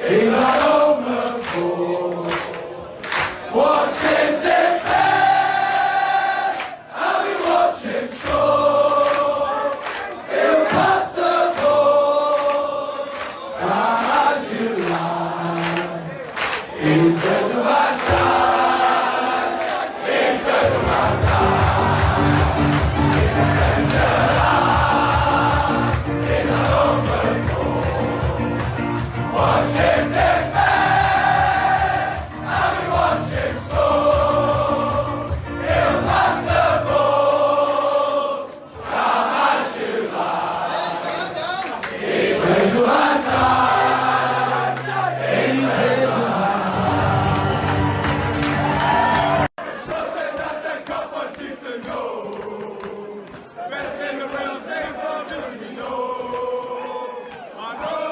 He's our own fool. Watch him defend, and we watch him score. He'll pass the ball, come as you like. He's gentleman time, he's gentleman time. He's a centre, he's our own fool. Watch him defend, and we watch him score. He'll pass the ball, come as you like. He's gentleman time, he's gentleman time. Something that the cup wants you to know. Best in the world, they probably know. I know.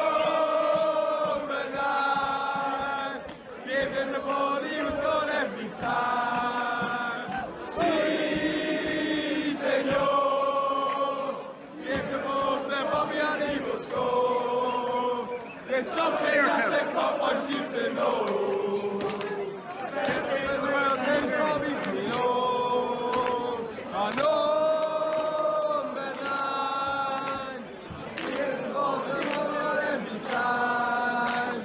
Give him the ball, he was gone every time. Si, senor. Give the ball to Bobby and he will score. There's something that the club wants you to know. Best in the world, they probably know. I know. Give the ball to Bobby on every side.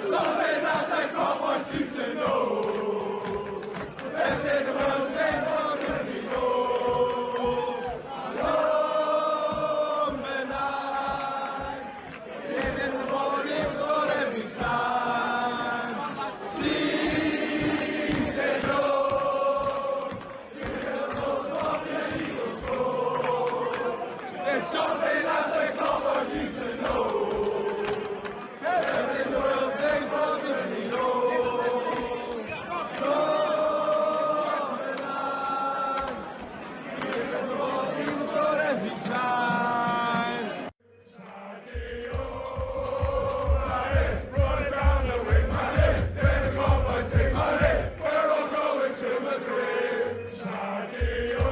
Something that the club wants you to know. Best in the world, they probably know. Number 9. Giving the ball, he was on every side. Si, senor. Giving the ball, Bobby, and he will score. There's something that the club wants you to know. Best in the world, they probably know. Number 9. Giving the ball, he was on every side. Running down the wing, money. Then the club wants take money. We're all going to Madrid. Sadio.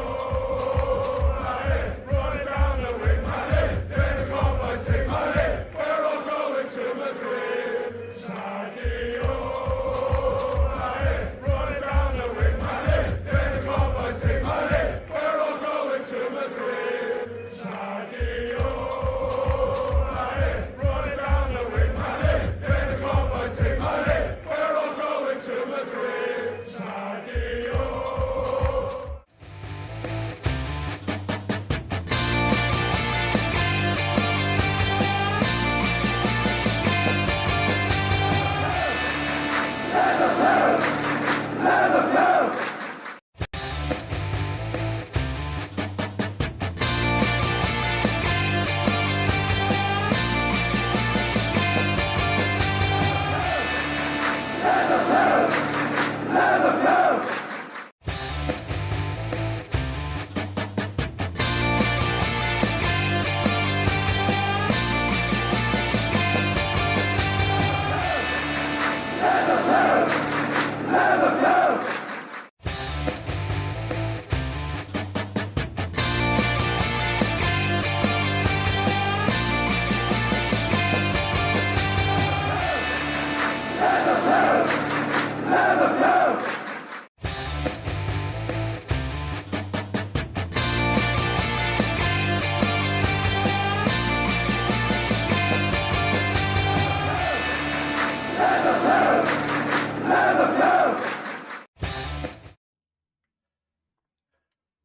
Running down the wing, money. Then the club wants take money. We're all going to Madrid. Sadio. Running down the wing, money. Then the club wants take money. We're all going to Madrid. Sadio. Running down the wing, money. Then the club wants take money. We're all going to Madrid. Sadio.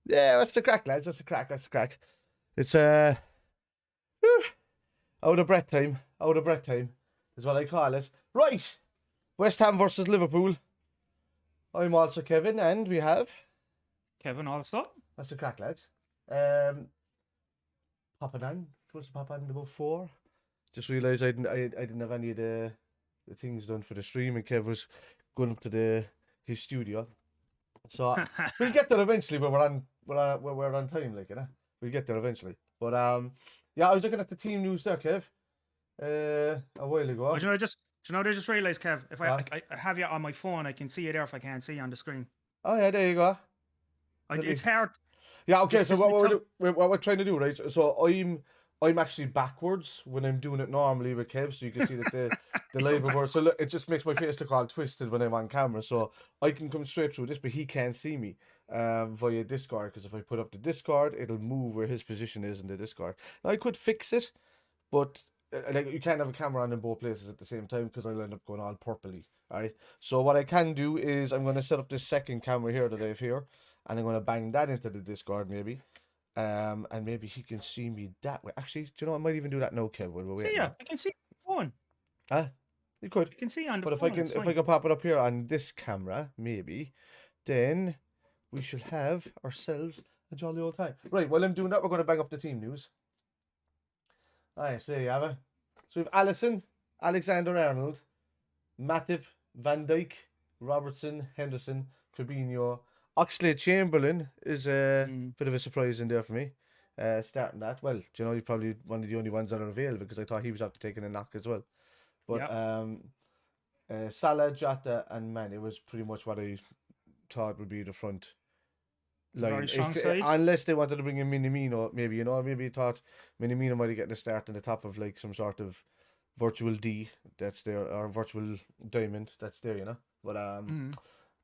Yeah, what's the crack, lads? What's the crack? That's the crack. It's out of breath time. Out of breath time is what I call it. Right, West Ham versus Liverpool. I'm also Kevin, and we have Kevin also. that's the crack, lads. Popping on. Supposed to pop on in about 4. Just realised I didn't have any of the things done for the stream, and Kev was going up to his studio. So we'll get there eventually, but we're on time, like, you know. We'll get there eventually. But yeah, I was looking at the team news there, Kev. A while ago. You know, Do you know what I just realised, Kev? If What? I have you on my phone, I can see you there if I can't see you on the screen. Oh yeah, there you go. It's hard. Yeah, okay. So This what we're trying to do, right? So I'm actually backwards when I'm doing it normally with Kev, so you can see that the live So look, it just makes my face look all twisted when I'm on camera. So I can come straight through this, but he can't see me via Discord, because if I put up the Discord, it'll move where his position is in the Discord. Now I could fix it, but like, you can't have a camera on in both places at the same time, because I'll end up going all purpley. Alright. So what I can do is I'm going to set up this second camera here that I have here, and I'm going to bang that into the Discord maybe. And maybe he can see me that way. Actually, do you know, I might even do that now, Kev. While we're See waiting. ya. I can see on the phone. Huh? You could. I can see on the But phone. if I can pop it up here on this camera, maybe, then we should have ourselves a jolly old time. Right, while I'm doing that, we're going to bang up the team news. Alright, so there you have it. So we have Allison, Alexander-Arnold, Matip, Van Dijk, Robertson, Henderson, Fabinho. Oxlade-Chamberlain is a bit of a surprise in there for me. Starting that. Well, do you know, he's probably one of the only ones that are available, because I thought he was after taking a knock as well. But Salah, Jota and Mane was pretty much what I thought would be the front line. Very strong side. Unless they wanted to bring in Minamino, maybe, you know, maybe you thought Minamino might be getting a start in the top of like some sort of virtual D that's there, or virtual diamond that's there, you know. But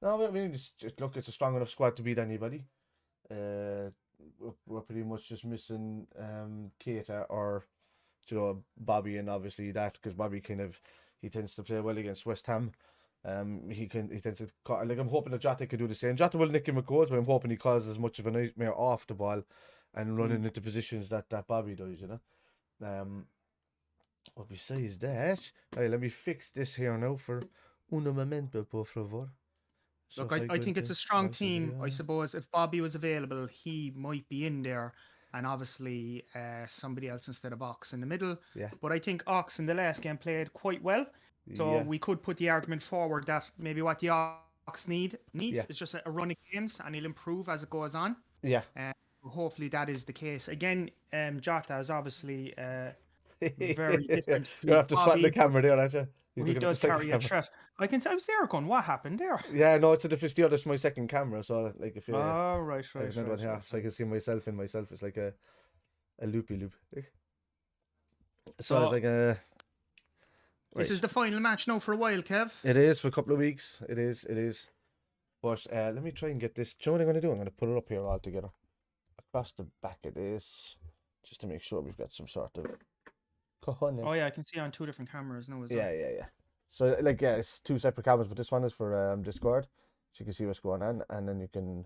no, I mean, just look, it's a strong enough squad to beat anybody. We're pretty much just missing Keita or, you know, Bobby, and obviously that, because Bobby he tends to play well against West Ham. He tends to, like, I'm hoping that Jota could do the same. Jota will nick him with goals, but I'm hoping he causes as much of a nightmare off the ball and running into positions that Bobby does, you know. But besides that, right, let me fix this here now for un momento, por favor. Look, I think it's a strong team. I suppose if Bobby was available, he might be in there, and obviously somebody else instead of Ox in the middle. Yeah. But I think Ox in the last game played quite well. So we could put the argument forward that maybe what the Ox needs is just a run of games, and he'll improve as it goes on. Yeah. Hopefully that is the case. Again, Jota is obviously very different. You have to spot the camera there, aren't you? He does carry a threat. I was there going, what happened there? Yeah, no, it's a different steer. That's my second camera, so like if you. Oh, right. So I can see myself in myself. It's like a loopy loop. So it's like a. This is the final match now for a while, Kev. It is for a couple of weeks. It is. But let me try and get this. Do you know what I'm going to do? I'm going to put it up here all together, across the back of this, just to make sure we've got some sort of. Oh yeah, I can see on two different cameras now as well. Yeah. So like, yeah, it's two separate cameras, but this one is for Discord, so you can see what's going on, and then you can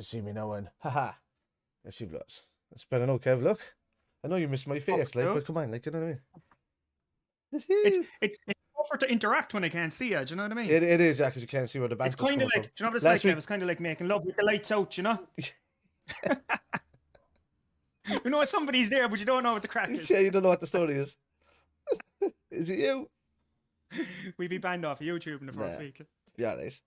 see me now, and haha, there she blows. It's better now, Kev. Look, I know you missed my face, like, but come on, like, you know what I mean? It's tougher to interact when I can't see you. Do you know what I mean? It is, yeah, because you can't see where the back. It's kind of like, do you know what it's like, Kev? It's kind of like making love with the lights out, you know. You know somebody's there, but you don't know what the crack is. Yeah, you don't know what the story is. Is it you? We'd be banned off of YouTube in the first week. Yeah, right.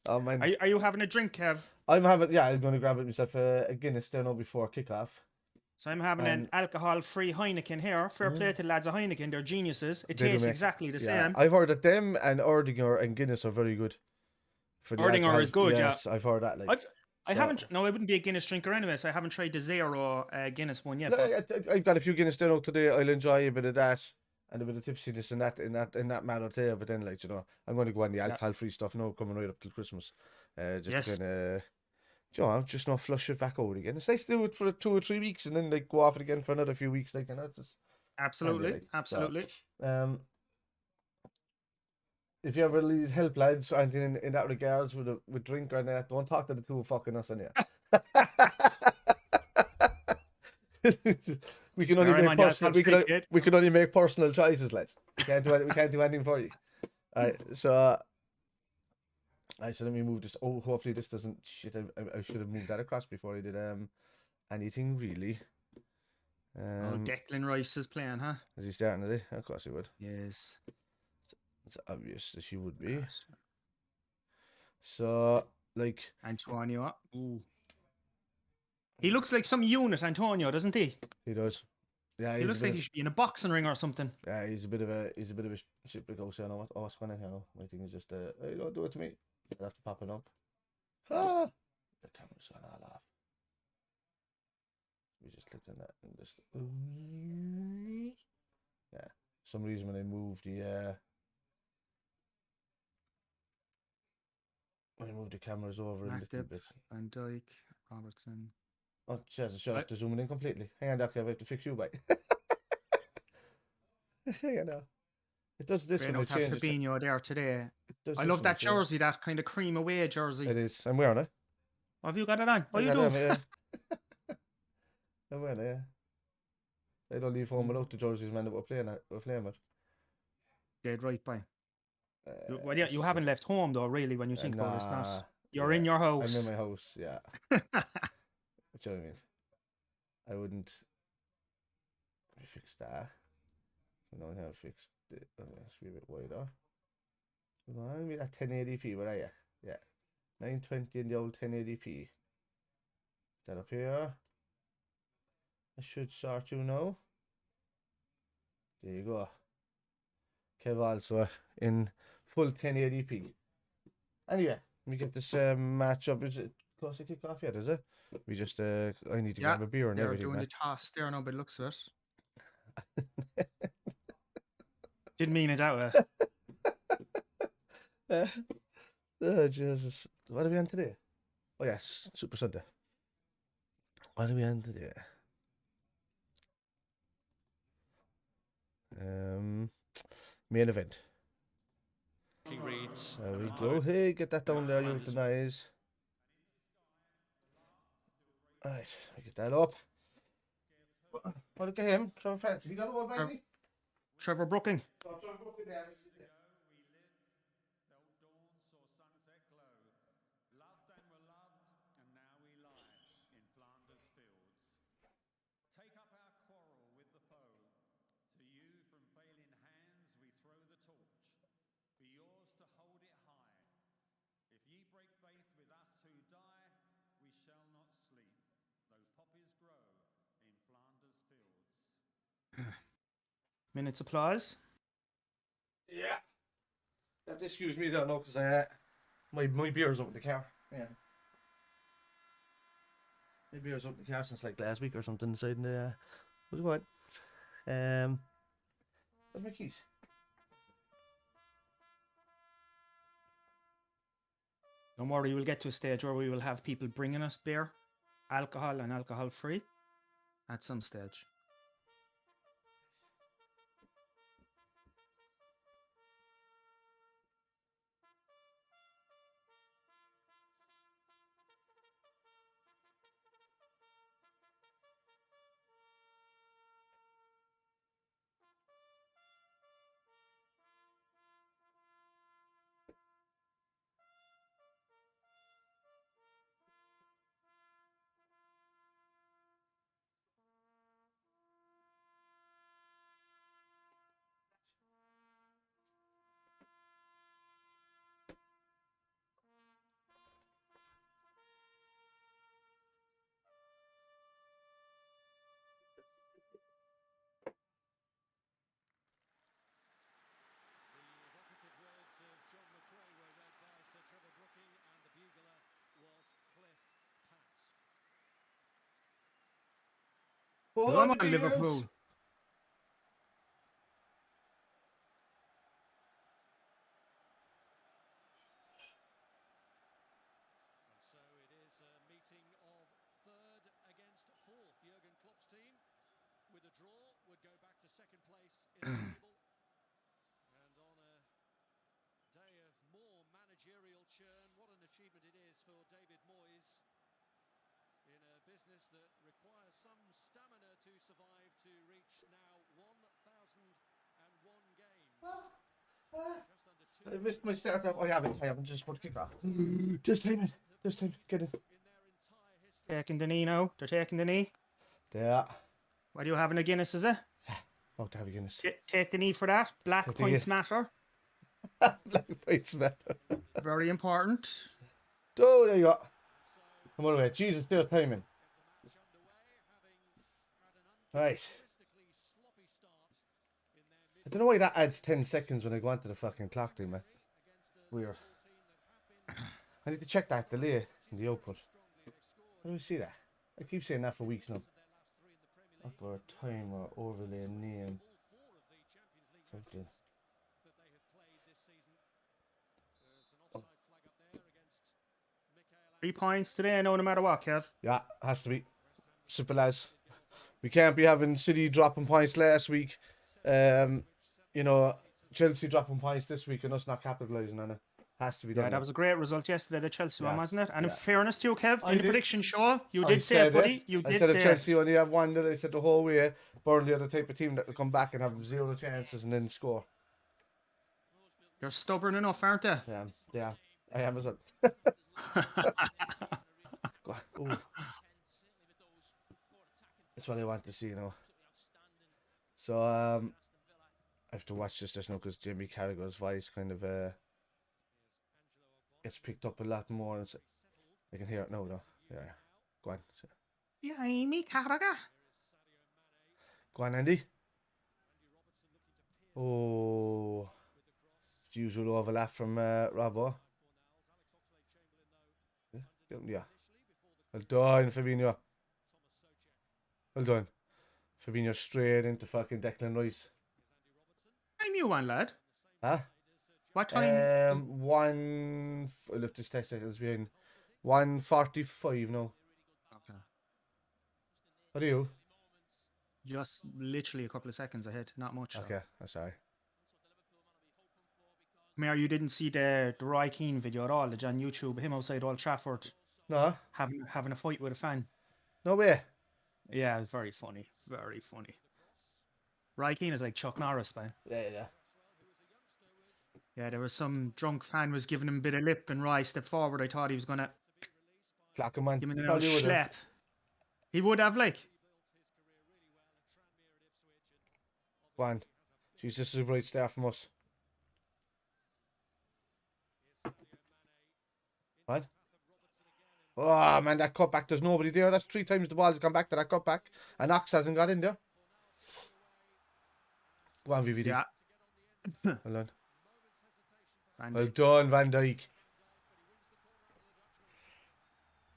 Oh man. Are you having a drink, Kev? I'm going to grab it myself a Guinness there now before kickoff. So I'm having an alcohol-free Heineken here. Fair play to the lads of Heineken, they're geniuses. It tastes exactly the same. I've heard that them and Erdinger and Guinness are very good. Erdinger is good, yes, I've heard that. Like, I wouldn't be a Guinness drinker anyway, so I haven't tried the Zero Guinness one yet. No, I've got a few Guinness there today. I'll enjoy a bit of that and a bit of tipsiness in that matter there. But then, like, you know, I'm going to go on the alcohol-free stuff now, coming right up till Christmas. Just kind of, just not flush it back out again. It's nice to do it for 2 or 3 weeks and then like go off it again for another few weeks, like, you know. Just absolutely. So, if you ever need help, lads, or anything in that regards with drink or that, don't talk to the two fucking us in here. we can only make personal choices, lads. We can't do anything for you. So let me move this. Oh, hopefully this doesn't shit. I should have moved that across before I did anything really. Declan Rice is playing, huh? Is he starting today? Of course he would. Yes. It's obvious that she would be. So, like... Antonio. Ooh. He looks like some unit, Antonio, doesn't he? He does. Yeah, He looks like he should be in a boxing ring or something. Yeah, he's a bit of a shit brick house. I know what's going on here now. My thing is just hey, don't do it to me. I have to pop it up. Ah, the camera's going all off. We just clicked on that and just yeah. For some reason when I moved the cameras over a little bit. Van Dijk, Robertson. Oh, Jesus, sure, I have to zoom in completely. Hang on, Doc, I have to fix you, mate. Hang on now. It does this when it changes. Fabinho there today. I love that jersey, that kind of cream away jersey. It is. I'm wearing it. Oh, have you got it on? Oh, you do? Yeah. I'm wearing it, yeah. I don't leave home without the jerseys, man, that we're playing with. Dead right by. Well, yeah, you haven't left home, though, really, when you think about it. It's not. You're in your house. I'm in my house, yeah. Do you know what I mean? I wouldn't. Let me fix that. I know how to fix it. Let's be a bit wider. I'm at 1080p, where are you? Yeah. 920 in the old 1080p. That up here. I should start you now. There you go. Kev also in full 1080p. Anyway, we get this match up. Is it close to kick off yet, is it? We just I need to grab a beer and everything. They're doing the toss there now, but it looks of it. Didn't mean it that way. Oh, Jesus. What are we on today? Oh, yes, Super Sunday. What are we on today? Main event. There we go. Hey, get that down there, you with the noise. Alright, we get that up. Oh, look at him, Trevor Fancy. You got all baby? Trevor Brooking. Oh, Trevor Brooking there. Minutes applause. Yeah. You have to excuse me, don't know, because my beer's up in the car. Yeah. My beer's up in the car since like last week or something. Inside the what's going on? Where's my keys? Don't worry, we'll get to a stage where we will have people bringing us beer, alcohol and alcohol free at some stage. Come on, Liverpool. I missed my start up. I haven't just put kick off. Just time. Get it. Taking the knee now. They're taking the knee. Yeah. What are you having a Guinness, is it? About to have a Guinness. Take the knee for that. Black points matter. Black points matter. Very important. Oh, there you go. Come on away. Jesus, still timing. Right. I don't know why that adds 10 seconds when I go onto the fucking clock thing, man. Weird. I need to check that delay in the output. How do I see that? I keep saying that for weeks now. Upper timer, overlay, name. Something. 3 points today, no matter what, Kev. Yeah, has to be. Simple as. We can't be having City dropping points last week. You know, Chelsea dropping points this week and us not capitalising on it. Has to be done. Yeah, that was a great result yesterday, the Chelsea one, wasn't it? And in fairness to you, Kev, in the prediction show, you did say it, buddy. You did say it. I said if Chelsea only have one, I said the whole way, Burnley are the type of team that will come back and have 0 chances and then score. You're stubborn enough, aren't you? Yeah, I am as well. Ooh. That's what I want to see, you know. So, I have to watch this just now because Jamie Carragher's voice kind of gets picked up a lot more. And I can hear it now, though. Yeah, go on. Jamie Carragher. Go on, Andy. Oh, it's the usual overlap from Robbo. Yeah. Well done, Fabinho. Well done. Fabinho straight into fucking Declan Rice. What time you on, lad? Huh? What time? I'll have to test seconds behind. 1:45 now. Okay. What are you? Just literally a couple of seconds ahead, not much. Okay, I'm sorry. Mayor, you didn't see the Roy Keane video at all, the on YouTube, him outside Old Trafford. No. Having a fight with a fan. No way. Yeah, it's very funny. Very funny. Roy Keane is like Chuck Norris, man. Yeah. Yeah, there was some drunk fan was giving him a bit of lip and Roy stepped forward. I thought he was gonna Clock him, man. give him a schlep. He would have, like. Go on. Jeez, this is a bright start from us. What? Oh, man, that cutback, there's nobody there. That's 3 times the ball's gone back to that cutback. And Ox hasn't got in there. Go on, VVD. Yeah. Well done. Well done, Van Dijk.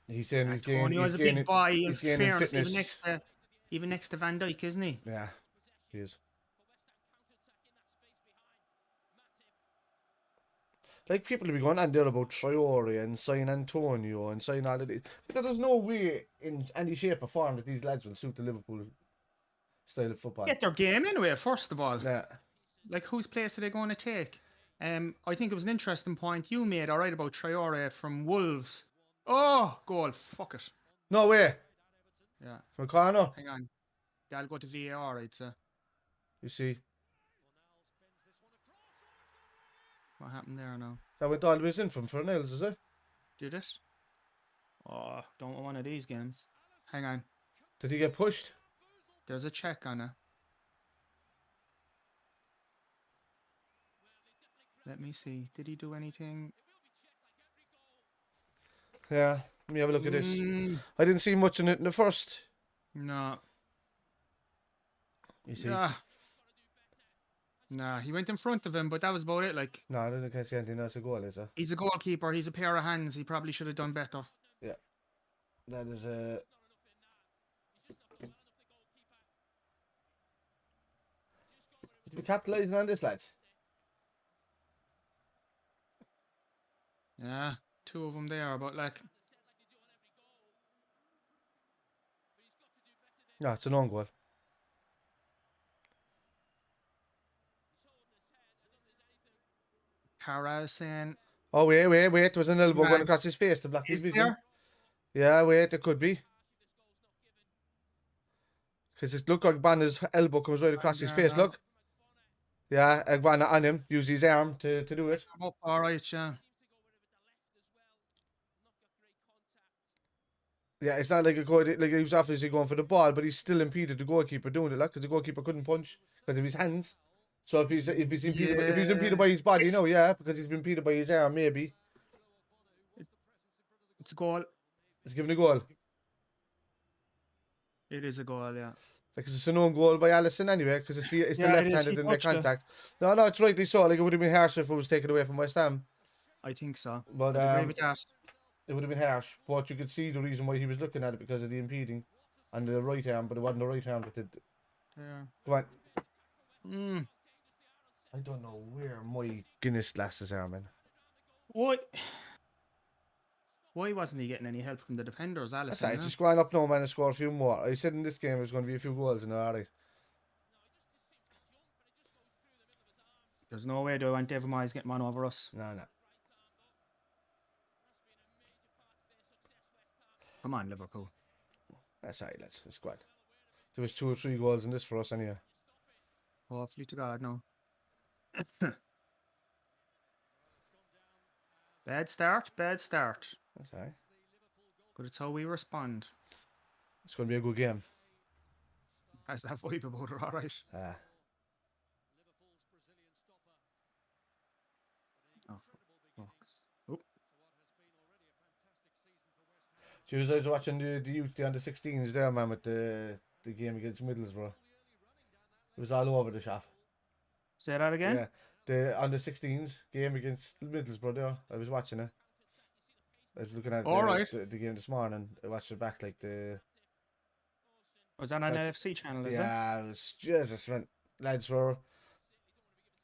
He's saying he's gaining. He's a big boy. In he's gaining fairness, fitness. even next to Van Dijk, isn't he? Yeah, he is. Like, people will be going on there about Traore and sign Antonio and sign all of this. But there's no way in any shape or form that these lads will suit the Liverpool style of football. Get their game anyway, first of all. Yeah. Like, whose place are they going to take? I think it was an interesting point you made, all right, about Traore from Wolves. Oh, goal. Fuck it. No way. Yeah. From corner. Hang on. That'll go to VAR, I'd say. You see. What happened there now? That went all the way in from Fernells, is it? Did it? Oh, don't want one of these games. Hang on. Did he get pushed? There's a check on it. Let me see. Did he do anything? Yeah. Let me have a look at this. I didn't see much in it in the first. No. You see? Nah, he went in front of him, but that was about it. Like, No, I don't think I see anything else. A goal, is it? he's a goalkeeper. He's a pair of hands. He probably should have done better. Yeah. That is a... Did we capitalise on this, lads? Yeah, 2 of them there, but like... No, it's an own goal. Carra saying... Oh, wait. There was an elbow going across his face to block his vision. There? Yeah, wait, it could be. Because it looked like Banner's elbow comes right across his face, look. Yeah, Agbana on him, use his arm to do it. Oh, all right, yeah. Yeah, it's not like like he was obviously going for the ball, but he's still impeded the goalkeeper doing it, like, because the goalkeeper couldn't punch because of his hands. So if he's impeded by his body, no, yeah, because he's been impeded by his arm, maybe. It's a goal. It's given a goal. It is a goal, yeah. Because it's an own goal by Allison anyway, because it's the Yeah, it is. left-handed He in the touched it. contact. No, it's rightly so. Like, it would have been harsh if it was taken away from West Ham. I think so. But I'd agree with that. it would have been harsh. But you could see the reason why he was looking at it because of the impeding on the right arm, but it wasn't the right arm that did. Yeah. Come on. Mm. I don't know where my Guinness glasses are, man. Why wasn't he getting any help from the defenders, That's Allison? right. Just going up now, man, and score a few more. I said in this game there's going to be a few goals in there, alright. There's no way they want Devon Moyes getting one over us. No. Come on, Liverpool. That's alright, lads. It's good. There was 2 or 3 goals in this for us anyway. Hopefully to God, no. Bad start. That's alright. But it's how we respond. It's going to be a good game. Has that vibe about it, alright. Oh, fucks. Oh. I was watching the UTD under 16s there, man, with the game against Middlesbrough. It was all over the shop. Say that again? Yeah, the under 16s game against Middlesbrough there. I was watching it. I was looking at the game this morning. I watched it back like the. Was that on NFC channel, is it? Yeah, it was Jesus, man. Lads were.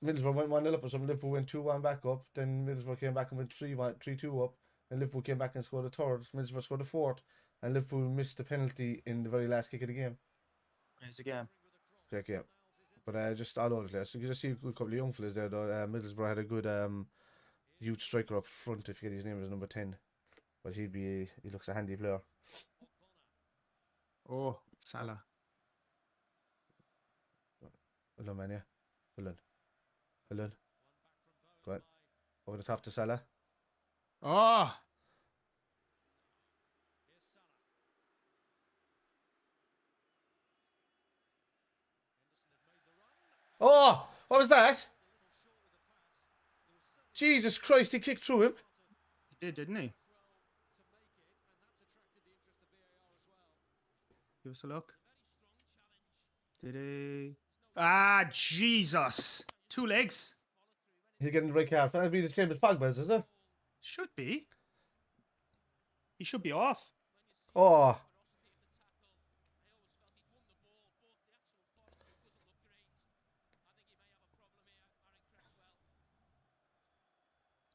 Middlesbrough went 1-0 up or something. Liverpool went 2-1 back up. Then Middlesbrough came back and went 3-2 up. And Liverpool came back and scored a third. Middlesbrough scored a fourth. And Liverpool missed the penalty in the very last kick of the game. It's a game. Great game. But just all over the place. So you can just see a good couple of young fellas there though. Middlesbrough had a good youth striker up front. I forget his name, is number 10. But he looks a handy player. Oh, Salah. Well done, man, yeah. Well done. Go on. Over the top to Salah. Oh! Oh! What was that? Jesus Christ, he kicked through him. He did, didn't he? Give us a look. Did he? Ah, Jesus! 2 legs. He's getting the red card. That'd be the same as Pogba's, is it? Should be. He should be off. Oh.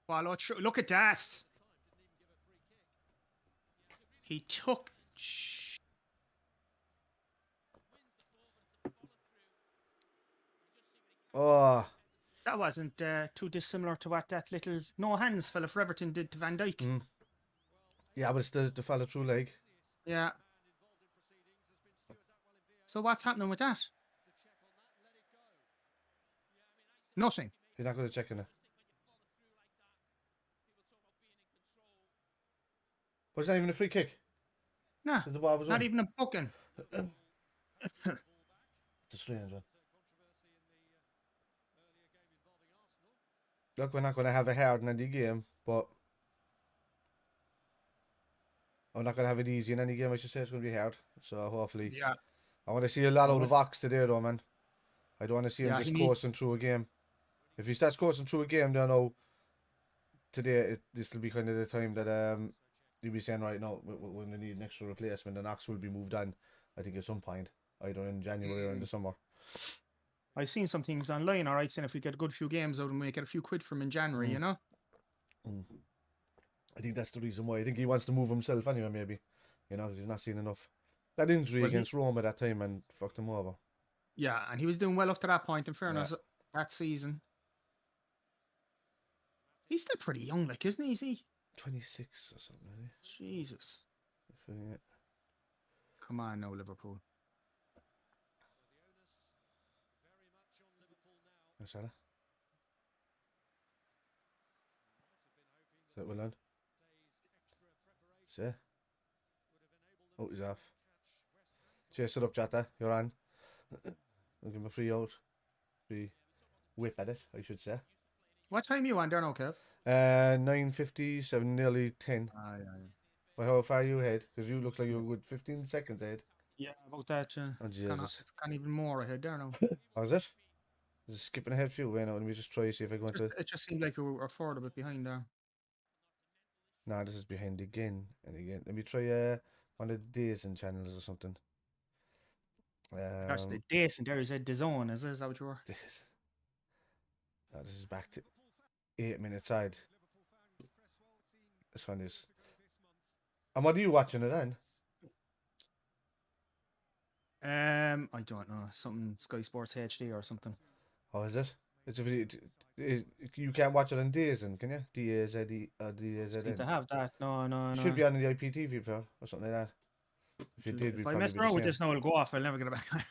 Wow, look at that. He took. Oh. That wasn't too dissimilar to what that little no hands fella for Everton did to Van Dijk. Yeah, but it's the follow through leg. Yeah. So what's happening with that? Nothing. He's not going to check in it. But it's not even a free kick. Nah, The ball was not on. even a booking. It's a strange one. Look, we're not going to have a hard in any game, but we're not going to have it easy in any game. I should say it's going to be hard. So hopefully, Yeah. I want to see a lot out of Ox today, though, man. I don't want to see him Yeah, just he coursing through a game. If he starts coursing through a game, then I know today this will be kind of the time that you'll be saying, right, now we're going to need an extra replacement, and Ox will be moved on. I think at some point, either in January or in the summer. I've seen some things online, all right, saying if we get a good few games out and we get a few quid from in January, you know? I think that's the reason why. I think he wants to move himself anyway, maybe. You know, because he's not seen enough. That injury against Rome at that time and fucked him over. Yeah, and he was doing well up to that point, in fairness, that season. He's still pretty young, like, isn't he? Is he? 26 or something, really. Jesus. Come on now, Liverpool. Salah. Is that well done? See? Oh, he's off. Chase it up, Jota. You're on. I'll give him a free out. Free whip at it, I should say. What time are you on there now, Kev? 9:57, nearly 10. Aye. Well, how far are you ahead? Because you look like you're a good 15 seconds ahead. Yeah, about that. Oh, It's Jesus. kind of even more ahead there now. Oh, is it? Is it skipping ahead for you? Wait, now, let me just try see if I go into... It just seemed like we were further a bit behind there. Nah, this is behind again and again. Let me try one of the days and channels or something. That's the decent there. You said the zone. Is that what you were? This, no, this is back to 8-minute side. This one is. And what are you watching it then? I don't know. Something Sky Sports HD or something. Oh, is it? It's a video. You can't watch it on DAZN, can you? DAZE or Seem to DAZN. have that. No. Should be on the IPTV or something like that. If you did, If we'd I probably mess be around the with same. this now, it'll go off. I'll never get it back.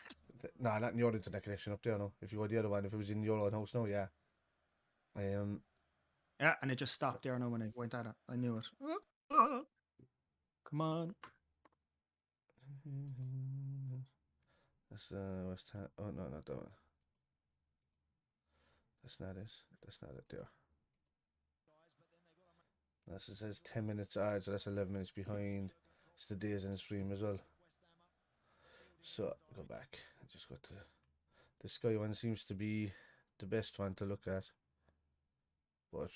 Nah, not in your internet connection up there, no. If you go the other one, if it was in your own house, no, yeah. Yeah, and it just stopped there now when I went at it. I knew it. Come on. That's West Ham. Oh no, not that one. That's not it. That's not it there. That's, it says 10 minutes ahead, so that's 11 minutes behind. It's the days in the stream as well. So go back. I just got to the Sky one seems to be the best one to look at. But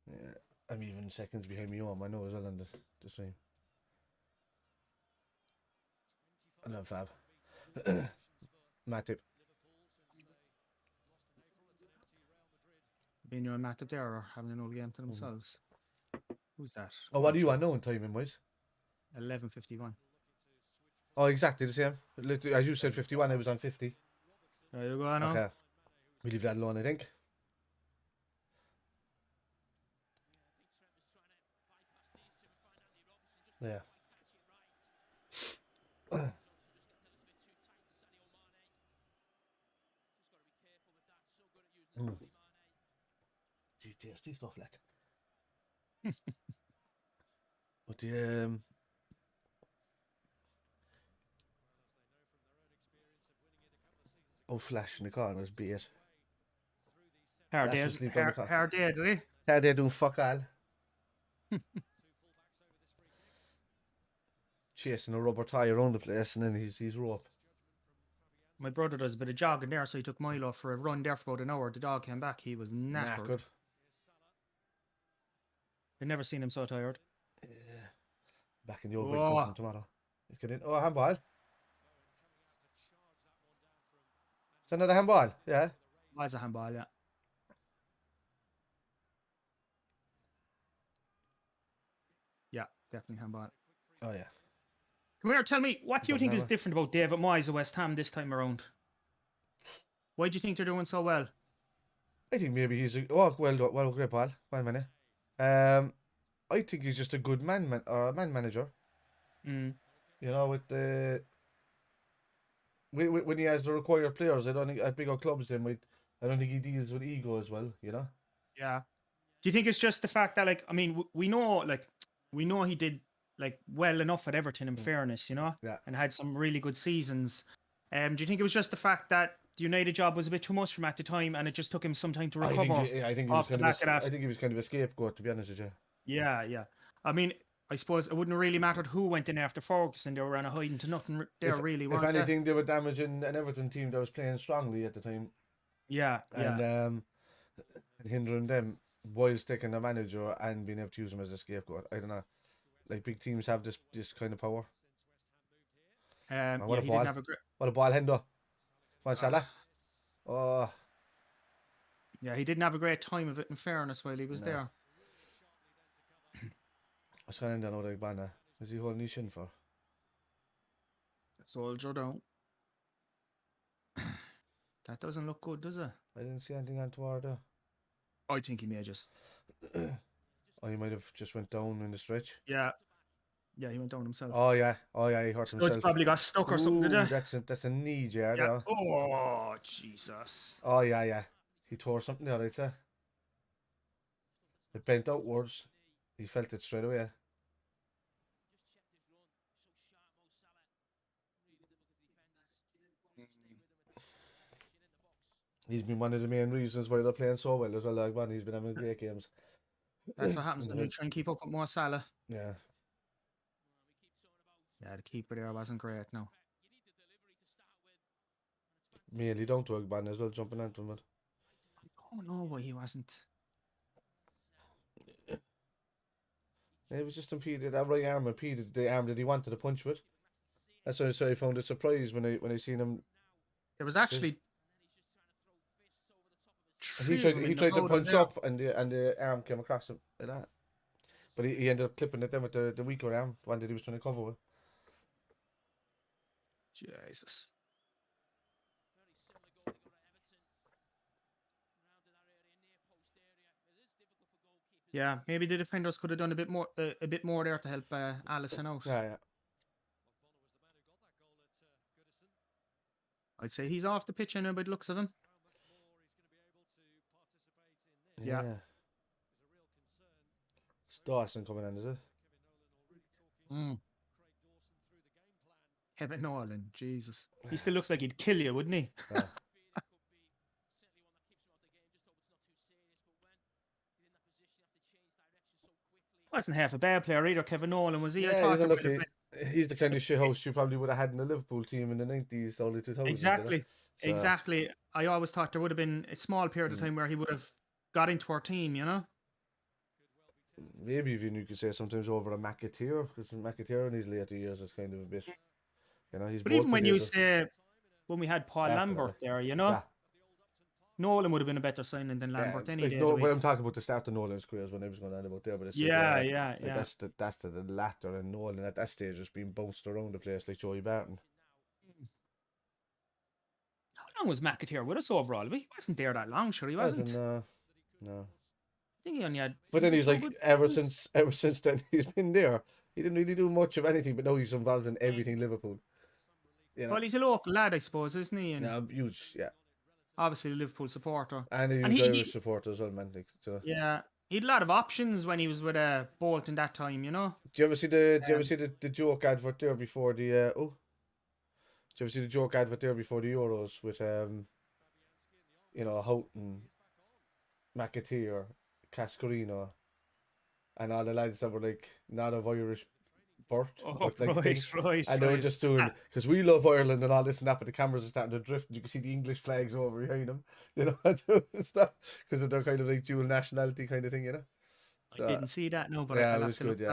yeah, I'm even seconds behind me on. I know as well on the stream. I love Fab. Matip. Being your Matt up there or having an old game to themselves. Who's that? Oh, what do you want knowing timing wise? 11:51. Oh, exactly the same. Literally, as you said, 51. I was on 50. There you go. Now. Okay, we leave that alone, I think. Yeah. Tasty stuff, lad. But the Flash in the corner is beat. How Flash dead? asleep on the corner. How dead? Really? How they doing fuck all. Chasing a rubber tie around the place and then he's rope. My brother does a bit of jogging there, so he took Milo for a run there for about an hour. The dog came back. He was knackered. I've never seen him so tired. Yeah. Back in the old bike tomorrow. You kidding? Oh, a handball. Is that another handball? Yeah. Was a handball, yeah. Yeah, definitely handball. Oh yeah. Come here, tell me, what do you think is different about David Moyes at West Ham this time around? Why do you think they're doing so well? I think maybe he's well, great Paul. One minute. I think he's just a good man manager. Mm. You know, with the when he has the required players, I don't think at bigger clubs I don't think he deals with ego as well. You know. Yeah. Do you think it's just the fact that, like, I mean, we know he did like well enough at Everton in fairness, you know, yeah, and had some really good seasons. Do you think it was just the fact that the United job was a bit too much for him at the time, and it just took him some time to recover? I think he was kind of a scapegoat, to be honest with you. Yeah. I mean, I suppose it wouldn't have really mattered who went in after Ferguson. They were on a hiding to nothing there, really. If anything, they were damaging an Everton team that was playing strongly at the time. Yeah. And hindering them while taking the manager and being able to use him as a scapegoat. I don't know. Like, big teams have this kind of power. What a ball, Hendo. Come on, Salah. Oh. Yeah, he didn't have a great time of it, in fairness, while he was there. What's going on down over Banner? Is he holding his shin for? Soldier down. That doesn't look good, does it? I didn't see anything on toward there. I think he may just. Oh, he might have just went down in the stretch. Yeah, he went down himself. Oh yeah, he hurt himself. It's probably got stuck or something, did it? That's a knee, yeah. There. Oh, Jesus. Oh yeah. He tore something there, I'd say. It bent outwards. He felt it straight away. He's been one of the main reasons why they're playing so well as well. He's been having great games. That's what happens when you try and keep up with more Salah. Yeah. Yeah, the keeper there wasn't great. No. Mainly down to Ogban as well, jumping into him. But I don't know why he wasn't. it was just impeded. That right arm impeded the arm that he wanted to punch with. That's why I found it surprised when I seen him. There was actually And three of them he in the tried to road punch there. up, and the arm came across him like that. But he ended up clipping it then with the weaker arm, one that he was trying to cover with. Jesus. Yeah, maybe the defenders could have done a bit more there to help Allison out. Yeah. I'd say he's off the pitch now by the looks of him. Yeah. It's Dawson coming in, is it? Kevin Nolan, Jesus. He still looks like he'd kill you, wouldn't he? Yeah. Wasn't half a bad player either, Kevin Nolan, was he? I Yeah, thought he's, he would have he's the kind of shit host you probably would have had in the Liverpool team in the 90s, early 2000s. Exactly. So, Exactly. I always thought there would have been a small period of time where he would have got into our team, you know? Maybe even you could say sometimes over a McAteer, because McAteer in his later years is kind of a bit, you know, he's. But even when you say, when we had Paul Lambert there, you know, yeah. Nolan would have been a better signing than Lambert any day. No, but I'm talking about the start of Nolan's career when I was going on about there. But it's that's the latter, and Nolan at that stage was being bounced around the place like Joey Barton. How long was McAteer with us overall? He wasn't there that long, sure he wasn't. No. I think he only had. But then he's like, ever since then he's been there. He didn't really do much of anything, but now he's involved in everything Liverpool. You know? Well, he's a local lad, I suppose, isn't he? And yeah, huge, yeah. Obviously a Liverpool supporter. And he was Irish supporter as well, man. Like, so. Yeah, he had a lot of options when he was with Bolton that time, you know. Do you ever see the joke advert there before the Did you ever see the joke advert there before the Euros with you know, Houghton, McAteer, Cascarino, and all the lads that were like not of Irish birth, but like right. And they were just doing because we love Ireland and all this and that, but the cameras are starting to drift, and you can see the English flags over behind them, you know, and stuff because of their kind of like dual nationality kind of thing, you know. So, I didn't see that, no, but yeah, I'll it was good, yeah.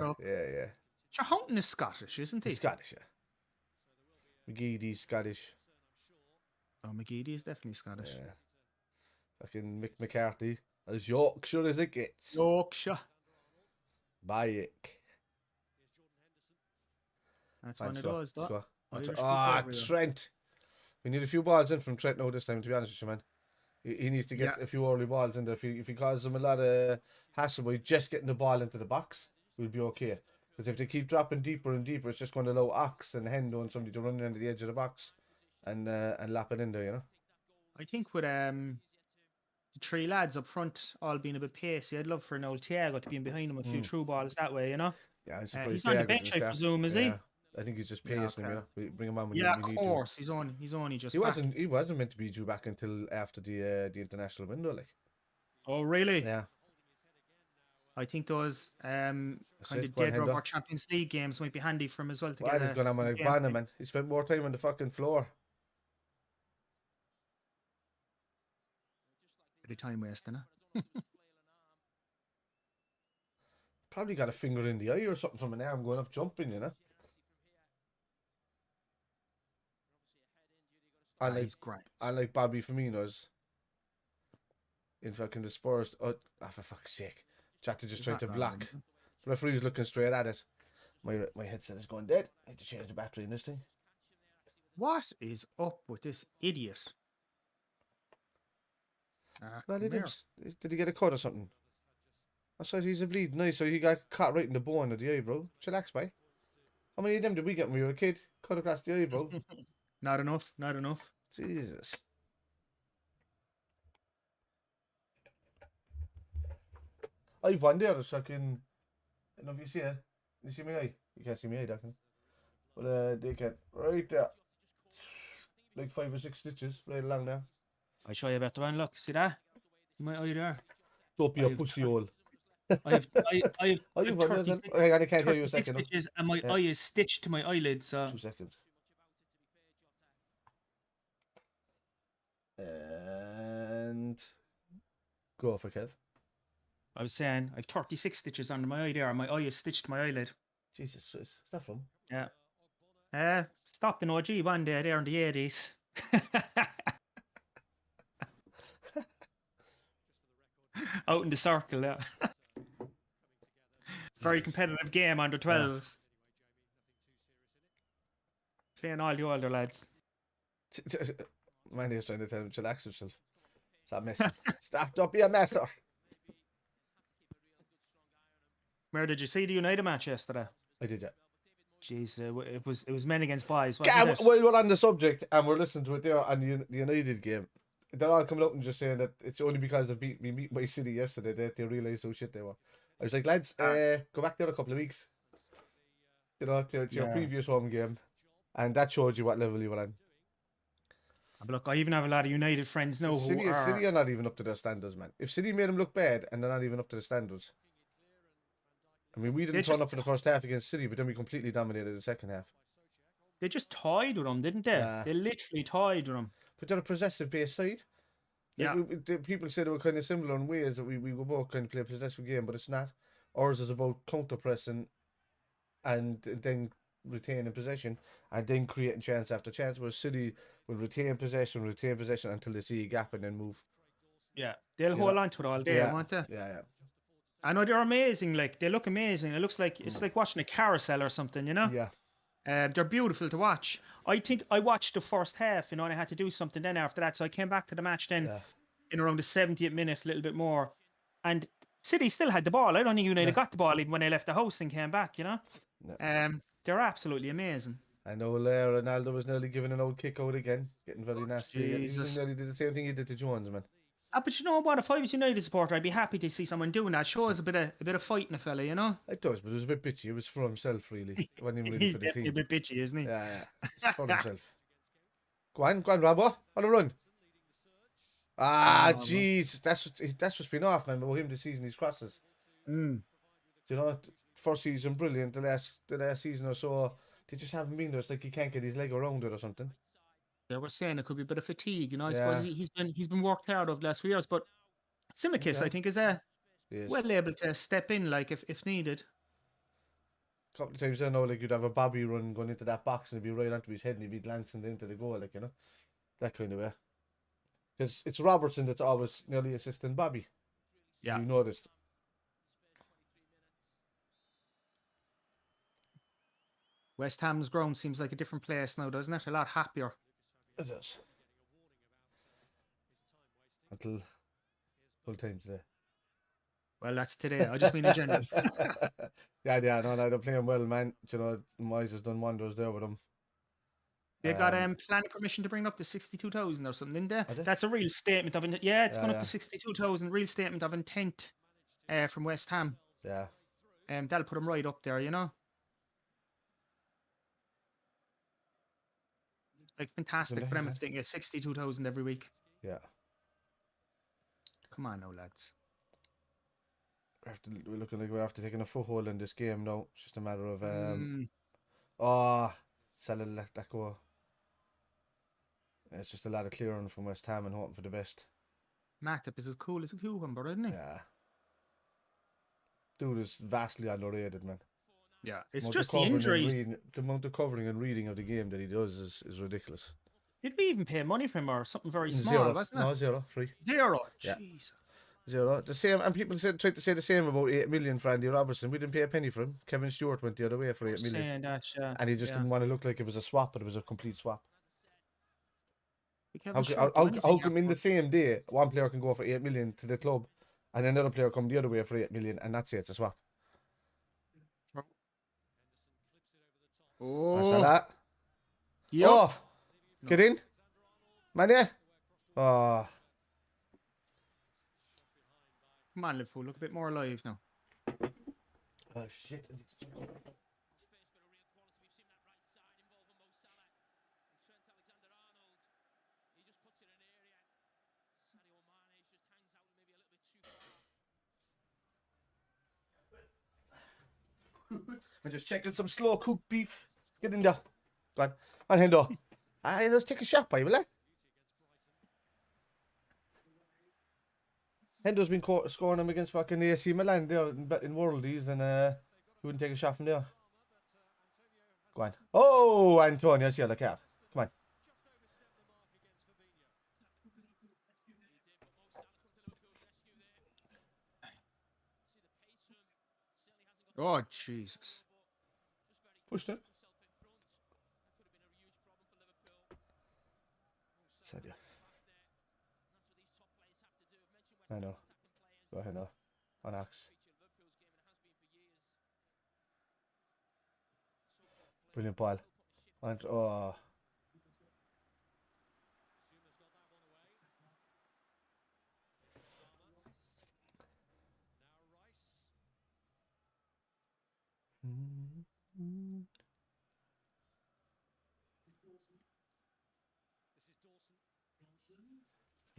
Sure, Houghton is Scottish, isn't he? He's Scottish, yeah. McGeady's Scottish. Oh, McGeady is definitely Scottish. Yeah. Fucking Mick McCarthy, as Yorkshire as it gets. Yorkshire. Bayek. That's one of those, though. Trent. We need a few balls in from Trent now this time, to be honest with you, man. He needs to get a few early balls in there. If he causes them a lot of hassle by just getting the ball into the box, we'll be okay. Because if they keep dropping deeper and deeper, it's just going to allow Ox and Hendo and somebody to run into the edge of the box and lap it in there, you know. I think with the three lads up front all being a bit pacey, I'd love for an old Thiago to be in behind him a few through balls that way, you know. Yeah, I'm surprised he's on the bench, I presume, is he? I think he's just pacing him, you know. We bring him on when yeah, we need to. of course. He's only just. He wasn't meant to be due back until after the international window, like. Oh really? Yeah. I think those kind of dead rubber Champions League games might be handy for him as well. What is going on with Banner, man? He spent more time on the fucking floor. Pretty time wasting, huh? Probably got a finger in the eye or something from an arm going up jumping, you know. He's great. I like Bobby Firmino's in fucking the Spurs. Oh, for fuck's sake. Jack just tried to block. The referee's looking straight at it. My headset is going dead. I need to change the battery in this thing. What is up with this idiot? Well, did he get a cut or something? I said he's a bleed. Nice, so he got caught right in the bone of the eye, bro. Chillax, bye. How many of them did we get when we were a kid? Cut across the eye, bro. Not enough. Not enough. Jesus. I've one there, so I can. I don't know if you see it. You see my eye? You can't see my eye, Declan. But they can. Right there. Like 5 or 6 stitches right along there. I'll show you a better one. Look, see that? See my eye there? Don't be a pussy hole. I have I Oh, have you've won yours then? 36, Oh, hang on, I can't hear you a 36 second. stitches, and my Yeah, eye is stitched to my eyelid. So 2 seconds. And go for Kev. I was saying I've 36 stitches under my eye there, and my eye is stitched to my eyelid. Jesus, is that from? Yeah. Stopped in OG one day there in the 80s. Out in the circle, yeah. Very Jesus. competitive game under Ah. 12s. Playing all the older lads. Man, he's trying to tell him to relax himself. Stop messing. Stop, don't be a messer. Where did you see the United match yesterday? I did, yeah. Jeez, it was men against boys, Yeah, wasn't it? while we're on the subject and we're listening to it there on the United game, they're all coming up and just saying that it's only because of being beat by City yesterday that they realised how shit they were. I was like, lads, go back there a couple of weeks, you know, to your Yeah. previous home game, and that showed you what level you were on. But look, I even have a lot of United friends now who are. City are not even up to their standards, man. If City made them look bad and they're not even up to the standards. I mean, we didn't turn up for the first half against City, but then we completely dominated the second half. They just toyed with them, didn't they? Yeah. They literally toyed with them. But they're a possessive base side. Like Yeah. people say they were kind of similar in ways that we were both kind of play a possessive game, but it's not. Ours is about counter pressing and then retaining possession and then creating chance after chance. Whereas City will retain possession until they see a gap and then move. Yeah. They'll hold on to it all day, won't they? Yeah. I know they're amazing. Like they look amazing. It looks like it's like watching a carousel or something, you know? Yeah. They're beautiful to watch. I think I watched the first half, you know, and I had to do something then after that. So I came back to the match then in around the 70th minute, a little bit more. And City still had the ball. I don't think United got the ball even when they left the house and came back, you know? They're absolutely amazing. I know Ronaldo was nearly giving an old kick out again, getting very nasty again. He Jesus. nearly did the same thing he did to Jones, man. But you know what? If I was United supporter, I'd be happy to see someone doing that. Shows a bit of fight in a fella, you know. It does, but it was a bit bitchy. It was for himself, really. It wasn't even really He's for the definitely team. a bit bitchy, isn't he? Yeah. It's for himself. Go on, Robbo. On a run. Ah, jeez. That's what's been off, man, about him this season, these crosses. Mm. Do you know, first season, brilliant. The last season or so, they just haven't been there. It's like he can't get his leg around it or something. They were saying it could be a bit of fatigue, you know. I suppose he's been worked hard over the last few years, but Simicus, I think, is well able to step in, like if needed. A couple of times I know, like you'd have a Bobby run going into that box and it'd be right onto his head and he'd be glancing into the goal, like, you know, that kind of way. Because it's Robertson that's always nearly assisting Bobby. Yeah. You noticed. West Ham's ground seems like a different place now, doesn't it? A lot happier. It does. Until full time today. Well, that's today. I just mean in general. No, they're playing well, man. You know, Moyes has done wonders there with them. They got planning permission to bring it up to 62,000 or something, didn't they? That's a real statement of intent. Yeah, it's gone up to 62,000. Real statement of intent from West Ham. Yeah. That'll put them right up there, you know. Like fantastic for them if they can get 62,000 every week. Yeah. Come on now, lads. We're looking like we're after taking a foothold in this game now. It's just a matter of Salah let that go. It's just a lot of clearing from West Ham and hoping for the best. Matip is as cool as a cucumber, isn't he? Yeah. Dude is vastly underrated, man. Yeah, it's just the injuries. The amount of covering and reading of the game that he does is ridiculous. Did we even pay money for him or something very small, wasn't it? No, zero, free. Zero? Yeah. Jeez. Zero. The same, and people tried to say the same about 8 million for Andy Robertson. We didn't pay a penny for him. Kevin Stewart went the other way for 8 million. And he just didn't want to look like it was a swap, but it was a complete swap. How come in the same day one player can go for 8 million to the club and another player come the other way for 8 million and that's it, it's a swap? Oh, that. yep. Oh, get in, man. Oh, come on, Liverpool, look a bit more alive now. Oh shit. I'm just checking some slow cooked beef. Get in there. Go on. On, Hendo. Let's take a shot, by will I? Hendo's been scoring them against fucking AC Milan there in Worldies, and he wouldn't take a shot from there. Go on. Oh, Antonio, see the card. Come on. Oh, Jesus. Pushed it. Sadio. I know. Go ahead now. On Axe. Brilliant ball. And oh.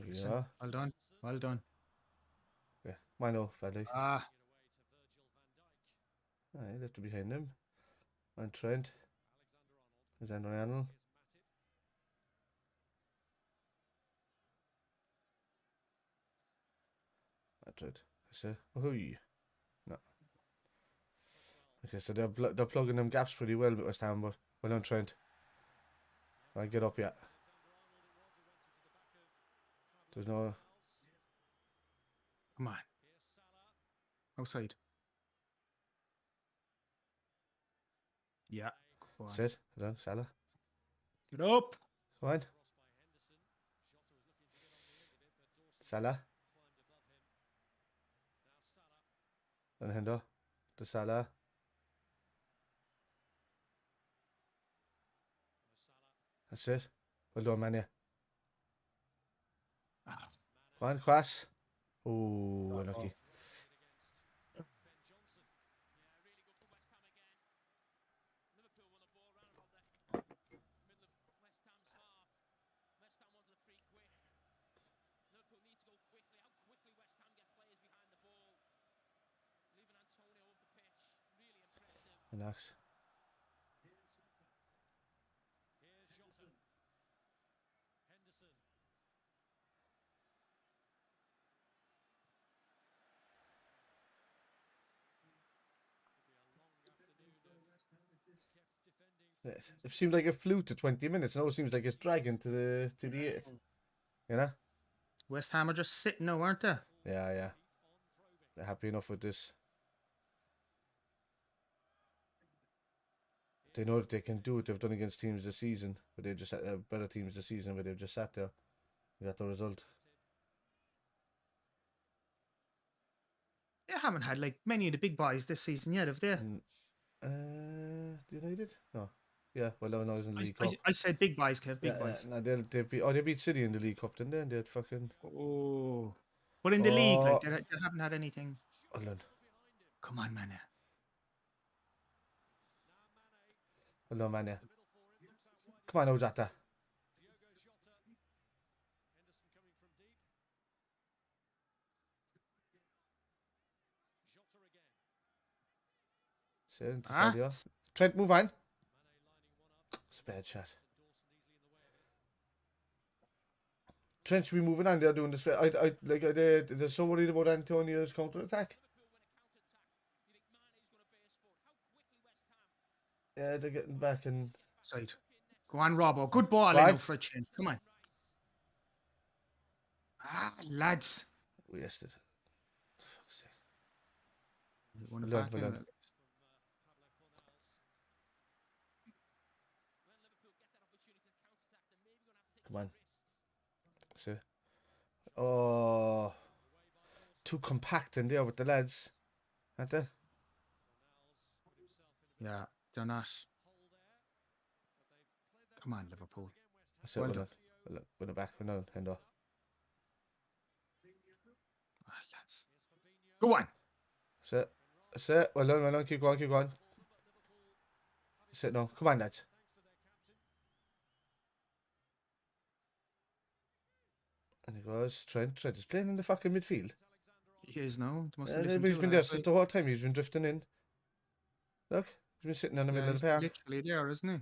Listen, Yeah. well done. Well done. Yeah. I know, Fadley. Ah. Aye, left behind him. And Trent. Alexander Arnold. That's right. I say, oh, no. Okay, so they're plugging them gaps pretty well with West Ham, but well done, Trent. I get up yet. There's no. Come on. Outside. Yeah. Go on. Sit. Well done, Salah. Get up. Come on. Salah. And Hendo. To Salah. That's it. Well done, Mania. Come on, Quas. Oh, unlucky. Relax. It seemed like it flew to 20 minutes. Now it seems like it's dragging to the 8. You know? West Ham are just sitting now, aren't they? Yeah. They're happy enough with this. They know that they can do what they've done against teams this season, but they just better teams this season, but they've just sat there. They got the result. They haven't had like many of the big boys this season yet, have they? United? No. Yeah, well, no, I was in the League Cup. I said big boys, Kev, big boys. No, they beat City in the League Cup, didn't they? And they'd fucking. Oh. But in the league, like, they haven't had anything. Hold on. Come on, man. Hold on, man. Come on, Ojata. Trent, move on. It's a bad shot. Trent should be moving on. They're doing this. They're so worried about Antonio's counter attack. Yeah, they're getting back and. Side. Go on, Robbo. Good ball in for a change. Come on. Ah, lads. Wasted. Fuck's sake. Come on. See. Oh. Too compact in there with the lads. Aren't they? Yeah, they're not. Come on, Liverpool. That's it, we're back. We're not Hendo. Ah, lads. Go on. That's it. Well done. Keep going. That's it now. Come on, lads. And he goes, Trent is playing in the fucking midfield. He is now. He's been there since the whole time. He's been drifting in. Look, He's been sitting in the middle of he's the park. literally there, isn't he?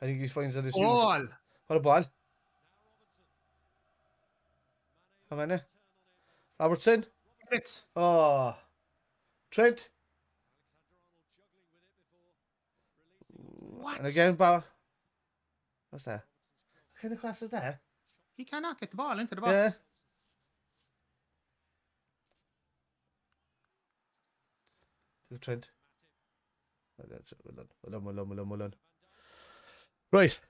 I think he finds that his shoes. Ball. What a ball. How many? Robertson. It. Oh. Trent. What? And again, Bauer. What's that? What kind of class is that? He cannot get the ball into the box. Yeah. To Trent. Well done. Right.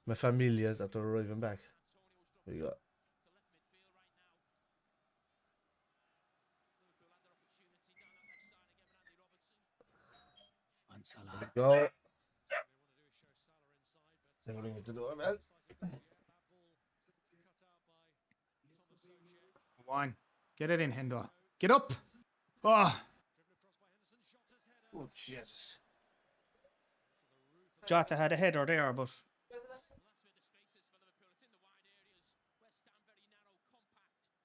My familias after arriving back. There you go. There you go. Never ring at the doorbell. One. Get it in, Hendo. Get up. Oh. Oh, Jesus. Jota had a header there, but Taken more than half an hour for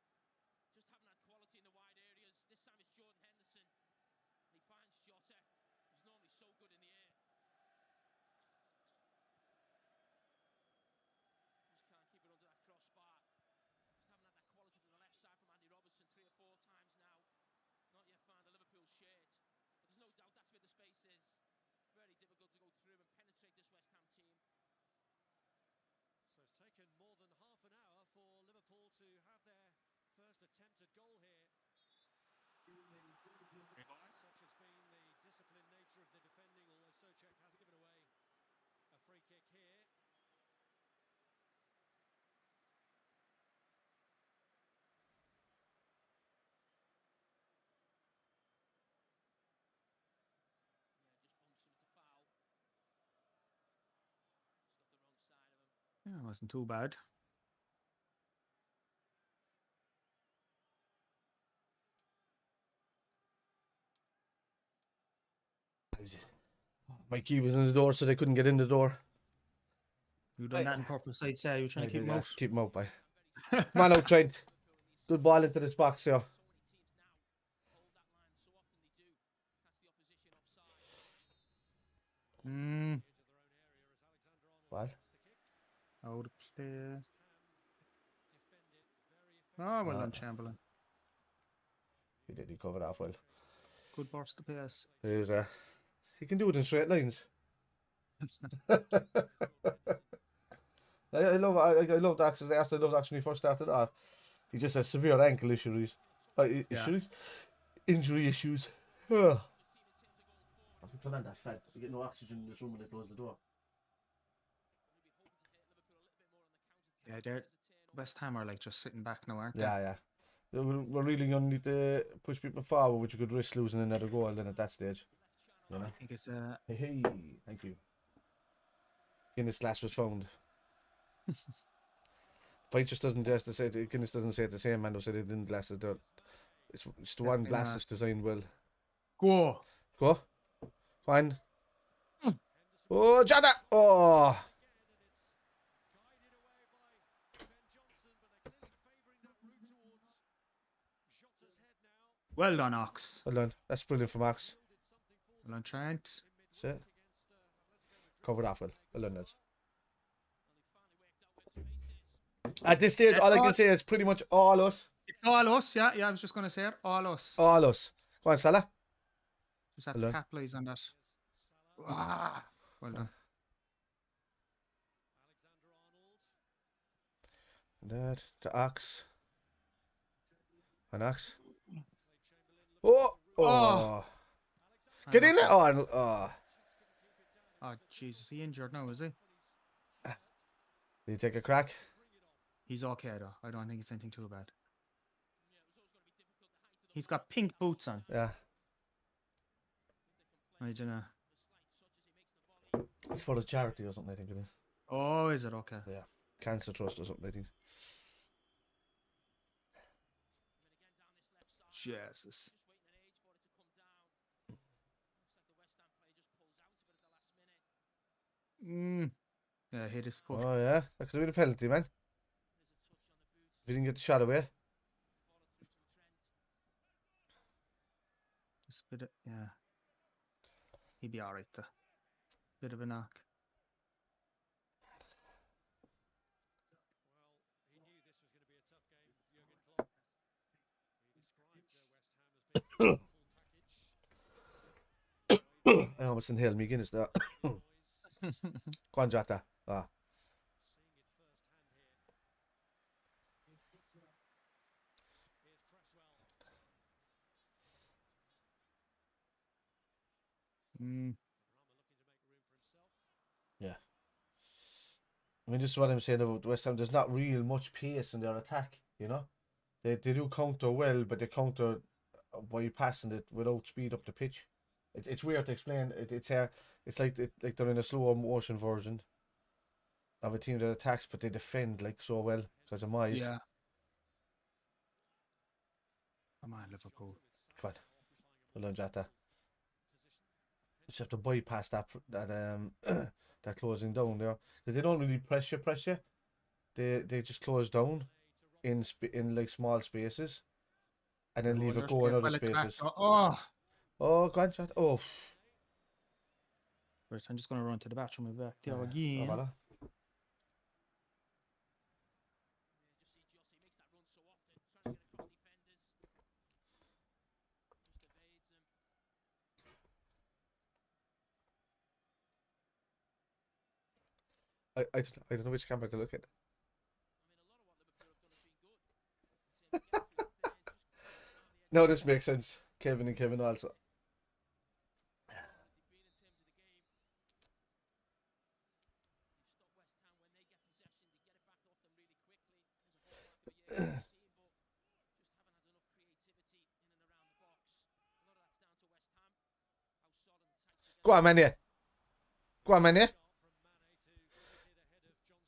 Liverpool to have their first attempted goal here. Such has been the disciplined nature of the defending, although Souček has given away a free kick here. yeah, it wasn't too bad. My key was in the door, so they couldn't get in the door. You done that on purpose, I'd say. You're trying to keep him out. Keep him out, boy. Come on out, Trent. Good ball into this box here. Ball. Out of play. Oh, well done, Chamberlain. He did. He covered off well. Good burst of pace. There's he can do it in straight lines. I love that. I loved actually when he first started off. He just has severe ankle issues. Injury issues. I can put on that fan. You get no oxygen in this room when they close the door. Yeah, they're West Ham are like just sitting back now, aren't they? Yeah. We're really going to need to push people forward, which you could risk losing another goal then at that stage. You know? I think it's Hey, thank you. Guinness glass was found. Fight just doesn't just say Guinness doesn't say it the same. Mando said it didn't glass it. It's the one glass is designed well. Go. Fine. Oh, Jada! Oh. Well done, Ox. Well done. That's brilliant for Max. Well done, Trent. That's it. Covered off well. Well done, lads. At this stage, all I can say is pretty much all us. It's all us, yeah. I was just going to say it. All us. All us. Go on, Salah. Just have to capitalise on that. Ah, well done. That to Ox. An Ox. Oh. Get in there. Oh. Oh, Jesus. He injured now, is he? Did you take a crack? He's okay, though. I don't think it's anything too bad. He's got pink boots on. Yeah. I don't know. It's for the charity or something, I think it is. Oh, is it? Okay. Yeah. Cancer Trust or something, I think. Jesus. Yeah, hit his foot. Oh, yeah. That could have been a penalty, man. If he didn't get the shot away. Just a bit of, yeah. He'd be alright though. Bit of a knock. Well, he knew this was going to be a tough game, Jurgen Klopp. He described West Ham as being a full package. I almost inhaled me Guinness there. Go on, Jota. Ah. Seeing it firsthand here. Here's Cresswell. Mm. Rama looking to make room for himself. Yeah. I mean, this is what I'm saying about West Ham. There's not real much pace in their attack, you know? They do counter well, but they counter by passing it without speed up the pitch. It's weird to explain. It's like they're in a slow motion version of a team that attacks, but they defend like so well because of Moyes. Yeah. Come on, Liverpool. Come on. Well done, Jota. You just have to bypass that that closing down there, because they don't really press you. They just close down in like small spaces, and then leave it go in other spaces. Oh, Go on, Jota. Oh. Right, I'm just going to run to the bathroom and back there Oh, again. voilà. I don't know which camera to look at. No, this makes sense. Kevin and Kevin also. Go on, man, yeah. Go on, man, yeah.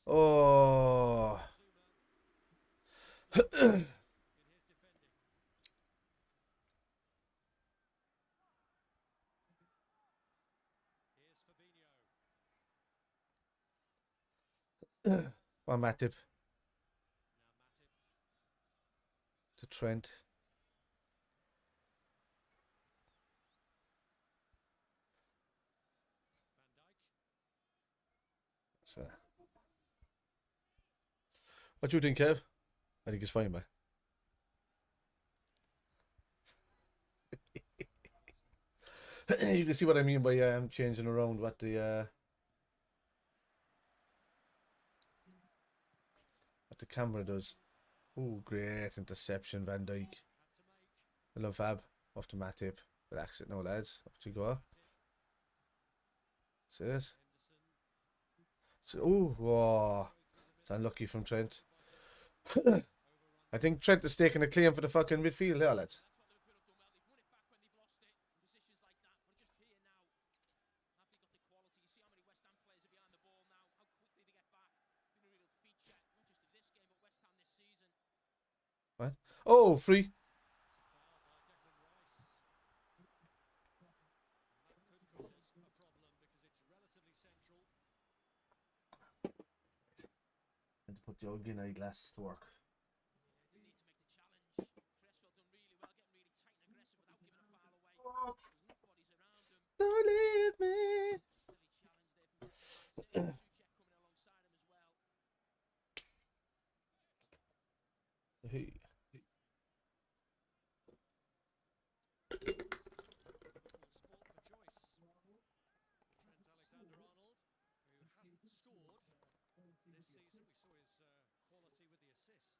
Oh. Go on, Matip. To Trent. So. What do you think, Kev? I think it's fine, man. You can see what I mean by changing around what the camera does. Oh, great interception, Van Dijk. I love Fab. Off to Matip. Relax it now, lads. Off you go. See it? Oh, whoa. It's unlucky from Trent. I think Trent is taking a claim for the fucking midfield here, lads. What? Oh, free. And to put the old Guinea glass to work. Don't leave me. Hey.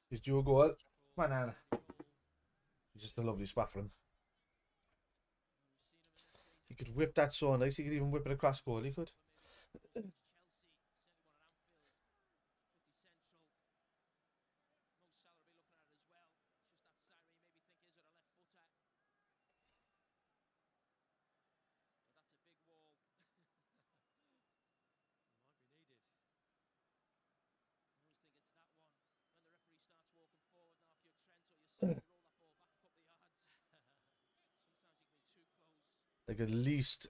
He's due a goal. Come on, Anna. Just a lovely spot for him. He could whip that so nice. He could even whip it across goal. He could. Like at least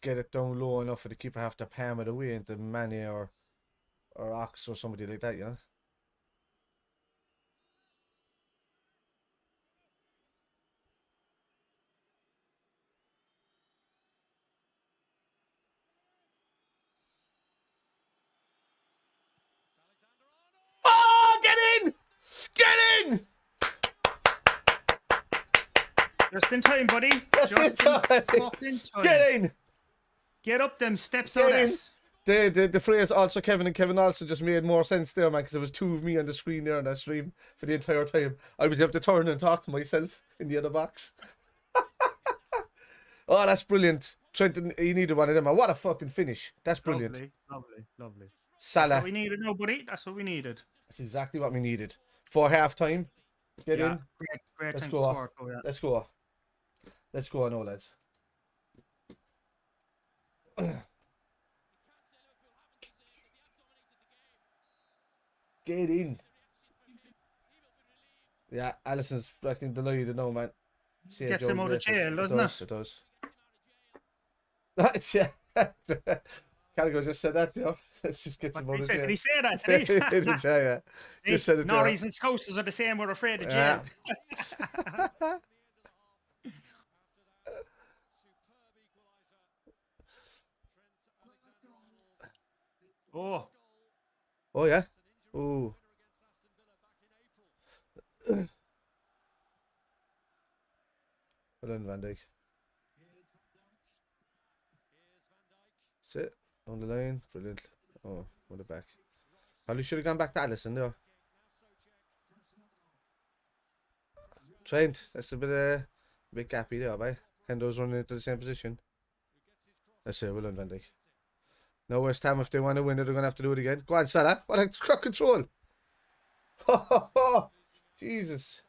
get it down low enough for the keeper have to palm it away into Manny or Ox or somebody like that, you know. Just in time, buddy. Just in time. Fucking time. Get in. Get up them steps Get out in. that. The phrase also Kevin and Kevin also just made more sense there, man, because there was two of me on the screen there on that stream for the entire time. I was able to turn and talk to myself in the other box. Oh, that's brilliant. Trenton, he needed one of them. What a fucking finish. That's brilliant. Lovely. Salah. That's what we needed, nobody. That's what we needed. That's exactly what we needed. For half time. Get in. Great Let's time go. to score. Oh, yeah. Let's go. Let's go now, lads. Get in. Yeah, Alisson's fucking delighted now, man. Gets him out of jail, doesn't it? It does. Yeah. Carragher just said that there. Let's just get him out of jail. Did he say that? Did he? Yeah. Just said it there. Norries and Scousers are the same. We're afraid of jail. Oh. Oh, yeah. Oh. Well done, Van Dijk. Sit on the line. Brilliant. Oh, on the back. Probably should have gone back to Alisson there. Trent, that's a bit gappy there, boy. Hendo's running into the same position. That's it, well done, Van Dijk. Now West Ham, if they want to win it, they're going to have to do it again. Go on, Salah. What a crop control. Jesus.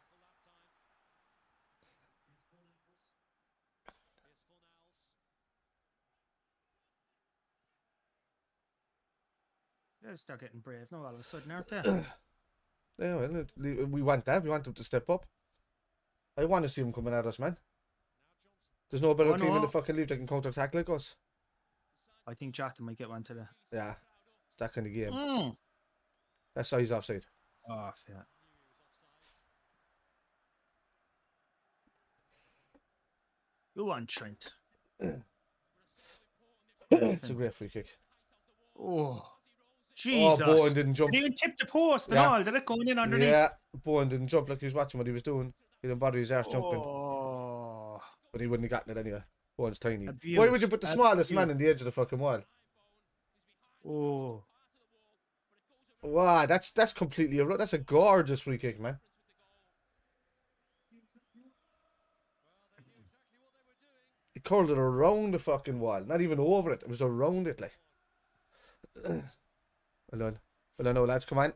They're getting brave now all of a sudden, aren't they? Yeah, well, we want that. We want them to step up. I want to see them coming at us, man. There's no better team in the fucking league that can counter-attack like us. I think Jota might get one today. Yeah, it's that kind of game. That's how he's offside. Off, yeah. Go on, Trent. It's a great free kick. Oh, Jesus. Oh, Bowen didn't jump. He didn't even tip the post and all. Did it going in underneath? Yeah, Bowen didn't jump like he was watching what he was doing. He didn't bother his arse jumping. Oh. But he wouldn't have gotten it anyway. Bowen's tiny. Why would you put the smallest man in the edge of the fucking wall? Oh. Wow, that's completely that's a gorgeous free kick, man. He curled it around the fucking wall, not even over it. It was around it, like. Well done. Well done, lads. Come on.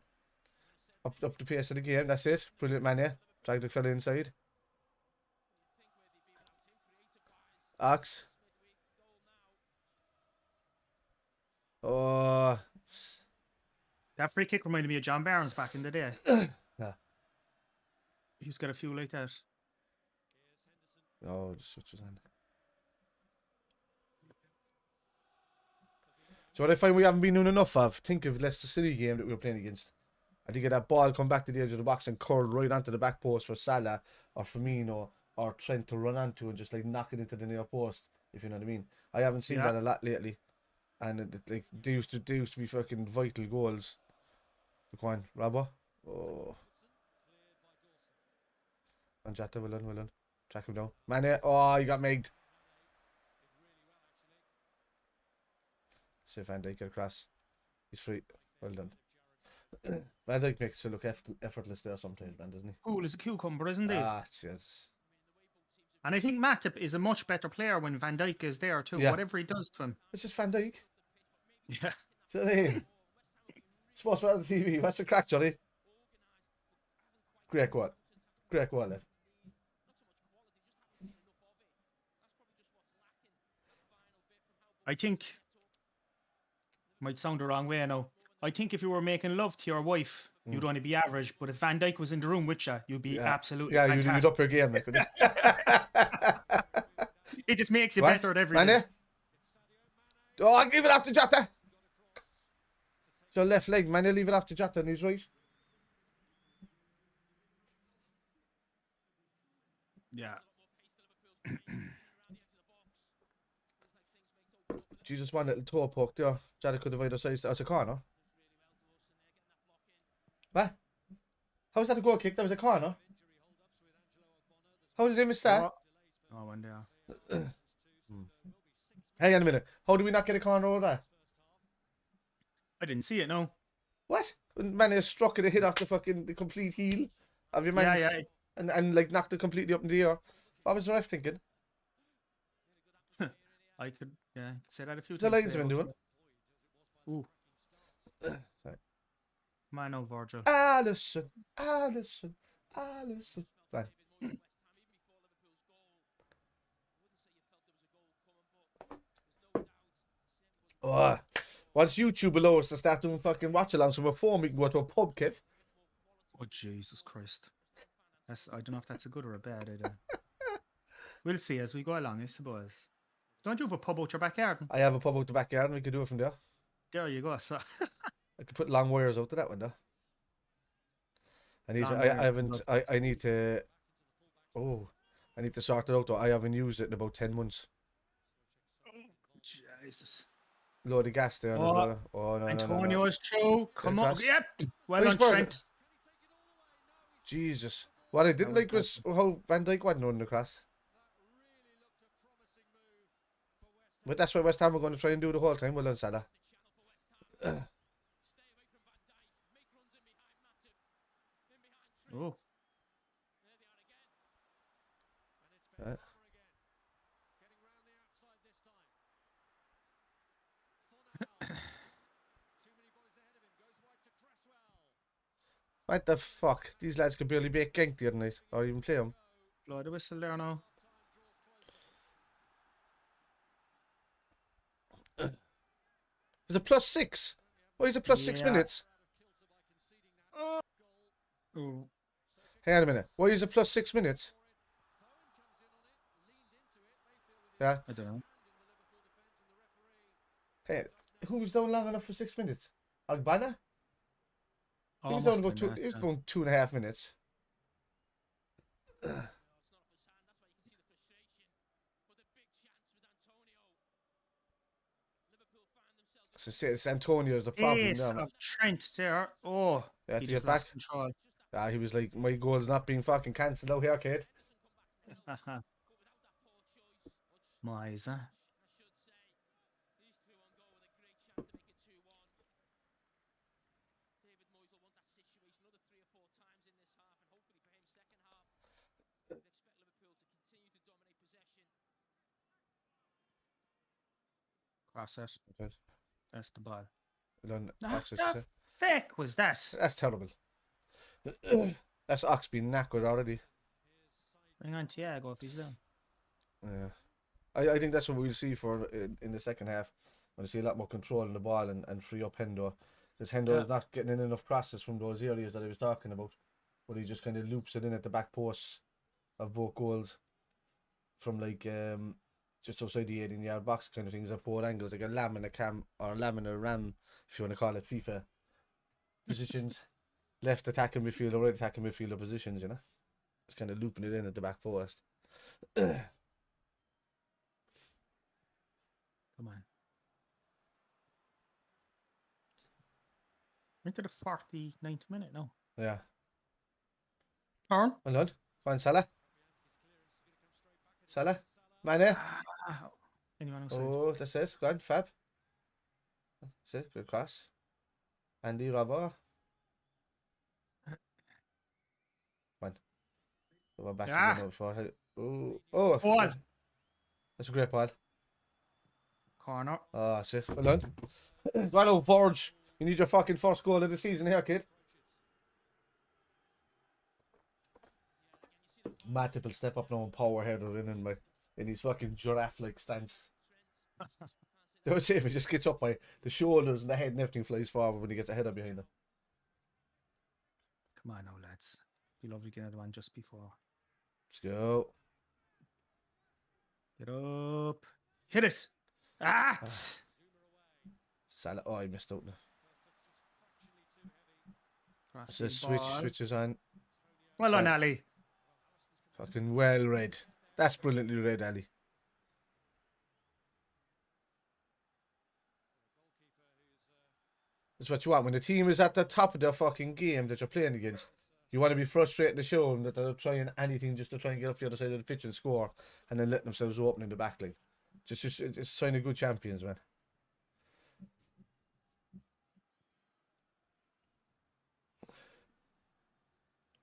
Up the pace of the game. That's it. Brilliant, man. Yeah. Drag the fella inside. Ox. Oh. That free kick reminded me of John Barnes back in the day. Yeah. He's got a few like that. Oh, the switch was on. So what I find we haven't been doing enough of, think of Leicester City game that we were playing against. I think that ball come back to the edge of the box and curl right onto the back post for Salah or Firmino or Trent to run onto and just like knock it into the near post, if you know what I mean. I haven't seen that a lot lately. And like they used to be fucking vital goals. Go on, Robbo. Oh. And Jota, well done. Track him down. Man, oh, you got megged. See Van Dijk get across. He's free. Well done. Van Dijk makes it look effortless there sometimes, man, doesn't he? Cool as a cucumber, isn't he? Ah, Jesus. And I think Matip is a much better player when Van Dijk is there too. Yeah. Whatever he does to him. It's just Van Dijk. Yeah. See what I mean? Supposed to be on the TV. What's the crack, Johnny? Great goal. Great goal, lad. I think, might sound the wrong way now. I think if you were making love to your wife, you'd only be average. But if Van Dijk was in the room with you, you'd be absolutely fantastic. You'd up your game. Like, it just makes you better at everything. Oh, I'll leave it after Jota. So left leg, man. Leave it after Jota and he's right. Yeah. Jesus, one little toe poke there. Jota could have either side. That's a corner. What? How was that a goal kick? That was a corner. How did they miss that? Oh, one there. Hang on a minute. How did we not get a corner over there? I didn't see it, no. What? Man, it struck it, a hit off the complete heel of your man. Yeah. And like knocked it completely up in the air. What was the ref thinking? I could say that a few The times. linesman doing? Ooh. Sorry. Man, oh, Virgil. Allison. Right. Oh, once YouTube allow us to start doing fucking watch-alongs from a phone, we can go to a pub, Kev. Oh, Jesus Christ. I don't know if that's a good or a bad idea. We'll see as we go along, I suppose. Don't you have a pub out your backyard? I have a pub out the backyard and we could do it from there. There you go. So I could put long wires out to that window. I need to sort it out though. I haven't used it in about 10 months. Jesus. Load of gas there as well. Oh no. Antonio's true. Come on. Pass. Yep. Well done, Trent. Jesus. What I didn't like was how Van Dijk wasn't running across. But that's what West Ham were going to try and do the whole time. Well done, Salah. Oh. What the fuck? These lads could barely make Genk the other night, or even play them. Blow the whistle there now. Is it +6? Why is it +6 minutes? Oh. Hang on a minute. Why is it +6 minutes? Yeah. I don't know. Hey, who was down long enough for 6 minutes? Agbana? He was Almost down about two. He was down 2.5 minutes. So it's Antonio's the problem. Ace of Trent there. Oh, yeah, he just lost control. Yeah, he was like, my goal's not being fucking cancelled out here, kid. Miser. Cross it. That's the ball. What the fuck was that? That's terrible. That's Ox being knackered already. Bring on Thiago if he's down. Yeah. I think that's what we'll see for in the second half. We'll see a lot more control in the ball and free up Hendo. Because Hendo is not getting in enough crosses from those areas that I was talking about. But he just kind of loops it in at the back posts of both goals. From like just outside the 18-yard box kind of things at both angles. Like a lamb and a cam, or a lamb and a ram, if you want to call it FIFA positions. Left attacking midfielder, right attacking midfielder positions, you know. It's kind of looping it in at the back post. Come on. Into the 49th minute now. Yeah. Turn. Well done. Go on, Salah. Salah. Mane. Anyone outside? Oh, that's it. Go on, Fab. That's it. Good cross. Andy Robbo. Come on. Go back again before. Oh, ball. That's a great ball. Corner. Oh, that's it. Well done. Go on, Forge. You need your fucking first goal of the season here, kid. Matip will step up now and power header in his fucking giraffe-like stance. Don't say if he just gets up by the shoulders and the head and everything flies forward when he gets a header behind him. Come on now, lads. Be lovely getting another one just before. Let's go. Get up. Hit it. Ah! Salah. Oh, I missed out now. So switches on. Well done, Ali. Fucking well read. That's brilliantly read, Ali. That's what you want. When the team is at the top of their fucking game that you're playing against, You want to be frustrating to show them that they're trying anything just to try and get up the other side of the pitch and score, and then letting themselves open in the back line. It's a sign of good champions, man.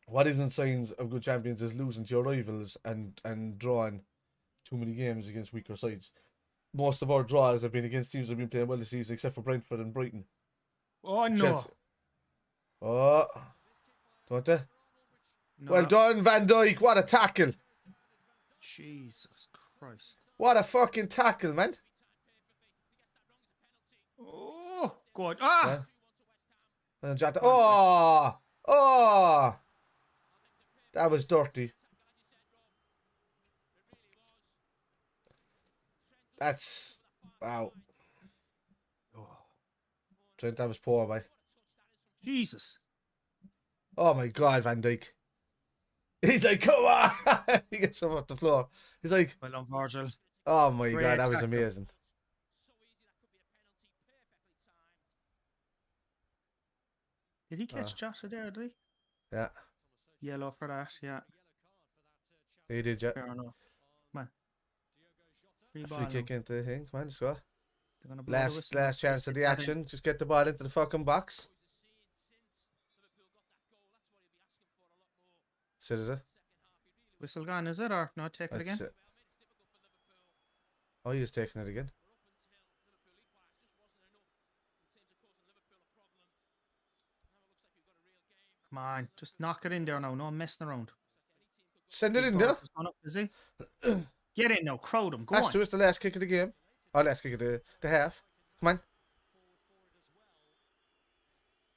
What isn't signs of good champions is losing to your rivals and drawing too many games against weaker sides. Most of our draws have been against teams that have been playing well this season, except for Brentford and Brighton. Oh, no. Chelsea. Oh, don't they? No. Well done, Van Dijk. What a tackle. Jesus Christ. What a fucking tackle, man. Oh, God. Ah! Yeah. Oh! Oh! That was dirty. That's... Wow. Trent, that was poor, mate. Jesus. Oh my God, Van Dijk. He's like, come on! He gets up off the floor. He's like... Well done, Virgil. Oh my Great God, that was tackle. amazing. Did he catch Jota there, did he? Yeah. Yellow for that, yeah. He did, yeah. Fair enough. Come on. Free ball Free now. kick into the thing. Come on, let's go. They're gonna blow the whistle. Last chance of the action. Just get the ball into the fucking box. So is it? Whistle gone, is it? Or not, take it again? It. Oh, he's taking it again. Come on, just knock it in there now. No messing around. Send it in there. Up, is he? Get in now, crowd him. Go Has on. to. It's the last kick of the game. Oh, last kick of the half. Come on.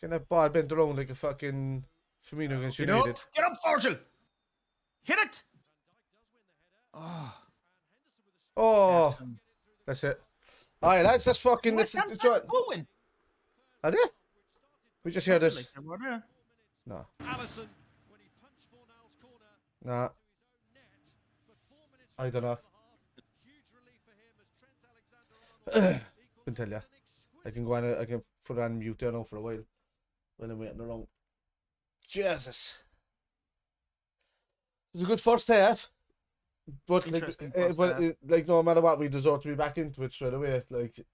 Get that ball bent around like a fucking Firmino against United. Get up, Virgil. Hit it. Oh. Oh. That's it. Alright, lads, that's fucking... West Ham's going. Are they? We just heard this. No. Allison, when he punched Fornal's corner Nah. to his own net, but 4 minutes I don't know. huge relief for him as Trent Alexander-Arnold Couldn't tell you. I can go on. I can put it on mute there now for a while when I'm waiting around. Jesus. It was a good first half, but like no matter what, we deserve to be back into it straight away. Like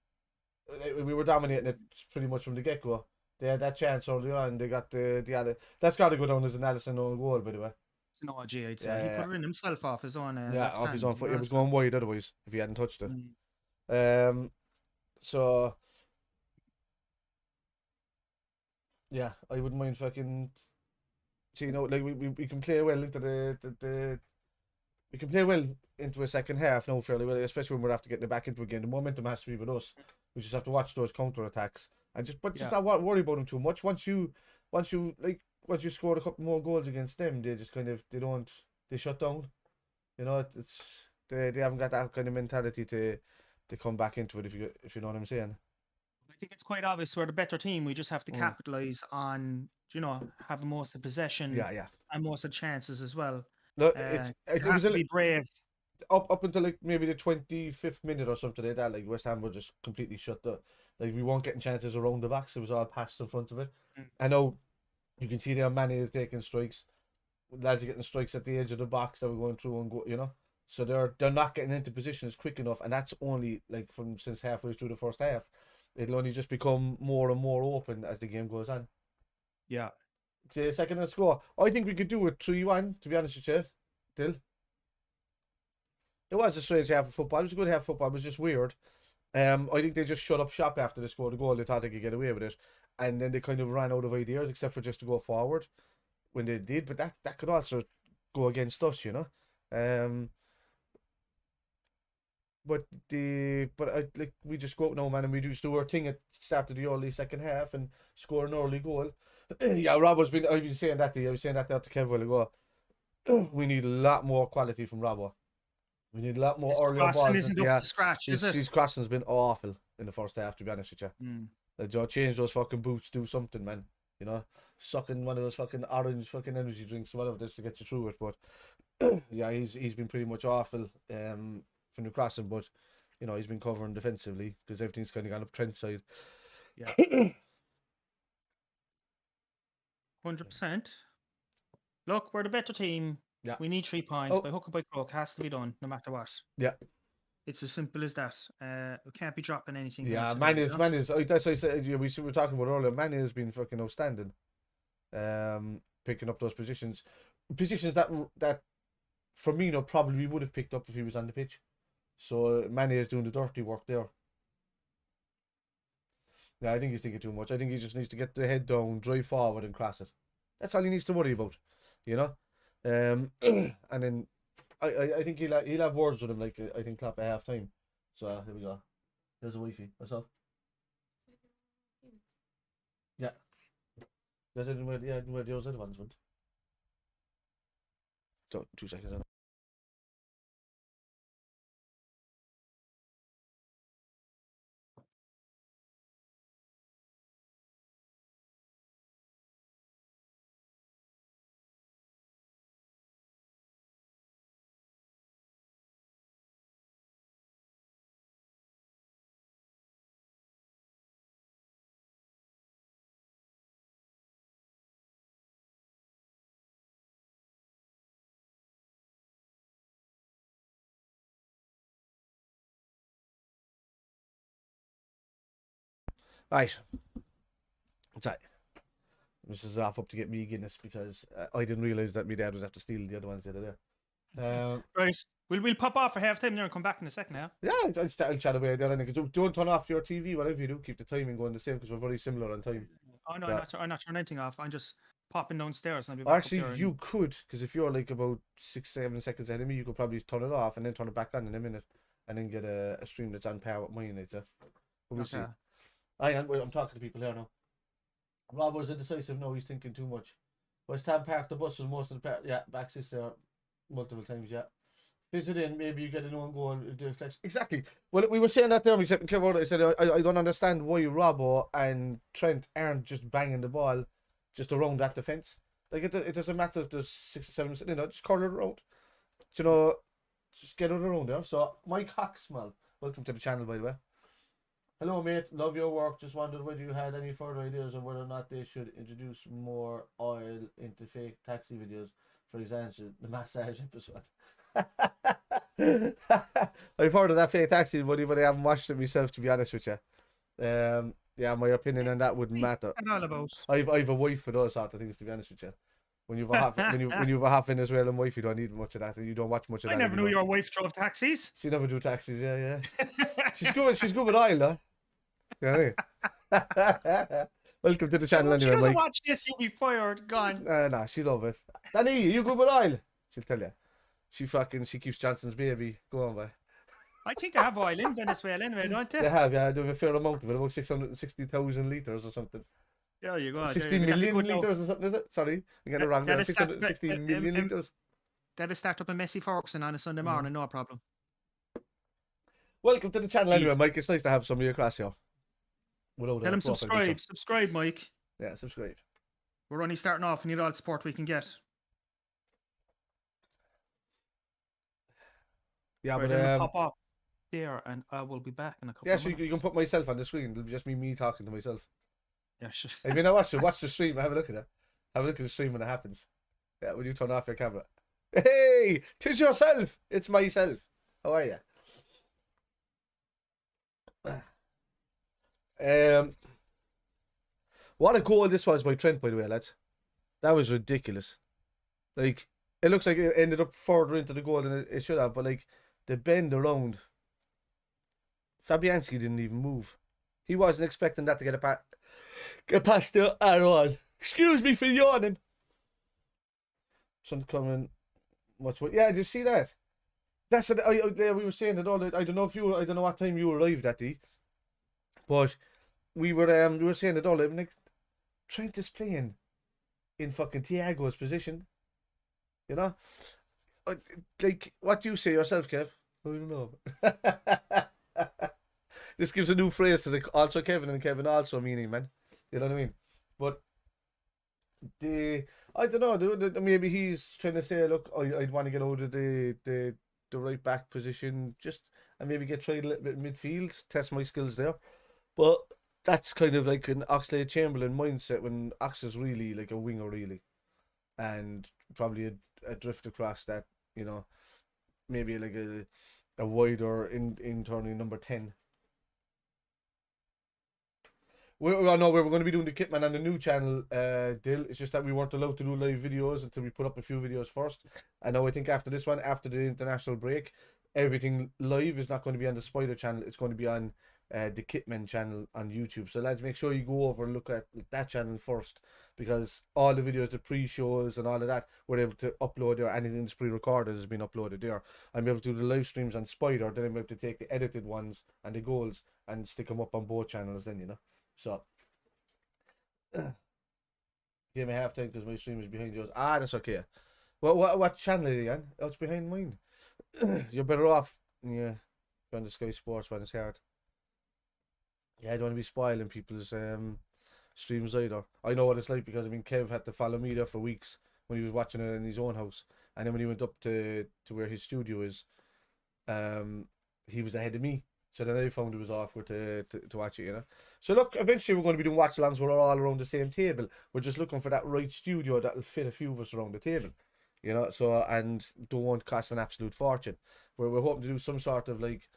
we were dominating it pretty much from the get go. They had that chance earlier on. They got the other. That's got to go down as an Alisson own goal, by the way. It's an OG, I'd say. He put it in himself off his own. Off his own foot. It was going wide otherwise if he hadn't touched it. So yeah, I wouldn't mind fucking. See, you know, like we can play well into the we can play well into a second half now fairly well, especially when we're after getting it back into a game. The momentum has to be with us. We just have to watch those counter attacks and just not worry about them too much. Once you scored a couple more goals against them, they just they shut down. You know, they haven't got that kind of mentality to come back into it, if you know what I'm saying. I think it's quite obvious we're the better team. We just have to capitalize on, having most of the possession and most of the chances as well. No, it was to be brave. Up until like maybe the 25th minute or something like that. Like West Ham were just completely shut down. Like we weren't getting chances around the backs. It was all passed in front of it. I know you can see there Mane is taking strikes. Lads are getting strikes at the edge of the box that we're going through and go. So they're not getting into positions quick enough, and that's only like since halfway through the first half. It'll only just become more and more open as the game goes on. Yeah. The second and score. I think we could do it 3-1, to be honest with you, Dill. It was a strange half of football. It was a good half of football. It was just weird. I think they just shut up shop after they scored a goal. They thought they could get away with it. And then they kind of ran out of ideas, except for just to go forward when they did. But that could also go against us, But we just go out now, man, and we just do our thing at the start of the early second half and score an early goal. Yeah, I've been saying that to you. I was saying that there to Kev a while ago. We need a lot more quality from Robbo. We need a lot more early balls. Isn't up to scratch, is it? His crossing's been awful in the first half, to be honest with you. Like, change those fucking boots, do something, man. Sucking one of those fucking orange fucking energy drinks, whatever it is, to get you through it. But yeah, he's been pretty much awful from the crossing, but he's been covering defensively because everything's kind of gone up Trent's side. Yeah. 100%. look, we're the better team. Yeah. We need 3 points. Oh. By hook or by crook, has to be done, no matter what. Yeah. It's as simple as that. We can't be dropping anything. Yeah, here man today, is. That's what I said. We were talking about earlier. Man has been fucking outstanding. Picking up those positions that Firmino probably would have picked up if he was on the pitch. So Mane is doing the dirty work there. Yeah, I think he's thinking too much. I think he just needs to get the head down, drive forward, and cross it. That's all he needs to worry about, you know. And then I think he'll have words with him, like I think Klopp at half time. So here we go. There's a Wi-Fi. What's up? Yeah. There's where the other ones went. So 2 seconds. Right. Sorry. This is off up to get me Guinness because I didn't realise that my dad was after stealing the other ones the other day. Right. We'll pop off for half time there and come back in a second now. Yeah, I'll chat away there. Don't turn off your TV, whatever you do. Keep the timing going the same because we're very similar on time. Oh, no, yeah. I'm not turning anything off. I'm just popping downstairs. And I'll be back actually, up there you could, because if you're like about 6-7 seconds ahead of me, you could probably turn it off and then turn it back on in a minute and then get a stream that's on par with mine. But we'll see. I'm talking to people here now. Robert's indecisive. No, he's thinking too much. West Ham parked the bus for most of the part. Yeah, back six there multiple times. Yeah, visit in. Maybe you get an own goal. Exactly. Well, we were saying that there. We said, I said I don't understand why Robbo and Trent aren't just banging the ball just around that defense. Like it doesn't matter if there's 6 or 7. Just curl it around. Just get it around there. So Mike Hawksmall, welcome to the channel, by the way. Hello, mate. Love your work. Just wondered whether you had any further ideas on whether or not they should introduce more oil into fake taxi videos. For example, the massage episode. I've heard of that fake taxi, buddy, but I haven't watched it myself, to be honest with you. Yeah, my opinion on that wouldn't matter. I've a wife for those sort of things, to be honest with you. When you've a half Venezuelan wife, you don't need much of that. You don't watch much of that. I never knew your wife drove taxis. She never do taxis. Yeah. She's good with oil, though. Yeah. Welcome to the channel anyway, She doesn't Mike. watch this, you'll be fired. Gone. Nah, she love it. Danny, you good with oil? She'll tell you. She keeps Johnson's baby. Go on, boy. I think they have oil in Venezuela anyway, don't they? They have, yeah. They have a fair amount of it, about 660,000 litres or something. Yeah, you go. 60 million litres or something, is it? Sorry, I get it wrong. 660 million litres. That'll start up a Messi Ferguson on a Sunday morning, no problem. Welcome to the channel anyway, Mike. It's nice to have somebody across here. Tell them subscribe. Subscribe, Mike. Yeah, subscribe. We're only starting off. We need all the support we can get. Yeah, right, but we'll pop off there, and I will be back in a couple of minutes. Yeah, you can put myself on the screen. It'll be just me talking to myself. Yeah, sure. If you know watch the stream, have a look at it. Have a look at the stream when it happens. Yeah, when you turn off your camera. Hey, 'tis yourself. It's myself. How are you? What a goal this was by Trent, by the way, lads. That was ridiculous. Like, it looks like it ended up further into the goal than it should have, but like the bend around, Fabianski didn't even move. He wasn't expecting that to get past there at all. Excuse me for yawning. Something coming much. Yeah, did you see that? That's what we were saying it all. I don't know what time you arrived at, but we were saying it all. Like, Trent is playing in fucking Thiago's position. You know, like, what do you say yourself, Kev? I don't know. This gives a new phrase to also Kevin and Kevin also meaning, man. You know what I mean? But I don't know. Maybe he's trying to say, look, I'd want to get out of the right back position, and maybe get tried a little bit in midfield, test my skills there. But that's kind of like an Oxlade-Chamberlain mindset when Ox is really like a winger, really. And probably a drift across that, you know, maybe like a wider internally number 10. We were going to be doing the Kitman on the new channel, Dill. It's just that we weren't allowed to do live videos until we put up a few videos first. And now I think after this one, after the international break, everything live is not going to be on the Spider channel. It's going to be on the Kitmen channel on YouTube. So lads, make sure you go over and look at that channel first, because all the videos, the pre-shows and all of that, we're able to upload there. Anything that's pre-recorded has been uploaded there. I'm able to do the live streams on Spider, then I'm able to take the edited ones and the goals and stick them up on both channels then, you know. So give me half time because my stream is behind yours. Ah, that's okay. What channel are you on? Oh, it's behind mine. You're better off. Yeah, on the Sky Sports when it's hard. Yeah, I don't want to be spoiling people's streams either. I know what it's like, because I mean Kev had to follow me there for weeks when he was watching it in his own house, and then when he went up to where his studio is, he was ahead of me. So then I found it was awkward to watch it, you know. So look, eventually we're going to be doing watch-alongs where we're all around the same table. We're just looking for that right studio that'll fit a few of us around the table, you know. So, and don't cost an absolute fortune. We're hoping to do some sort of, like,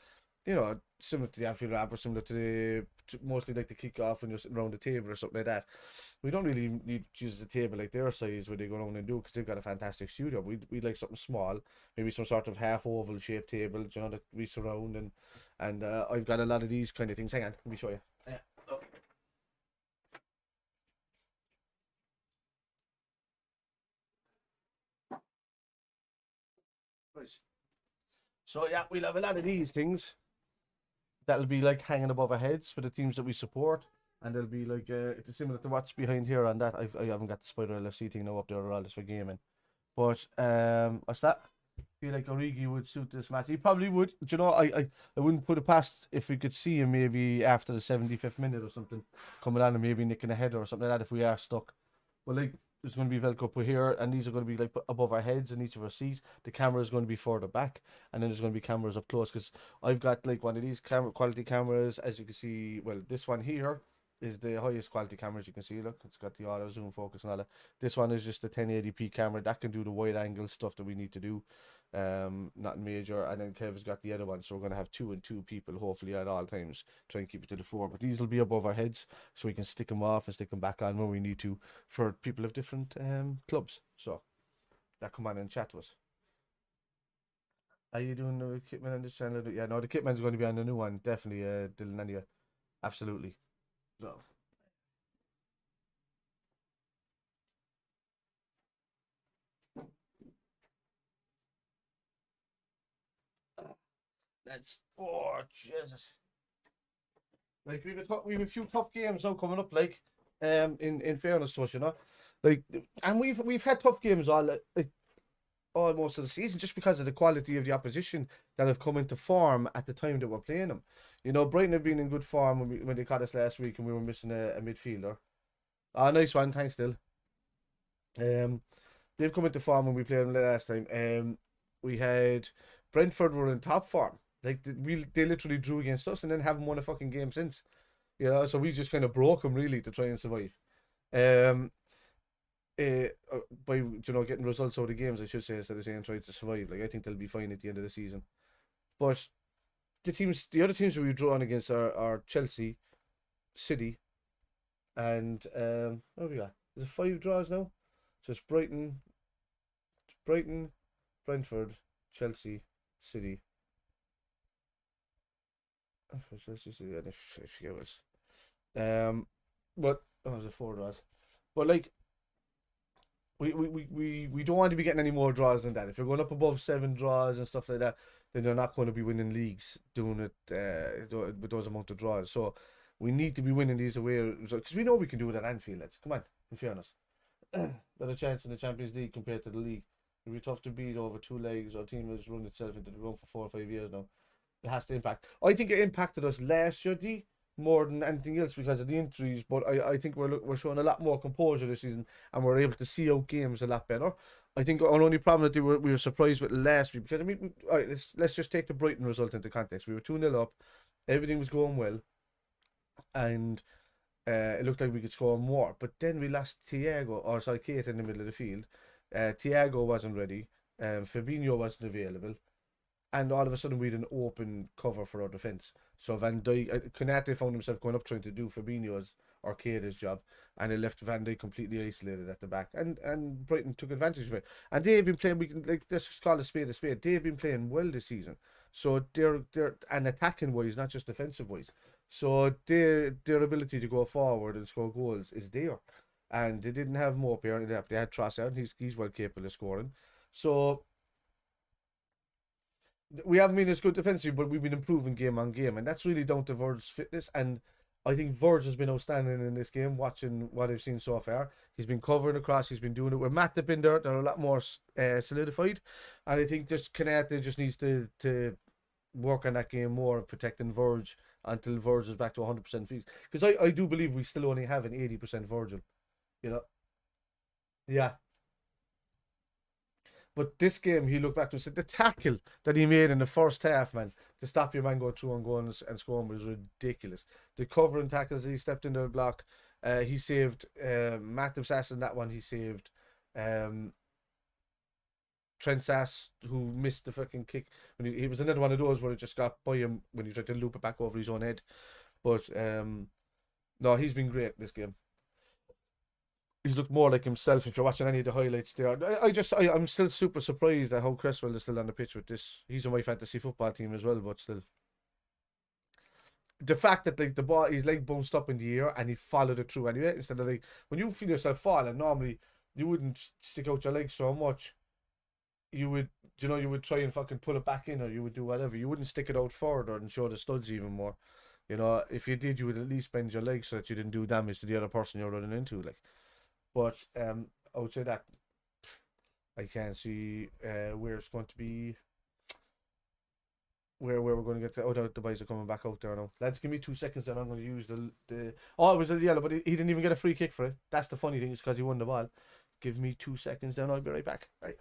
you know, similar to the Anfield Wrap, or similar to mostly like the kick-off when you're sitting around the table or something like that. We don't really need to use the table like their size where they go around and do, because they've got a fantastic studio. We'd like something small, maybe some sort of half oval shaped table, you know, that we surround, and I've got a lot of these kind of things. Hang on, let me show you. Yeah. Oh. Right. So yeah, we'll have a lot of these things that'll be like hanging above our heads for the teams that we support, and they'll be like it's similar to what's behind here on that. I haven't got the Spider LFC thing now up there, or all this for gaming, but what's that? I feel like Origi would suit this match. He probably would. Do you know, I wouldn't put it past if we could see him maybe after the 75th minute or something, coming on and maybe nicking a header or something like that if we are stuck. But like, there's going to be Velcro put here, and these are going to be like above our heads in each of our seats. The camera is going to be further back, and then there's going to be cameras up close, because I've got like one of these quality cameras, as you can see. Well, this one here is the highest quality camera, as you can see. Look, it's got the auto zoom focus and all that. This one is just a 1080p camera that can do the wide angle stuff that we need to do. Not major. And then Kev's got the other one, so we're going to have 2 and 2 people hopefully at all times, try and keep it to the 4. But these will be above our heads, so we can stick them off and stick them back on when we need to, for people of different clubs. So that come on and chat to us. Are you doing the Kitman on this channel? Yeah, no, the Kitman's going to be on the new one, definitely. Dylan and you, absolutely. So that's, oh Jesus. Like we've a few tough games now coming up, like in fairness to us, you know. Like, and we've had tough games all most of the season, just because of the quality of the opposition that have come into form at the time that we're playing them. You know, Brighton have been in good form when they caught us last week and we were missing a midfielder. Ah, nice one, thanks, Dill. They've come into form when we played them last time. We had Brentford were in top form. Like, they literally drew against us and then haven't won a fucking game since. You know, so we just kind of broke them really to try and survive. By, you know, getting results out of the games, I should say, instead of saying try to survive. Like, I think they'll be fine at the end of the season. But the other teams that we've drawn against are Chelsea, City, and what have we got? Is it 5 draws now? So it's Brighton, Brentford, Chelsea, City. Chelsea, City, and I forget what. But was it 4 draws? But like, we don't want to be getting any more draws than that. If you're going up above 7 draws and stuff like that, then you're not going to be winning leagues doing it with those amount of draws. So we need to be winning these away, because we know we can do it at Anfield. Let's come on, in fairness. Got a chance in the Champions League compared to the league. It'll be tough to beat over 2 legs. Our team has run itself into the run for 4 or 5 years now. It has to impact. I think it impacted us last year, more than anything else, because of the injuries. But I think we're showing a lot more composure this season, and we're able to see out games a lot better. I think our only problem that we were surprised with last week, because I mean, all right, let's just take the Brighton result into context. We were 2-0 up, everything was going well, and it looked like we could score more. But then we lost Keita in the middle of the field. Thiago wasn't ready. Fabinho wasn't available. And all of a sudden we had an open cover for our defence. So Van Dijk, Konate found himself going up trying to do Fabinho's or Keita's job, and it left Van Dijk completely isolated at the back. And Brighton took advantage of it. And they've been playing. We can let's just call a spade a spade. They've been playing well this season. So they're and attacking wise, not just defensive wise. So their ability to go forward and score goals is there. And they didn't have Mope, and they had Trossard, and he's well capable of scoring. So we haven't been as good defensively, but we've been improving game on game, and that's really down to Verge's fitness. And I think Verge has been outstanding in this game. Watching what I've seen so far, he's been covering across. He's been doing it with Matt been there. They're a lot more solidified, and I think just Konate just needs to work on that game more, protecting Verge until Verge is back to 100% fit. Because I do believe we still only have an 80% Virgil, you know. Yeah. But this game, he looked back to and said the tackle that he made in the first half, man, to stop your man going through and going and scoring was ridiculous. The covering tackles, he stepped into the block. He saved Matip Sass in that one. He saved Trent Sass, who missed the fucking kick. When he was another one of those where it just got by him when he tried to loop it back over his own head. But no, he's been great this game. He's looked more like himself if you're watching any of the highlights there. I'm still super surprised at how Cresswell is still on the pitch with this. He's on my fantasy football team as well, but still. The fact that like the ball, his leg bounced up in the air and he followed it through anyway, instead of like when you feel yourself falling, normally you wouldn't stick out your legs so much. You would, you would try and fucking pull it back in, or you would do whatever. You wouldn't stick it out further and show the studs even more. You know, if you did, you would at least bend your legs so that you didn't do damage to the other person you're running into, like. But I would say that I can't see where it's going to be, where we're going to get to. Oh, the boys are coming back out there now. Lads, give me 2 seconds, then I'm going to use the. Oh, it was a yellow, but he didn't even get a free kick for it. That's the funny thing, is because he won the ball. Give me 2 seconds, then I'll be right back. Right.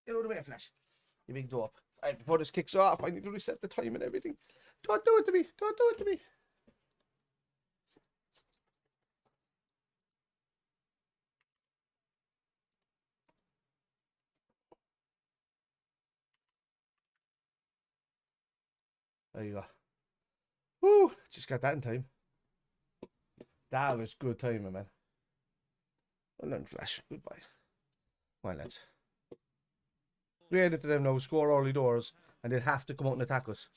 Get out of the way, Flash. You big dope. Right, before this kicks off, I need to reset the time and everything. Don't do it to me. Don't do it to me. There you go. Woo! Just got that in time. That was good timing, man. Well done, Flash. Goodbye. Well, lads. Created to them now, score early doors, and they'll have to come out and attack us.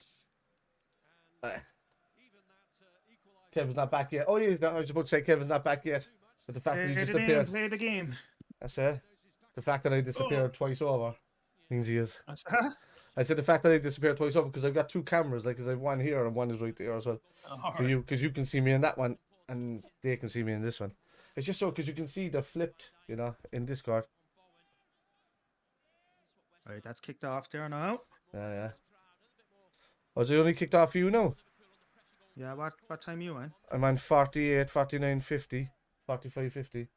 Kevin's not back yet. Oh, yeah, he's not. I was about to say Kevin's not back yet. But the fact that he just appeared. Play the game. That's it. The fact that I disappeared twice over means he is. What's that? I said the fact that I disappeared twice over because I've got two cameras, like, because I've one here and one is right there as well. For you, because you can see me in that one and they can see me in this one. It's just so because you can see they're flipped, you know, in Discord. Right, that's kicked off there now. Yeah. Was it only kicked off for you now? Yeah, what time you on? I'm on 48, 49, 50, 45, 50.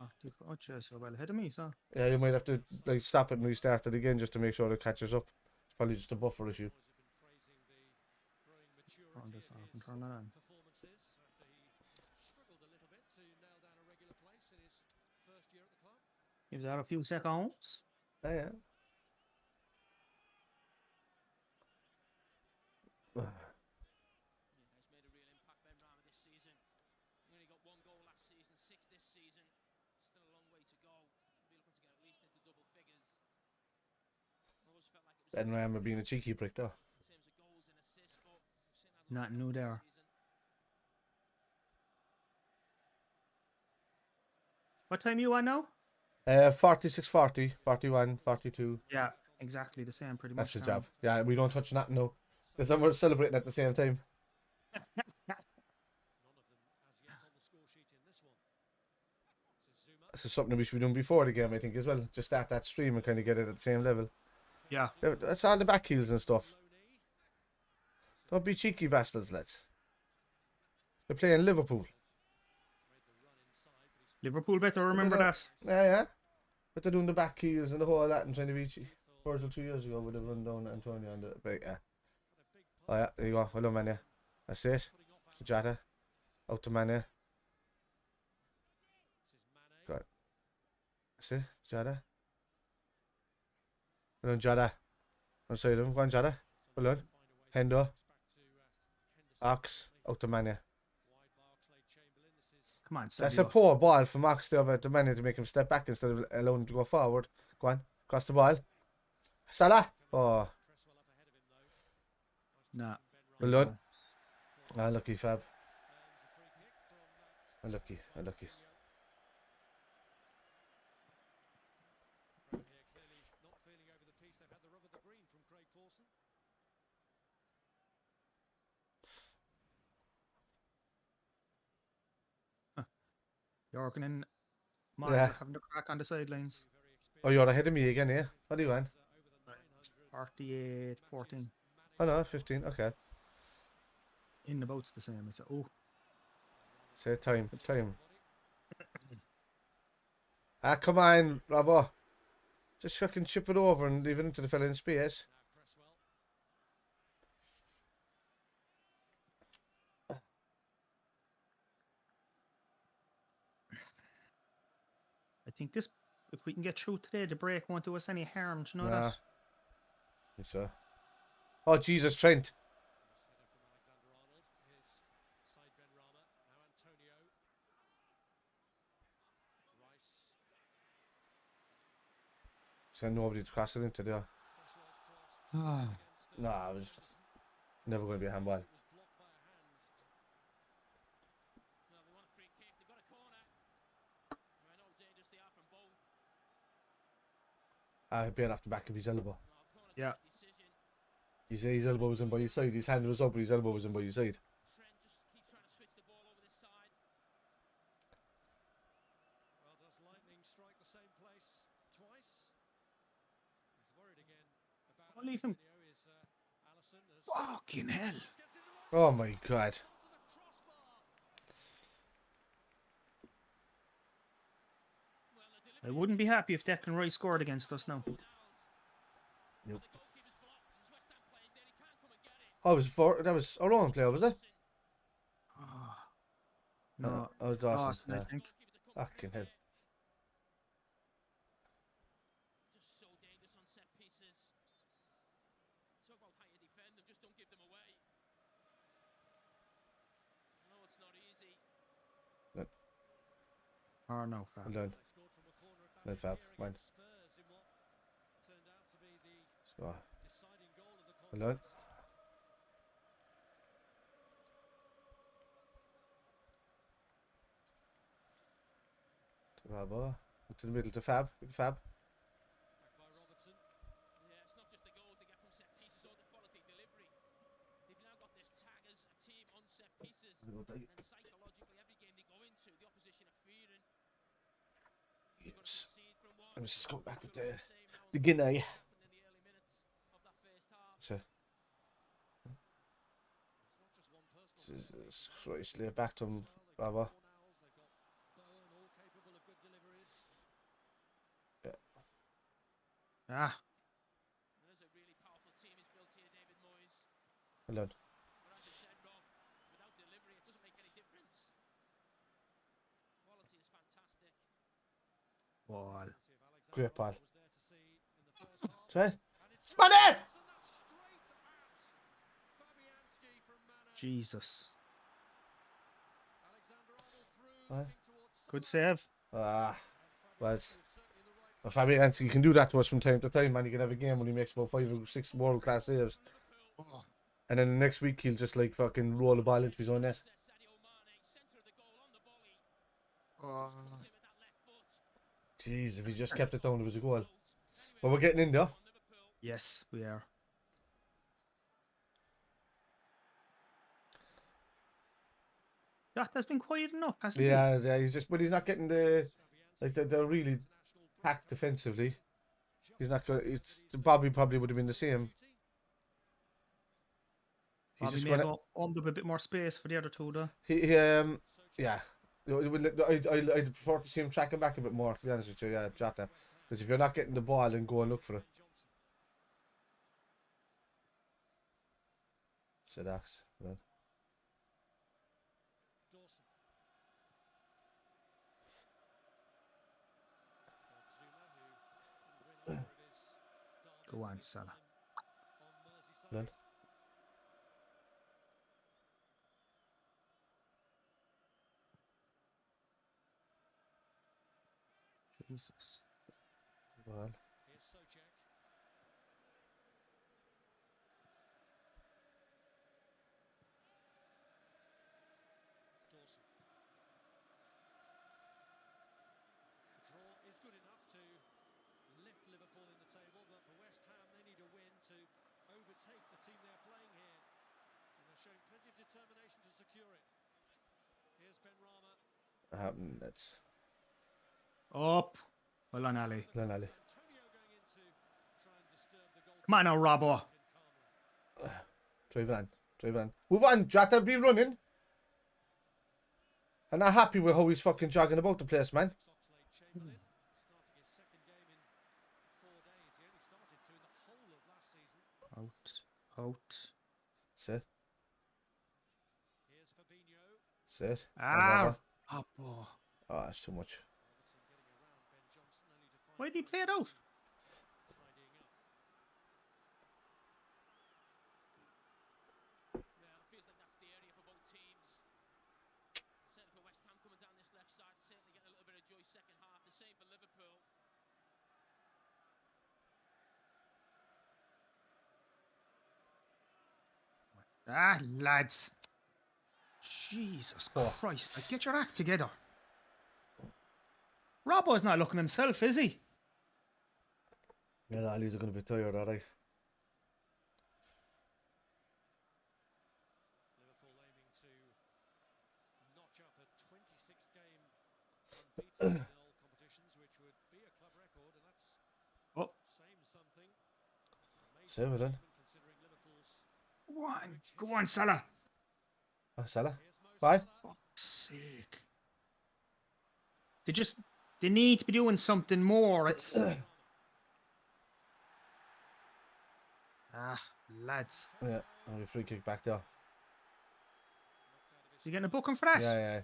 Oh, jeez, so well ahead of me, so. Yeah, you might have to like stop it and restart it again just to make sure it catches up. It's probably just a buffer issue. Turn this off and turn it on. Give that a few seconds. Yeah. Ben Rammer being a cheeky prick though. Nothing new there. What time you on now? 46, 40, 41, 42. Yeah, exactly the same, pretty That's much. the job. Yeah, we don't touch nothing now. Because then we're celebrating at the same time. None of them as yet on the score sheet in this one. This is something we should be doing before the game, I think, as well. Just start that stream and kind of get it at the same level. Yeah. That's all the back heels and stuff. Don't be cheeky bastards, lads. They're playing Liverpool. Liverpool better remember that. Yeah. But they're doing the back heels and the whole lot and trying to be cheeky. Virgil 2 years ago would have run down Antonio on the break. Yeah. Oh, yeah, there you go. Well done, man. Yeah. That's it. To Jota. Out to Mane. Good. That's it. Jota. Well done, Jota. Outside him. Go on, Jota. Well done. Hendo. Ox. Out to Mane. Come on, That's a poor ball from Ox there about the Mane to make him step back instead of allowing him to go forward. Go on. Cross the ball. Salah. Oh. Nah. Well done. Unlucky, Fab. Unlucky. Jorgen and Miles are having to crack on the sidelines. Oh, you're ahead of me again, yeah? What do you want? 48, 14. Oh, no, 15. Okay. In the boat's the same. It's Say time. Come on, Robbo. Just fucking chip it over and leave it into the fella in space. I think this, if we can get through today, the break won't do us any harm. Do you know Nah. that? I think so. Oh, Jesus, Trent. Send nobody to cross it into there. Nah, it was never going to be a handball. Being off the back of his elbow. Yeah. His elbow was in by his side. His hand was up, but his elbow was in by his side. Well, does lightning strike the same place twice? He's worried again about I'll leave him. Fucking hell. Oh my God. I wouldn't be happy if Declan Rice scored against us now. Nope. Oh, that was our own player, was it? No, that was Dawson. I think. Fucking hell. Just so dangerous on set pieces. Talk about how you defend them, just don't give them away. No, it's not easy. Oh no, Fab. Well done. No, Fab. Mine. Well done. To Robbo. To the middle to Fab. Fab. Yeah, it's not just the goals they get from set pieces or the quality delivery. They've now got this tag as a team on set pieces. And psychologically, every game they go into, the opposition are fearing. Yes. Let me just go back with the Guinea. So. Jesus Christ, lay it back to him, Robbo. Yeah. Ah. There's a really powerful team he's built here, David Moyes. Well done. But as you said, Rob, without delivery, it doesn't make any difference. Quality is fantastic. Ball. Great ball. Try. Spot it! Jesus. What? Good save. Was. Well, Fabianski can do that to us from time to time, man. He can have a game when he makes about 5 or 6 world-class saves. And then the next week he'll just like fucking roll the ball into his own net. Jeez, if he just kept it down, it was a goal. But we're getting in there. Yes, we are. That has been quiet enough, hasn't Yeah, yeah, but he's not getting the, like, they're really packed defensively. He's not going. Bobby probably would have been the same. He's Bobby just may going have opened up a bit more space for the other two, though. Yeah. I'd prefer to see him tracking back a bit more, to be honest with you. Yeah, Jota. Because if you're not getting the ball, then go and look for it. Said Axe. Well. Go on, Salah. Well. Jesus. Well. Is good enough to lift Liverpool in the table, but for West Ham they need a win to overtake the team they're playing here, and they're showing plenty of determination to secure it. Here's Ben Rama. That's Up. Well on, Ali. Glenn Ali. Antonio going in to try and disturb the goal. Come on now, Robbo. Drive on. Drive on. Move on, Jota, be running. I'm not happy with how he's fucking jogging about the place, man. Starting his second game in 4 days. He only started 2 in the whole of last season. Out. Sit. Here's Fabinho. Sit. Ah. Up. Oh. Oh, that's too much. Robertson getting around Ben Johnson only to find Why did he play it out? tidying up. Yeah, it feels like that's the area for both teams. Certainly for West Ham coming down this left side, certainly getting a little bit of joy second half. The same for Liverpool. Ah, lads. Jesus Christ. Like, get your act together. Robbo's not looking himself, is he? Yeah, Ali's going to be tired, alright. Liverpool aiming to notch up a 26th game unbeaten in all competitions, which would be a club record, and that's saying something. Say it then. Considering Liverpool's Go on, Salah. Oh, Salah. Bye. Fuck's sake. They need to be doing something more. It's lads. Yeah, only free kick back there. You getting a booking for that? Yeah.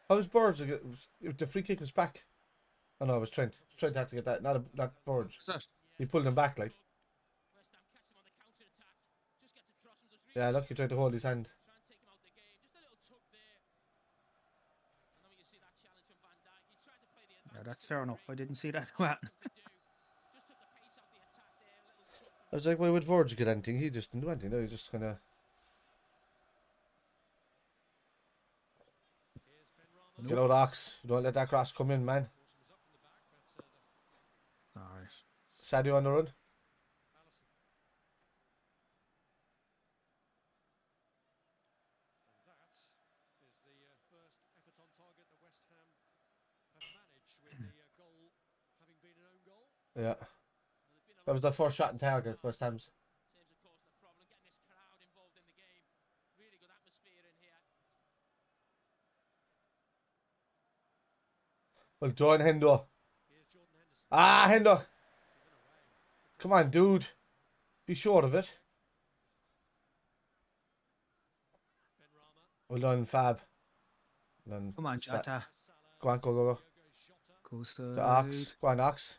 How's Burge? The free kick was back. Oh no, it was Trent. Trent had to get that. Not Burge. What's that? He pulled him back like. West Ham catch him on the counter attack. Just gets across him. Just Yeah, look, he tried to hold his hand. try and take him out the game. Just a little tuck there. And then you see that challenge from Van Dijk. He tried to play the advantage. Yeah, that's fair enough. I didn't see that. Well, Just took the pace out the attack there. A little tuck from I was like, why would Verge get anything? He just didn't do anything. No, he just kind of. Get out, Ox. Don't let that cross come in, man. all right. Sadio on the run. And that is the first effort on target that West Ham have managed, with the goal having been an own goal. Yeah. That was the first shot on target, first times. Saves are causing a problem. Getting this crowd involved in the game. Really good atmosphere in here. Well done, Hendo. Here's Jordan Henderson. Ah, Hendo. Given away. Come on, dude. Be sure of it. Ben Rama. Well done, Fab. Well done. Come on, Jota. Go on, go. Diogo Jota. Go side. To Ox. Go on, Ox.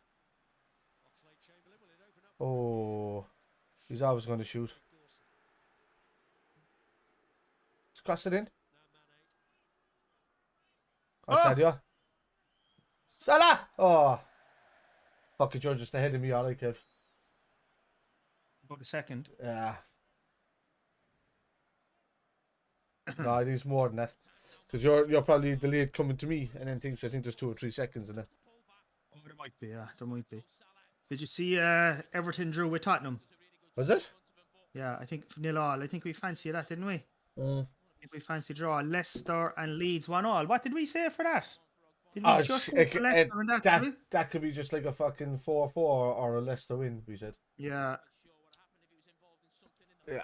Oxlade-Chamberlain, will it open up? Oh. He's always going to shoot. Dawson. Let's cross it in. Now Mane. On Sadio. Salah! Oh. Fuck it, you're just ahead of me, alright, Kev. About a second. Yeah. No, I think it's more than that. Because you're probably delayed coming to me and then things. I think there's 2 or 3 seconds in it. Oh, there might be. Yeah, there might be. Did you see Everton drew with Tottenham? Was it? Yeah, I think 0-0. I think we fancy that, didn't we? Mm. I think we fancy draw. Leicester and Leeds 1-1. What did we say for that? Did we Oh, just it, go for it, Leicester and that? did we? that could be just like a fucking 4-4 or a Leicester win. We said. Yeah. Yeah.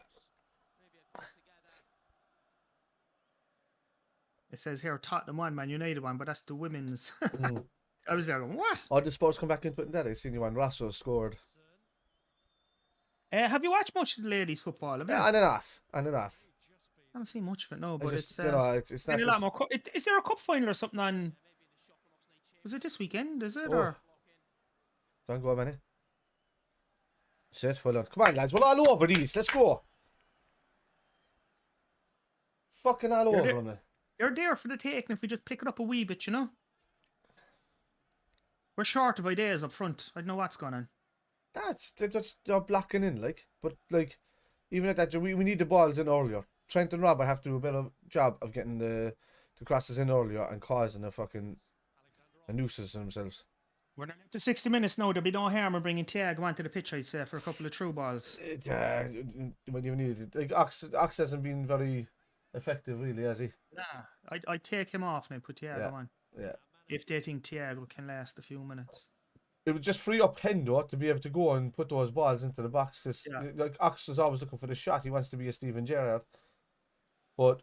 It says here Tottenham 1, Man United 1, but that's the women's. Mm. I was there going, what? Oh, the Spurs come back into it that. I seen you when Rosso scored. Have you watched much of the ladies' football? Have you? Yeah, and enough. And enough. I haven't seen much of it, no, I but just, it's, you know, it's not been a lot this- more. Is there a cup final or something on? Was it this weekend? Is it Oh. or? Don't go a minute. Sit, hold on. Come on, lads. We're all over these. Let's go. Fucking all You're over there. them. then. They're there for the taking if we just pick it up a wee bit, you know. We're short of ideas up front. I don't know what's going on. They're blocking in, like. But, like, even at that, we need the balls in earlier. Trent and Rob have to do a better job of getting the crosses in earlier and causing a nuisance to themselves. We're not up to 60 minutes now. There'll be no harm in bringing Tiago onto the pitch, I'd say, for a couple of through balls. When you need it. Like, Ox hasn't been very effective, really, has he? Nah, I'd take him off and I'd put Tiago on. Yeah. If they think Tiago can last a few minutes. It would just free up Hendo to be able to go and put those balls into the box because like Ox is always looking for the shot. He wants to be a Steven Gerrard, but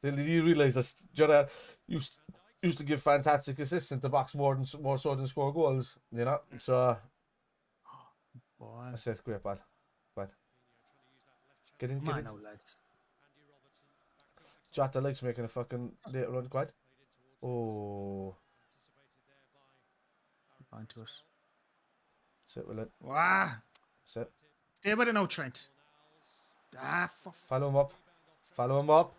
you realise that Gerrard used to give fantastic assists into the box more so than score goals. You know, so Boy. I said, great ball, get in, Come get on in. now, lads. Jota likes making a fucking late run, quite. Oh, Keep on to it. sit with it. Wow. Sit. Stay with it now, Trent. Follow him up. Follow him up.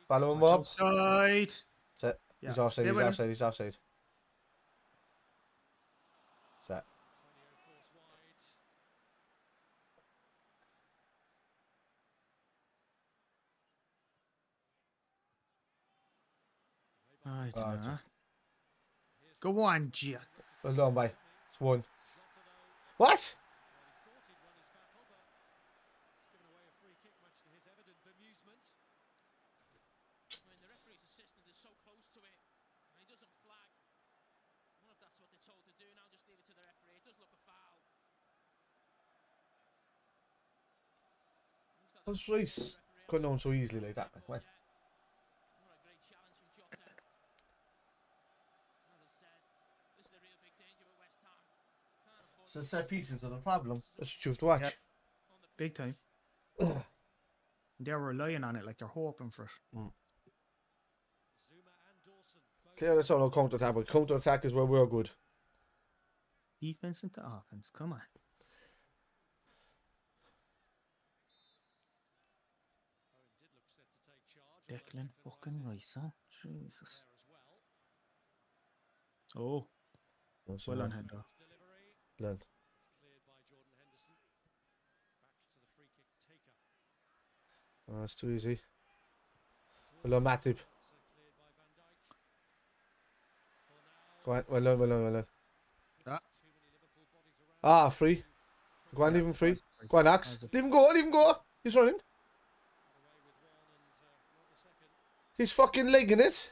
Follow him up. Outside. Sit. Yeah, He's offside. stay He's with him. offside. He's offside. Sit. I Oh, don't know. Go on, Gia. Well done, bye. It's one. What? When the referee's assistant is so close to it and he doesn't flag. I wonder if that's what they're told to do now, just leave it to the referee. It does look a foul. How's Rice got known so easily like that? Like, what? What a great challenge from Jota. As I said, this is the real big danger with West Ham. Can't afford So set pieces are the problem. That's what you have to watch. Yep. Big time. They're relying on it like they're hoping for it. Clear that's all counter attack, but counter attack is where we're good. Defense into offense. Come on. Declan fucking Rice, huh? Jesus. Oh, That's well enough. on Hendo. Learn. Oh, that's too easy. Well done, Matip. Go on, well done, well done, well done. Ah. Ah, free. Go on, leave him free. Go on, Axe. How's it? Leave him go, leave him go. He's running. He's fucking legging it.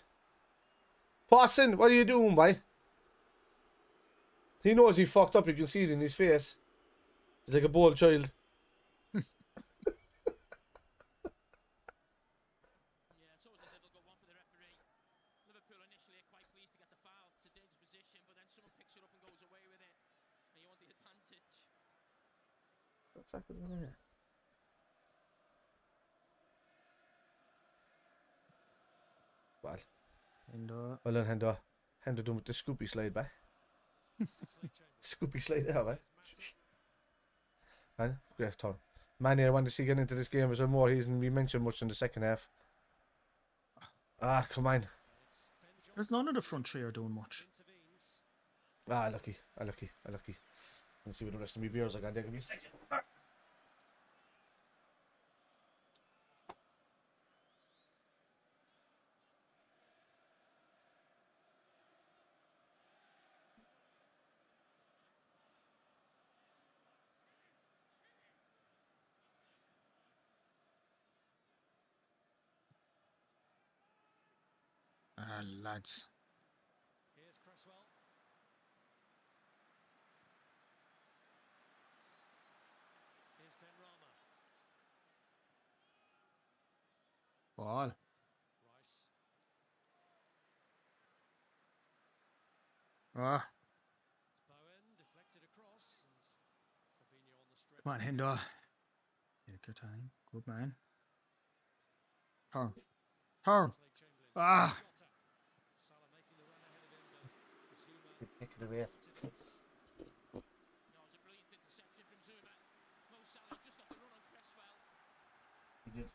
Parson, what are you doing, boy? He knows he fucked up. You can see it in his face. He's like a bold child. Yeah, it's always a difficult one for the referee. Liverpool initially are quite pleased to get the foul. It's a dangerous position, but then someone picks it up and goes away with it. And you want the advantage. What the fuck is going on here? Well, Hendo. well done, Hendo. Hendo done with the Scoopy slide, boy. Scoopy slide there, boy. And great turn. Manny, I want to see get into this game as well more. He hasn't been mentioned much in the second half. Ah, come on. There's none of the front three are doing much. Ah, lucky. Let's see what the rest of my beers I got there. Give me a second. Lads. Here's Cresswell. Here's Benrahma. Ball. Rice. Ah, It's Bowen deflected across, and Fabinho on the stretch. come on, Hendo. Take your time. Good man. Turn. Turn. Oxlade-Chamberlain. Ah. Jota. Salah making the run ahead of him, but Zuma Take it away. No, it's a brilliant interception from Zuma. Mo Salah just got the run on Cresswell. He did.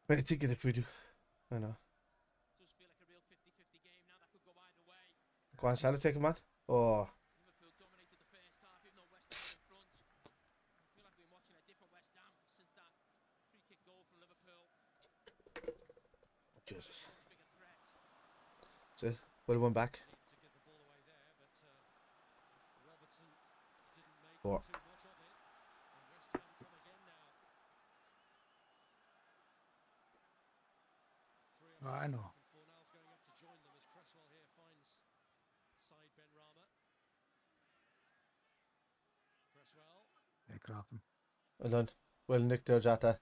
Better take it if we do. I know. Does feel like a real 50-50 game now. That could go either way. Go on, Salah, take him on. Oh, Liverpool dominated the first half, even though West Ham were in front. I feel like we've been watching a different West Ham since that free kick goal from Liverpool. Jesus. Much bigger threat. That's it. Well, one back. needs to give the ball away there, but Robertson didn't make Four. too much of it. And West Ham come again now. Oh, I know. And Fornal's going up to join them as Cresswell here finds side Benrahma. Cresswell Yeah, grab him. Well done. Well nicked there, Jota. found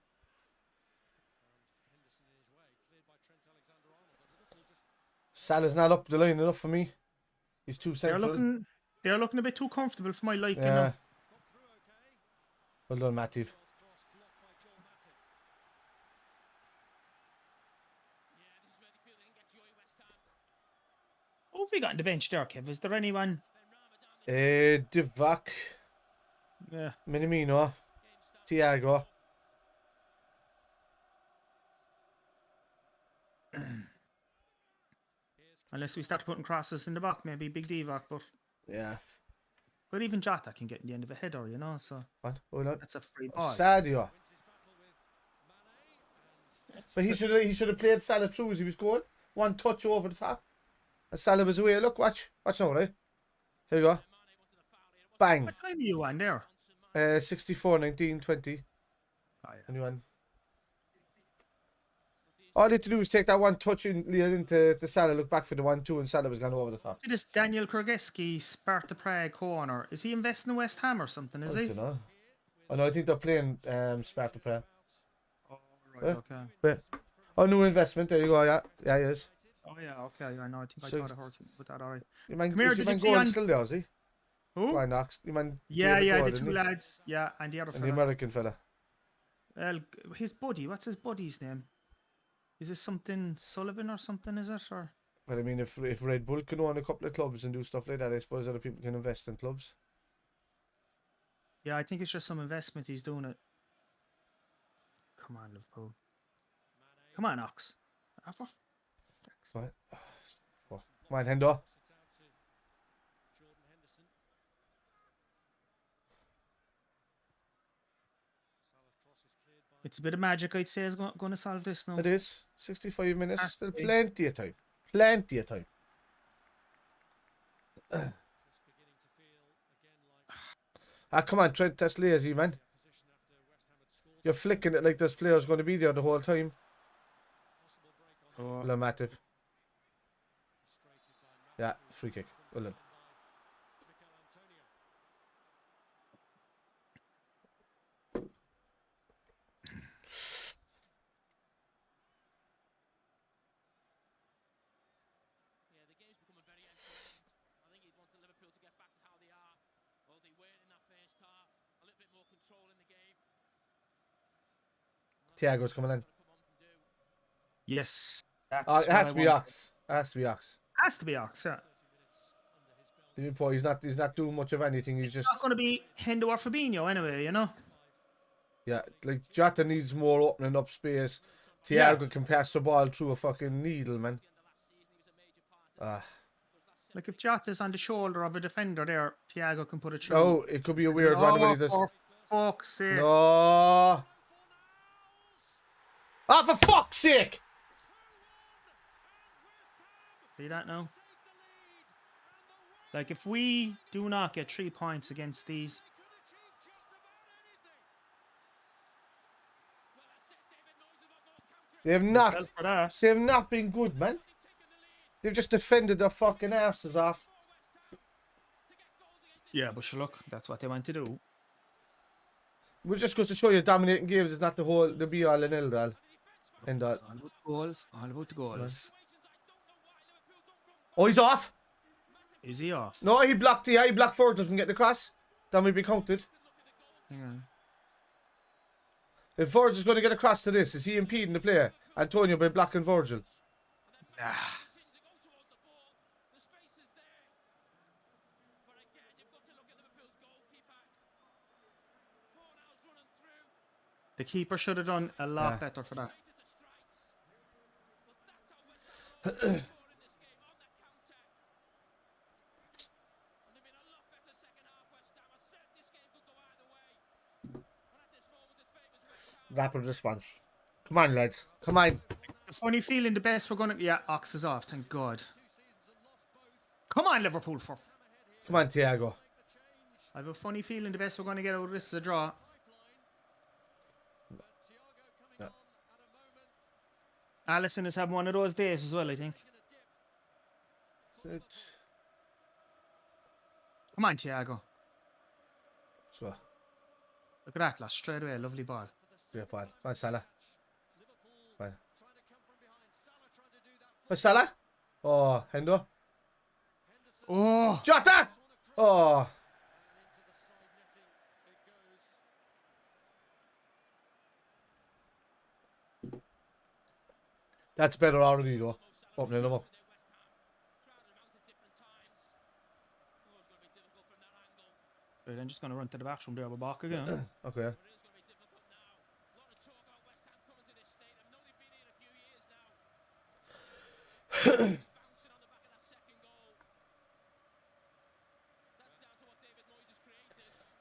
Henderson in his way, cleared by Trent Alexander-Arnold, but Liverpool just Salah's not up the line enough for me. He's too They're central. looking a bit too comfortable for my liking. Yeah. Now. got through okay. Well done, Matip. Cresswell's cross blocked by Joel Matip. Yeah, this is where they feel they can get joy, West Ham. Who have we got on the bench there, Kev? Is there anyone? Benrahma down the Divock. Yeah. Minamino. game start. Thiago. Unless we start putting crosses in the back, maybe Big Divock, Yeah. but even Jota can get in the end of a header, you know. So What? Hold on. that's a free ball. Sadio. Wins his battle with Mane, and But he should have played Salah through as he was going. One touch over the top. And Salah was away. Look, watch. Watch now, right? Here you go. Mane wanted a foul here. It Bang. What time are you on there? wasn't Johnson. 64, 19, 20. Oh, yeah. 21. All he had to do was take that one touch and lead into the Salah, look back for the 1-2, and Salah was gone over the top. See this Daniel Krogewski, Sparta Prague corner. Is he investing in West Ham or something? Is I he? don't know. Oh, no, I think they're playing Sparta Prague. Oh, Yeah. Okay. But, oh, new investment. There you go. Yeah, yeah, he is. Oh yeah. Okay. I know. I think I So- thought I heard something about that. All right. You man, Come here, is did your you man see going on- still there, is he? Who? Why Knox? You man. Yeah, David yeah, Gordon, the two isn't he? lads. Yeah, and the other And the fella. American fella. His buddy. What's his buddy's name? Is this something Sullivan or something? Is it or? But I mean, if Red Bull can own a couple of clubs and do stuff like that, I suppose other people can invest in clubs. Yeah, I think it's just some investment he's doing it. Come on, Liverpool. Come on, Ox. Ah, for fuck's sake. Right. Oh, come on, Hendo. pass it out to Jordan Henderson. Salah's cross is cleared by It's a bit of magic, I'd say, is going to solve this now. It is 65 minutes. Has to Still be. plenty of time. Plenty of time. just beginning to feel again like Ah, come on, Trent. That's lazy, man. position after West Ham had scored. You're flicking it like this player's going to be there the whole time. Possible break on Oh, Well, Matip. frustrated by Yeah, free kick. Well done. Mikel Antonio. Yeah, the game's becoming very end-to-end. I think he'd wanted Liverpool to get back to how they are. Well, they weren't in that first half. A little bit more control in the game. And that's Thiago's what coming in. he's gotta come on and do. yes. That's Oh, it what has I to be want. Ox. It has to be Ox. Has to be Ox, yeah. 30 minutes under his belt. He's not doing much of anything. He's just It's not going to be Hendo or Fabinho anyway, you know? yeah. Like Jota needs more opening up space. Yeah. Thiago can pass the ball through a fucking needle, man. At the end of last season, he was a major part of Ah. Like if Jota's on the shoulder of a defender there, Thiago can put it through. Oh, it could be a weird one when he does. For fuck's sake. No. Ah, for fuck's sake! See that now? Like if we do not get 3 points against these, They have Well not. for that. They have not been good, man. They've just defended their fucking asses off. Yeah, but sure, look, that's what they want to do. We're just going to show you dominating games is not the be all and end all. And All about the goals. All about the goals. oh, he's off. Is he off? No, he blocked. Yeah, he blocked Virgil from getting across. Then we'd be counted. Hang on. If Virgil's going to get across to this, is he impeding the player? Antonio by blocking Virgil. Nah. The keeper should have done a lot better for that. Rapid response. Come on, lads. Come on. A funny feeling the best we're going to... Yeah, Ox is off, thank God. Come on, Liverpool. Come on, Thiago. I have a funny feeling the best we're going to get out of this is a draw. No. Alisson is having one of those days as well, I think. Come on, Thiago. So, Look at that, lass. Straight away. Lovely ball. great ball. Come on, Salah. Come on. Oh, Salah. Oh, Hendo. Oh! Jota! Oh. That's better already, though. Opening them up. Right, I'm just going to run to the bathroom there with Bach again. Okay.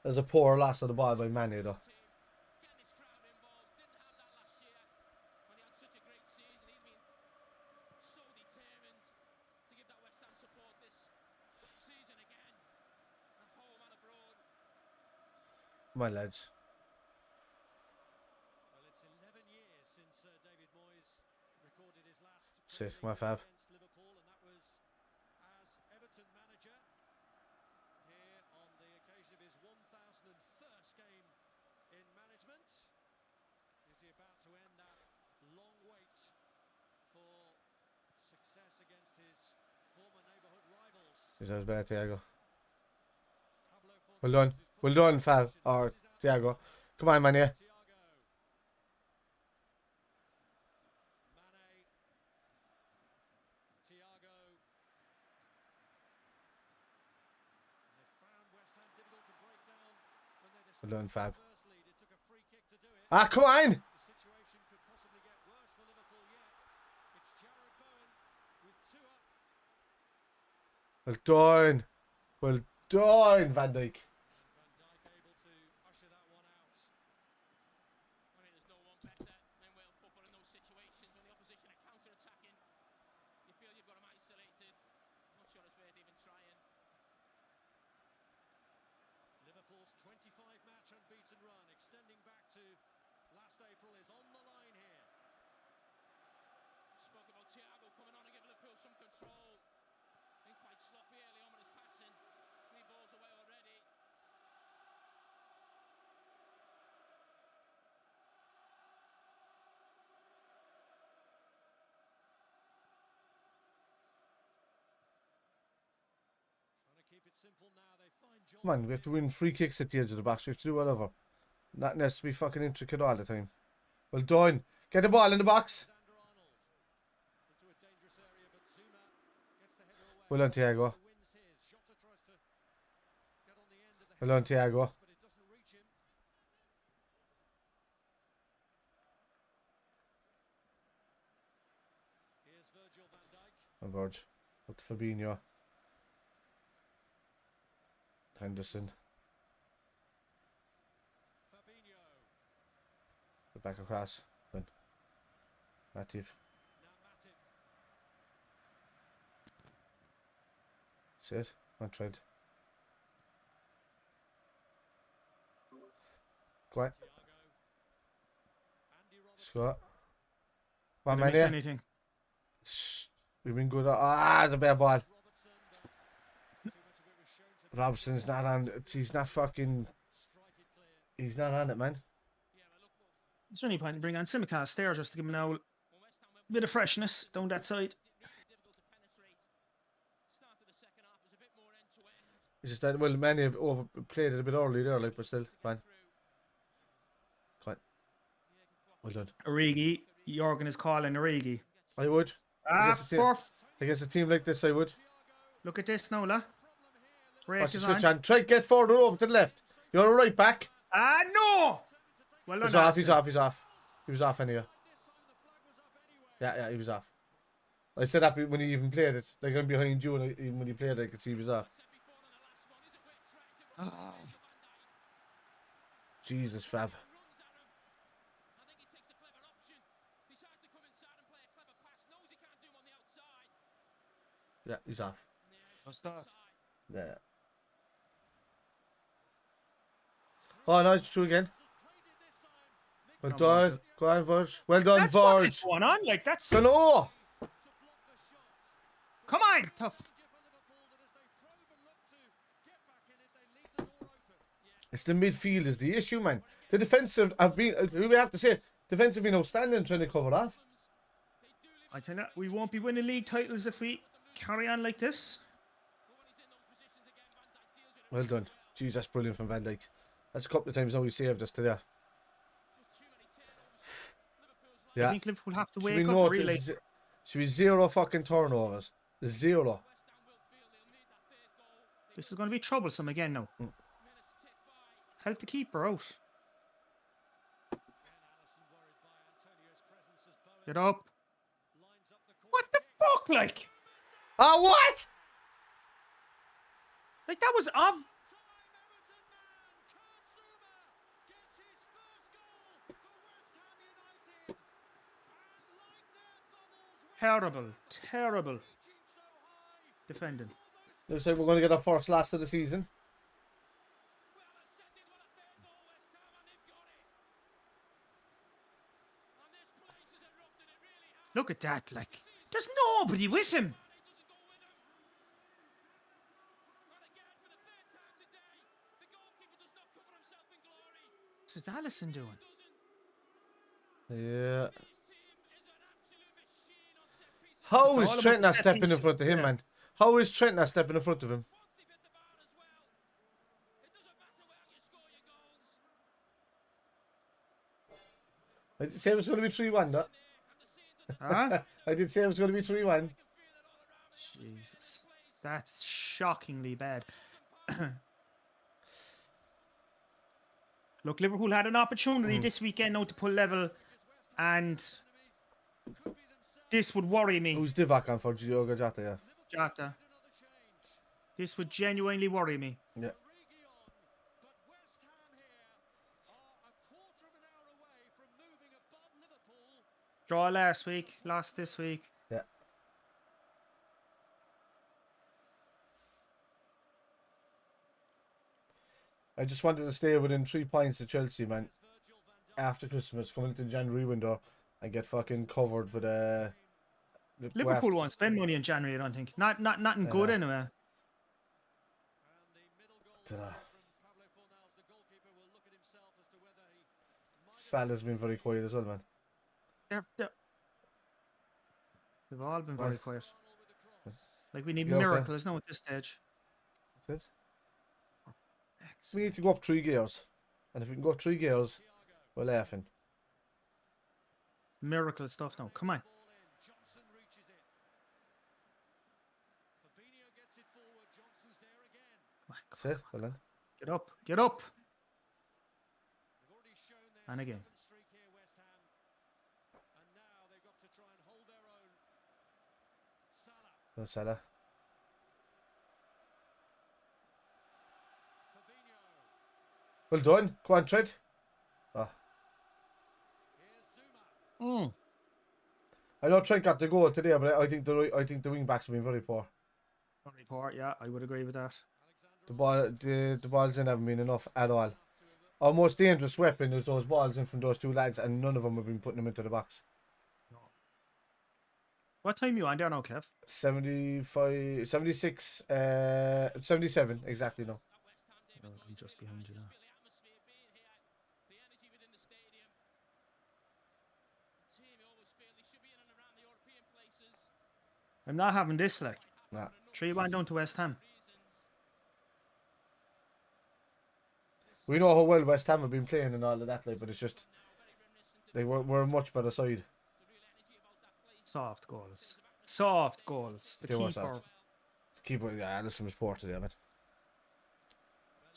There's a poor loss of the ball by Mane, though. Come on, lads. Well, it's 11 years since David Moyes recorded his last Sit, come on, Fab. against Liverpool, and that was as Everton manager here on the occasion of his 1001st game in management. Is he about to end that long wait for success against his former neighbourhood rivals? He's always better, Thiago. Pablo Well done. Well done, Fab. Or Thiago. Come on, man, yeah. Thiago. Mane. Thiago. They found West Ham difficult to break down when they Well done, Fab. first lead. It took a free kick to do it. Ah, come on! The situation could possibly get worse for Liverpool yet. It's Jared Bowen with 2 up. Well done. Well done, Van Dijk. Van Dijk able to usher that one out. I mean, there's no one better than Wales football in those situations when the opposition are counter-attacking. You feel you've got them isolated. Not sure it's worth even trying. Liverpool's 25-match unbeaten run, extending back to last April, is on the line here. Spoke about Thiago coming on and giving Liverpool some control. Been quite sloppy early on with his passing. 3 balls away already. Trying to keep it simple now. They find John. Come on, we have to win free kicks at the edge of the box. We have to do whatever. Not necessarily to be fucking intricate all the time. Well done. Get the ball in the box. Alexander-Arnold into a dangerous area, but Zuma gets the header away. Well done, Thiago. Wins his. Jota tries to get on the end of the Well done, header, Thiago. but it doesn't reach him. Here's Virgil van Dijk. And Verge. Up to Fabinho. Henderson. Fabinho. Get back across. Then. Matip. Now Matip. Sit. On Trent. Go on. Thiago. Andy Robertson. Scott. Come on, Did I man, miss yeah. anything? We've been good. Ah, it's a bad ball. Robertson's not on. He's not fucking. He's not on it, man. Is there any point in bringing on Simicast there just to give him a bit of freshness down that side? It's just that, well, many have overplayed it a bit early there, like, but still, man. Quite. Well done. Origi. Jorgen is calling Origi. I would. Against a team like this, I would. Look at this now, la. Break Watch the is switch on. on. Try to get further over to the left. You're a right back. Ah, no! Well done, He's off, Alison. he's off, he's off. He was off anyway. Yeah, he was off. I said that when he even played it. Like, I'm behind you, and even when he played it, I could see he was off. Oh. Jesus, Fab. Yeah, he's off. No stuff. Yeah. Oh, no, it's true again. Well done. Go on, Verge. Well done, That's what Verge. is going on. Like, that's... Dunno. Come on, tough. It's the midfield is the issue, man. The defensive have been, we have to say, defense have been outstanding trying to cover off. I tell you, we won't be winning league titles if we carry on like this. Well done. Jeez, that's brilliant from Van Dijk. That's a couple of times now he saved us today. Yeah. I think Liverpool have to Should wake we up note really. should be 0 fucking turnovers. 0. This is going to be troublesome again now. Help the keeper out. Get up. What the fuck, like? Ah, what? Like, that was of... Terrible, terrible defending. Looks like we're going to get our first last of the season. Look at that, like, there's nobody with him. What is Allison doing? Yeah. How It's is all Trent about not set stepping in piece. front of him, Yeah. man? How is Trent not stepping in front of him? I did say it was going to be 3-1, that. Huh? I did say it was going to be 3-1. Jesus. That's shockingly bad. Look, Liverpool had an opportunity this weekend now to pull level, and this would worry me. Who's Divock on for Diogo Jota, yeah? Jota. This would genuinely worry me. Yeah. Draw last week, lost this week. Yeah. I just wanted to stay within 3 points of Chelsea, man. After Christmas, coming into the January window, and get fucking covered with Liverpool won't spend money in January, I don't think. Nothing good anyway. Salah's been very quiet as well, man. They've all been very quiet. Like, we need Yeah, okay. miracles now at this stage. That's it. We need to go up 3 gears. And if we can go up 3 gears, we're laughing. Miracle stuff now. Come on. That's it. Well then. Get up. Get up. And again. No Salah. Well done. Go on, Trent. Oh. I know Trent got the goal today, but I think the wing backs have been very poor. Very poor, yeah, I would agree with that. The balls in haven't been enough at all. Our most dangerous weapon is those balls in from those 2 lads, and none of them have been putting them into the box. What time you on there now, Kev? 75, 76, 77 exactly now. I'm just behind you now. I'm not having this, like. Nah. 3-1 down to West Ham. We know how well West Ham have been playing and all of that, like, but it's just we're a much better side. Soft goals. Soft goals. The They were keeper. soft. Keeper, yeah, Alisson was poor today, man.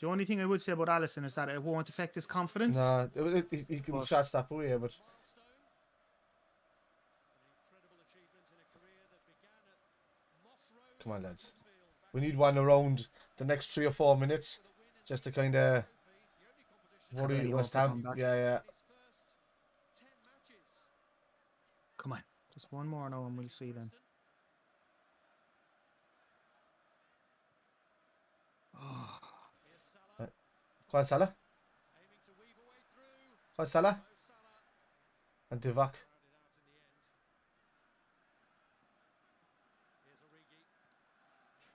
The only thing I would say about Alisson is that it won't affect his confidence. Nah, he can shot stop away, but come on, lads. We need one around the next 3 or 4 minutes, just to kind of worry any West hope to Ham. come back. Yeah. Come on. Just one more now and we'll see then. Oh. Go on, Salah. Go on, Salah. And Divock.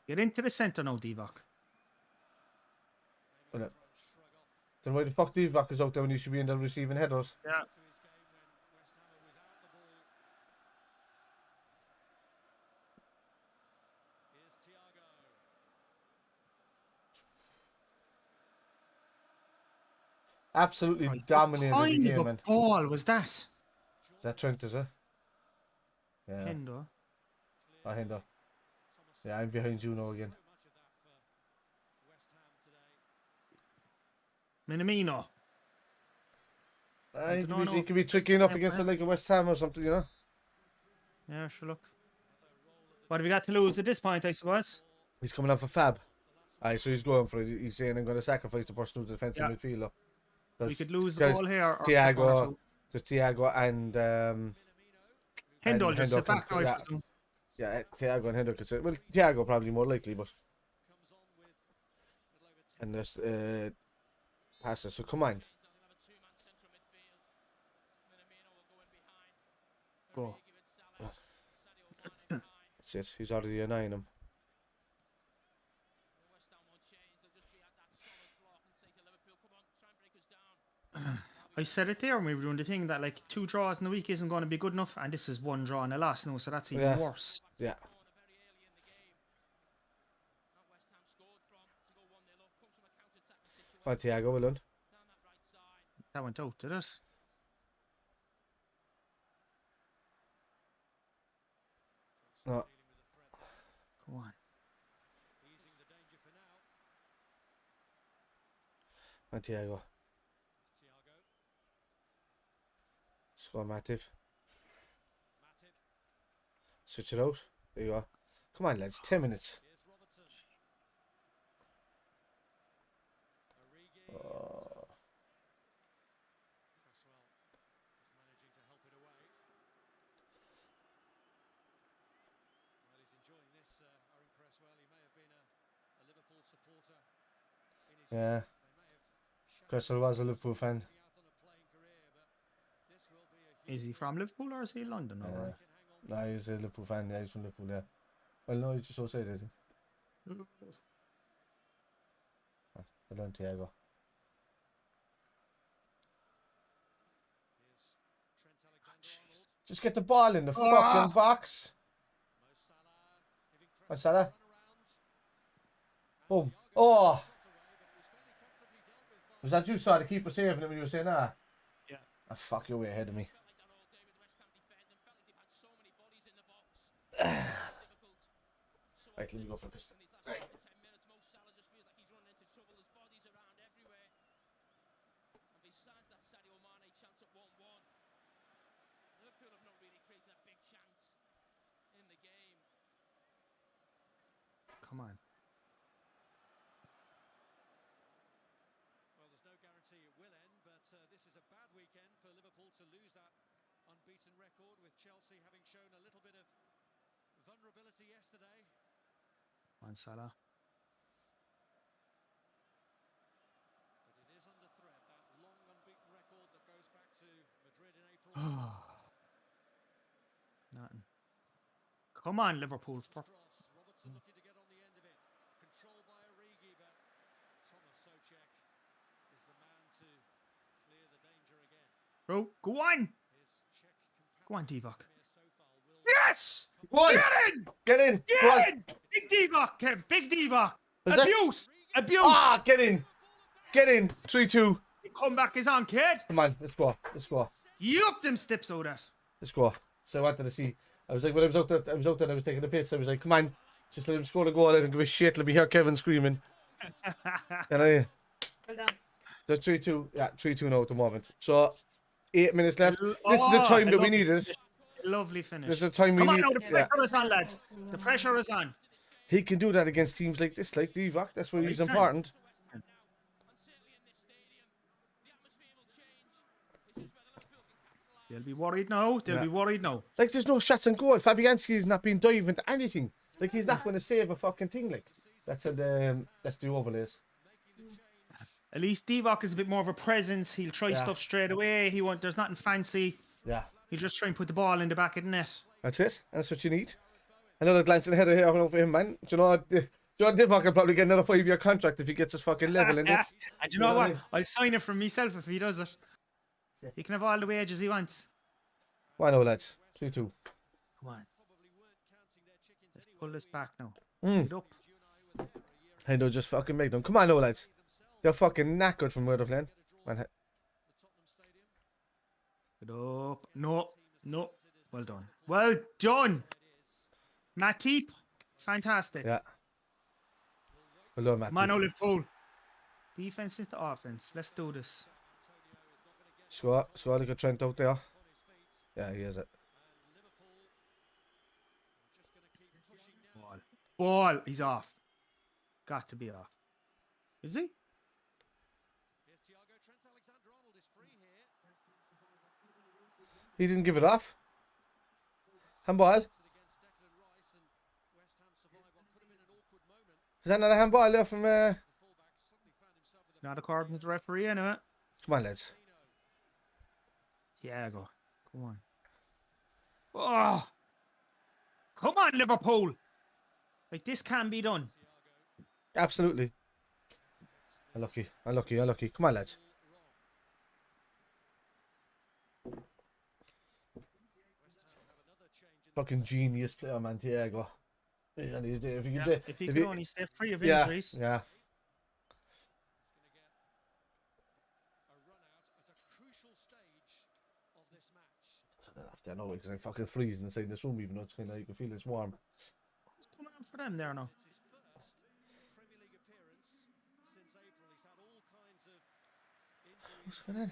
Get into the centre now, Divock. Then why the fuck Divock is out there when he should be in the receiving headers? Yeah. Absolutely Right. dominated What the kind game, of man. a ball was that? Is that Trent, is it? Yeah. Hendo. Hendo. Yeah, I'm behind you now again. Minamino. He could be tricky enough Yeah, against like a West Ham or something, you know? Yeah, sure, look. What have we got to lose at this point, I suppose? He's coming on for Fab. Aye, so he's going for it. He's saying, I'm going to sacrifice the person who's the defensive midfielder. We could lose the ball here. Or Thiago and Hendo just sit back now, I yeah, presume. yeah, Thiago and Hendo could say, well, Thiago probably more likely, but and this passes. So come on, Go. that's it. He's already annoying him. I said it there when we were doing the thing that like 2 draws in the week isn't going to be good enough, and this is 1 draw and a loss now, so that's even worse. Yeah. Come on, Thiago, well done. That went out, did it? No. Go on. Come on, Thiago. Score Matip. Switch it out. There you go. Come on, lads. 10 minutes. Oh. Yeah. Cresswell was a Liverpool fan. Is he from Liverpool or is he London? Or no, he's a Liverpool fan. Yeah, he's from Liverpool, yeah. Well, no, he's just outside, I think. Well done, Thiago. Just get the ball in the fucking box. What's that? Boom. Oh! Was that you saw the keeper saving him when you were saying that? Yeah. Ah, fuck, you're way ahead of me. Right, let me go for a pistol. Right. Come on. Well, there's no guarantee it will end, but this is a bad weekend for Liverpool to lose that unbeaten record, with Chelsea having shown a little bit of vulnerability yesterday. On Salah. But it is under threat, that long unbeaten record that goes back to Madrid in April. Nothing. Come on, Liverpool. Robertson looking to get on the end of it. Controlled by Origi, but Thomas Souček is the man to clear the danger again. Bro, go on. His Czech Go on, companion, Divock. Vladimir Sofal, will Yes! Go on. Get in! Get in. Go on. Get in! Big Divock, Kev. Big Divock. Is that- Abuse. Abuse. Ah, get in. Get in. 3-2. The comeback is on, kid. Come on, let's go. Let's go. You up them steps out that. Let's go. So I wanted to see. I was like, when I was out there, I was taking the piss. I was like, come on, just let him score the goal. I don't give a shit. Let me hear Kevin screaming. And I. Well done. So 3-2. Yeah, 3-2 now at the moment. So 8 minutes left. This is the time that we needed. Lovely finish. This is the time we Come on need. now, the Yeah. pressure is on, lads. The pressure is on. He can do that against teams like this, like Divock. That's where He he's can. important. They'll be worried now. They'll Yeah. be worried now. Like, there's no shots on goal. Fabianski is not being dived into anything. Like, he's not going to save a fucking thing. Like, that's the overlays. At least Divock is a bit more of a presence. He'll try Yeah. stuff straight away. He won't. There's nothing fancy. Yeah, He'll just try and put the ball in the back of the net. that's it. That's what you need. Another glancing header here for him, man. Do you know what? John Divock will probably get another 5-year contract if he gets his fucking level in this. And you know what? I'll sign it from myself if he does it. He can have all the wages he wants. Why no, lads? 3-2. Come on. Let's pull this back now. Mm. Get up. I know, just fucking make them. Come on, no, lads. They're fucking knackered from where they're playing. Man, Get up. No. No. Well done. Well done. Matip. Fantastic. yeah. Well done, Matt. Come on, now, Liverpool. Defense into offense. Let's do this. Score. Look at Trent out there. Yeah, he has it. Ball. He's off. Got to be off. Is he? He didn't give it off. Handball. Is that not a handball there from... Not according to the referee, anyway. Come on, lads. Thiago. Come on. Oh! Come on, Liverpool! Like, this can be done. Absolutely. Unlucky. Come on, lads. Fucking genius player, man, Thiago. If he could only stay free of injuries. Yeah. I know because I'm fucking freezing inside this room, even though it's kind of, you can feel it's warm. What's going on for them there now? What's going on?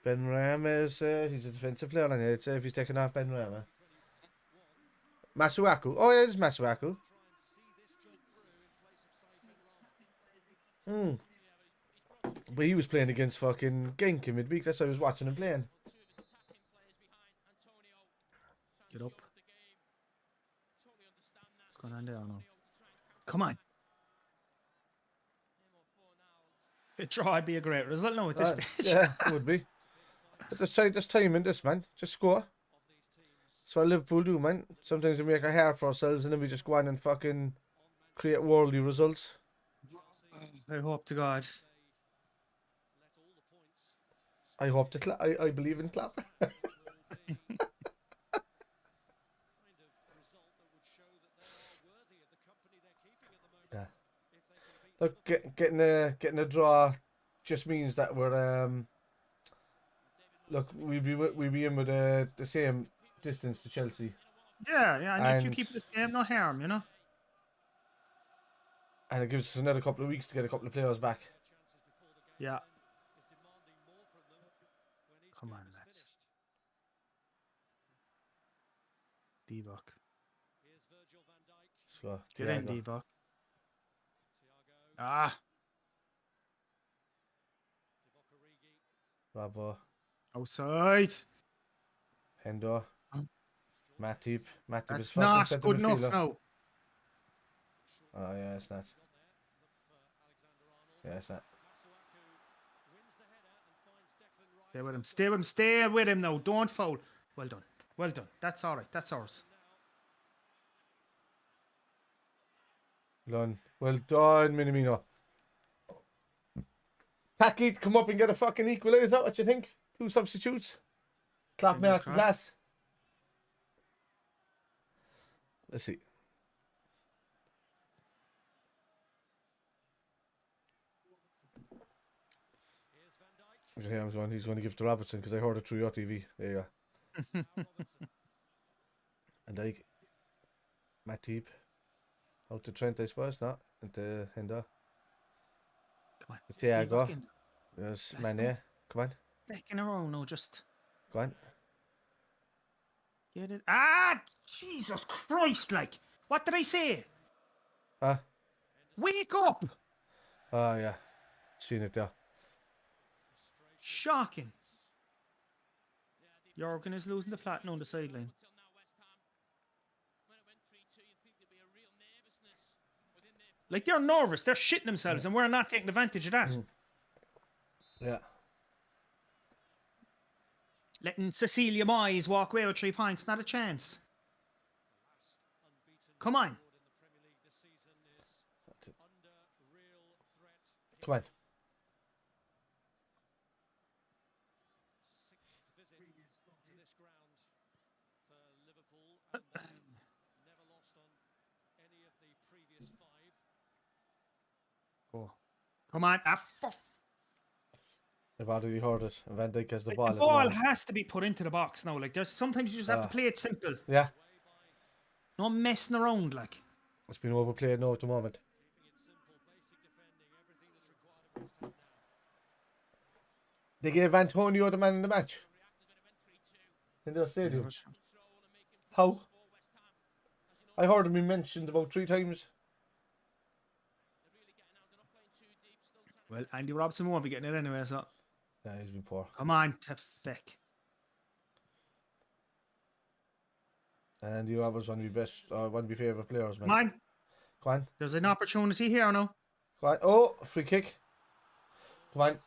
Ben Rama is he's a defensive player, and I'd say if he's taken off Ben Rama. Masuaku. Oh yeah, it's Masuaku. But he was playing against fucking Genk in midweek. That's why I was watching him playing. Get up. What's going on there now? Come on. A draw would be a great result now at this stage. Yeah, it would be. But there's time in this, man. Just score. That's what Liverpool do, man. Sometimes we make it hard for ourselves and then we just go on and fucking create worldly results. I hope to God. I hope to I believe in clap. Yeah. Look, getting a draw just means that we're look, we'll be in with the same distance to Chelsea. Yeah, and if you keep the same, no harm, you know. And it gives us another couple of weeks to get a couple of players back. Yeah. Come on, lads. Divock. So, Get in, Thiago. Divock. Ah. Bravo. Outside. Hendo. Matip. Matip is That's fucking not centre good enough midfielder. now. Oh yeah, it's not. Yeah, it's not. Stay with him. Stay with him. Stay with him now. Don't foul. Well done. Well done. That's all right. That's ours. Well done, Minamino. Taki, come up and get a fucking equaliser. What you think? 2 substitutes. Clap me Fingers off the crossed. glass. Let's see. Okay, he's going to give it to Robertson because I heard it through your TV. There you go. And like Matip. Out to Trent, I suppose, not into Hendo. Come on. Thiago. Yes, Bless Mane. Come on. Back in a row, no, just Go on. get it. Ah, Jesus Christ! Like, what did I say? Huh? Wake up! Oh, yeah. Seen it there. Shocking. Jurgen is losing the platinum on the sideline. Like, they're nervous. They're shitting themselves, and we're not taking advantage of that. Yeah. Letting Cecilia Moyes walk away with 3 points. Not a chance. Come on. Come on. Oh. Come on. I've already heard it. And Van Dijk has the ball. The ball has to be put into the box now. Like, there's sometimes you just have to play it simple. Yeah. No messing around, like. It's been overplayed now at the moment. They gave Antonio the man in the match. In their stadium. How? I heard him be mentioned about 3 times. Well, Andy Robson won't be getting it anyway, so. Yeah, he's been poor. Come on, Tefek. And you always want to be best, one of your favourite players, man. Come on. Go on. There's an opportunity here now. Go on. Oh, free kick. Come on.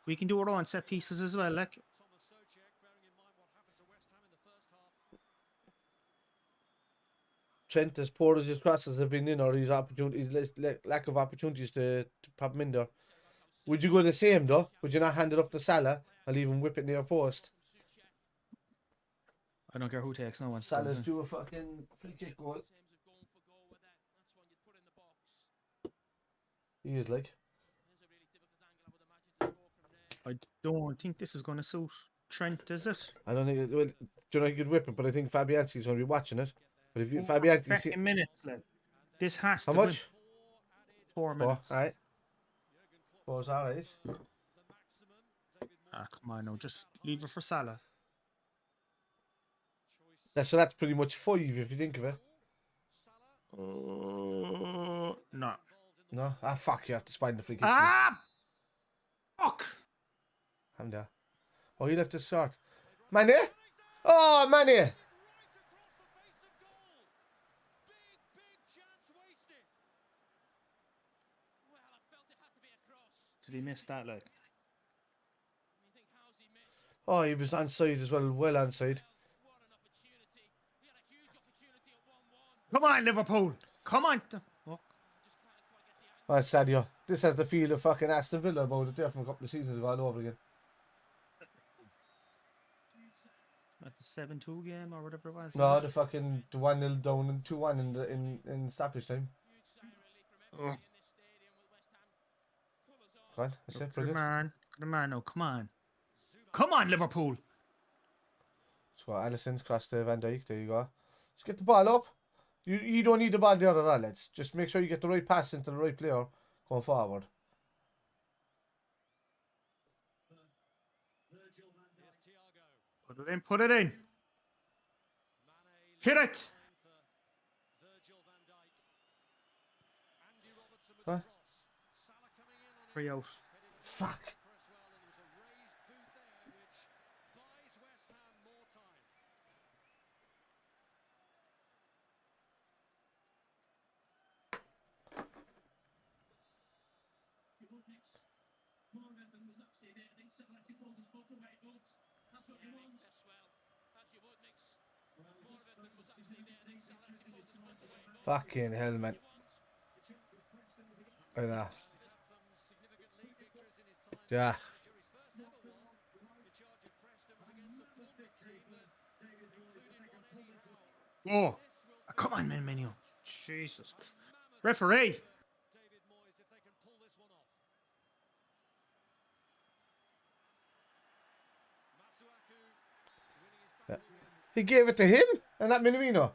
We can do our own set pieces as well, like. Trent, as poor as his crosses have been in, or his opportunities, lack of opportunities to pop him in there. Would you go the same though? Would you not hand it up to Salah and leave him whip it near post? I don't care who takes no one. Salah's due a fucking free kick goal. He is like. I don't think this is going to suit Trent, is it? I don't think. Well, do you know he could whip it? But I think Fabianski's going to be watching it. But if you Fabianski, 30 minutes left. This has how to much? Win. 4 minutes. All right. 4's all right. Ah, come on, no, just leave it for Salah. So that's pretty much 5 if you think of it. No. No? Ah, fuck, you have to spine the free kick. Ah! Fuck! I'm there. Oh, he left it short. Mane? Oh, Mane! Did he miss that, like? Oh, he was onside as well. Well onside. Come on, Liverpool! Come on! Oh. Oh, Sadio. This has the feel of fucking Aston Villa about it there from a couple of seasons ago all over again. At the 7-2 game or whatever it was. No, the fucking 1-0 down and 2-1 in stoppage time. Oh. Go on, that's it, brilliant. Come on, no, come on. Come on, Liverpool! So Alisson's crossed to Van Dijk, there you go. Just get the ball up. You don't need the ball there at all, lads. Just make sure you get the right pass into the right player going forward. Put it in, put it in. Hit it! Huh? 3 out. Fuck. Fucking hell, man. I know. Yeah. Oh, come on, man, Menu. Jesus. Referee. Yeah. He gave it to him and that Minamino.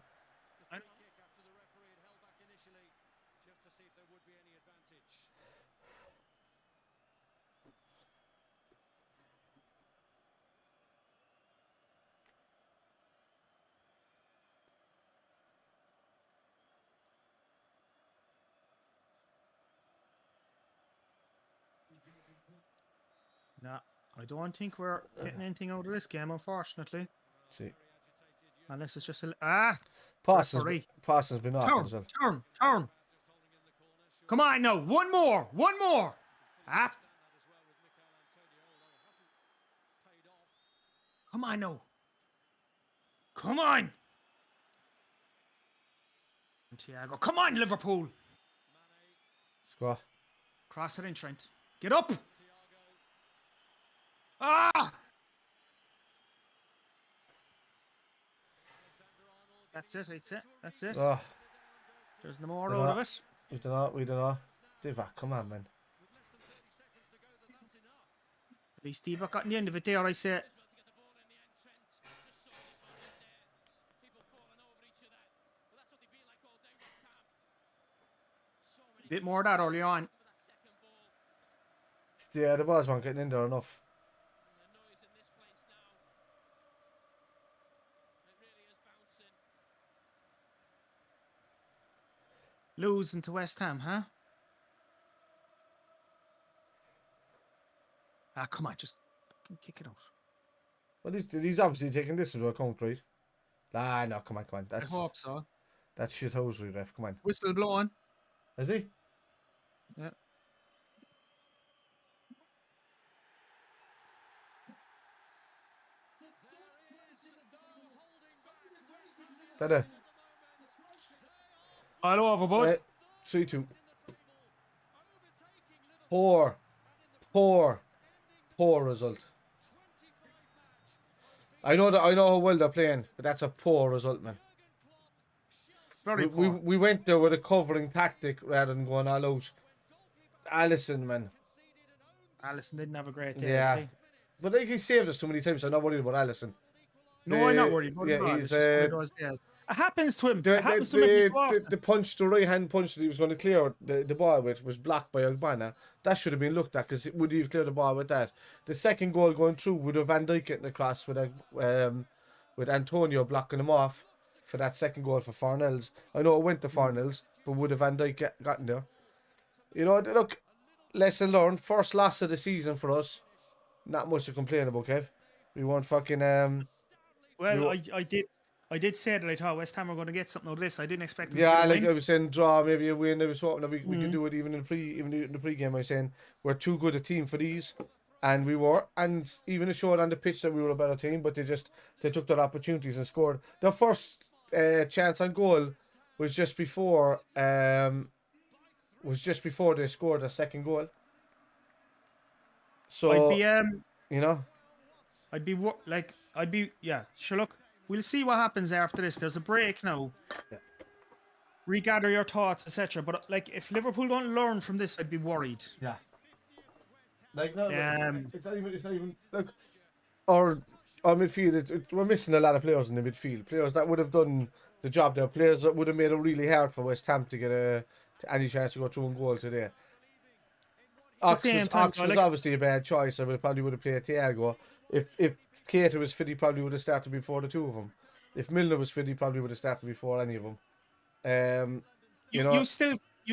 No, I don't think we're getting anything out of this game, unfortunately. See. Unless it's just Parsons been off turn, as well. turn. Come on, no, one more. Ah. Come on, no. Come on. Thiago, come on, Liverpool. Score. Cross it in, Trent. Get up. Ah. That's it. Oh, There's no more out of it. we don't know. Divock, come on, man. At least Divock got in the end of it there, I say. A bit more of that early on. Yeah, the balls weren't getting in there enough. Losing to West Ham, huh? Ah, come on, just fucking kick it out. Well, he's obviously taking this into account, right? Ah, no, come on. I hope so. That's shithousery, ref. Come on. Whistle blowing. Is he? Yeah. That it. All over, bud. 3-2. Poor result. I know how well they're playing, but that's a poor result, man. Very poor. We went there with a covering tactic rather than going all out. Alisson, man. Alisson didn't have a great day. Yeah. But like, he saved us too many times, so I'm not worried about Alisson. No, I'm not worried about him. Yeah, It's just one of those days. It happens to him. The punch, the right hand punch that he was going to clear the ball with was blocked by Ogbonna. That should have been looked at, because would he have cleared the ball with that? The second goal going through would have Van Dijk getting across with Antonio blocking him off for that second goal for Farnells. I know it went to Farnells, but would have Van Dijk gotten there? You know, look, lesson learned. First loss of the season for us. Not much to complain about, Kev. We weren't fucking. Well, I did say that I thought West Ham were going to get something out of this. I didn't expect them to Yeah, get a like win. I was saying, draw, maybe a win. I was hoping that we could do it even in the pre-game. I was saying we're too good a team for these, and we were. And even it showed on the pitch that we were a better team, but they took their opportunities and scored. Their first chance on goal was just before they scored a second goal. So Sure, look, we'll see what happens after this. There's a break now. Yeah. Regather your thoughts, etc. But like, if Liverpool don't learn from this, I'd be worried. Yeah. Like no, it's not even look. Our midfield, we're missing a lot of players in the midfield. Players that would have done the job there. Players that would have made it really hard for West Ham to get any chance to go through and goal today. Ox was obviously a bad choice. I probably would have played Thiago. If Keita was fit, he probably would have started before the two of them. If Milner was fit, he probably would have started before any of them. You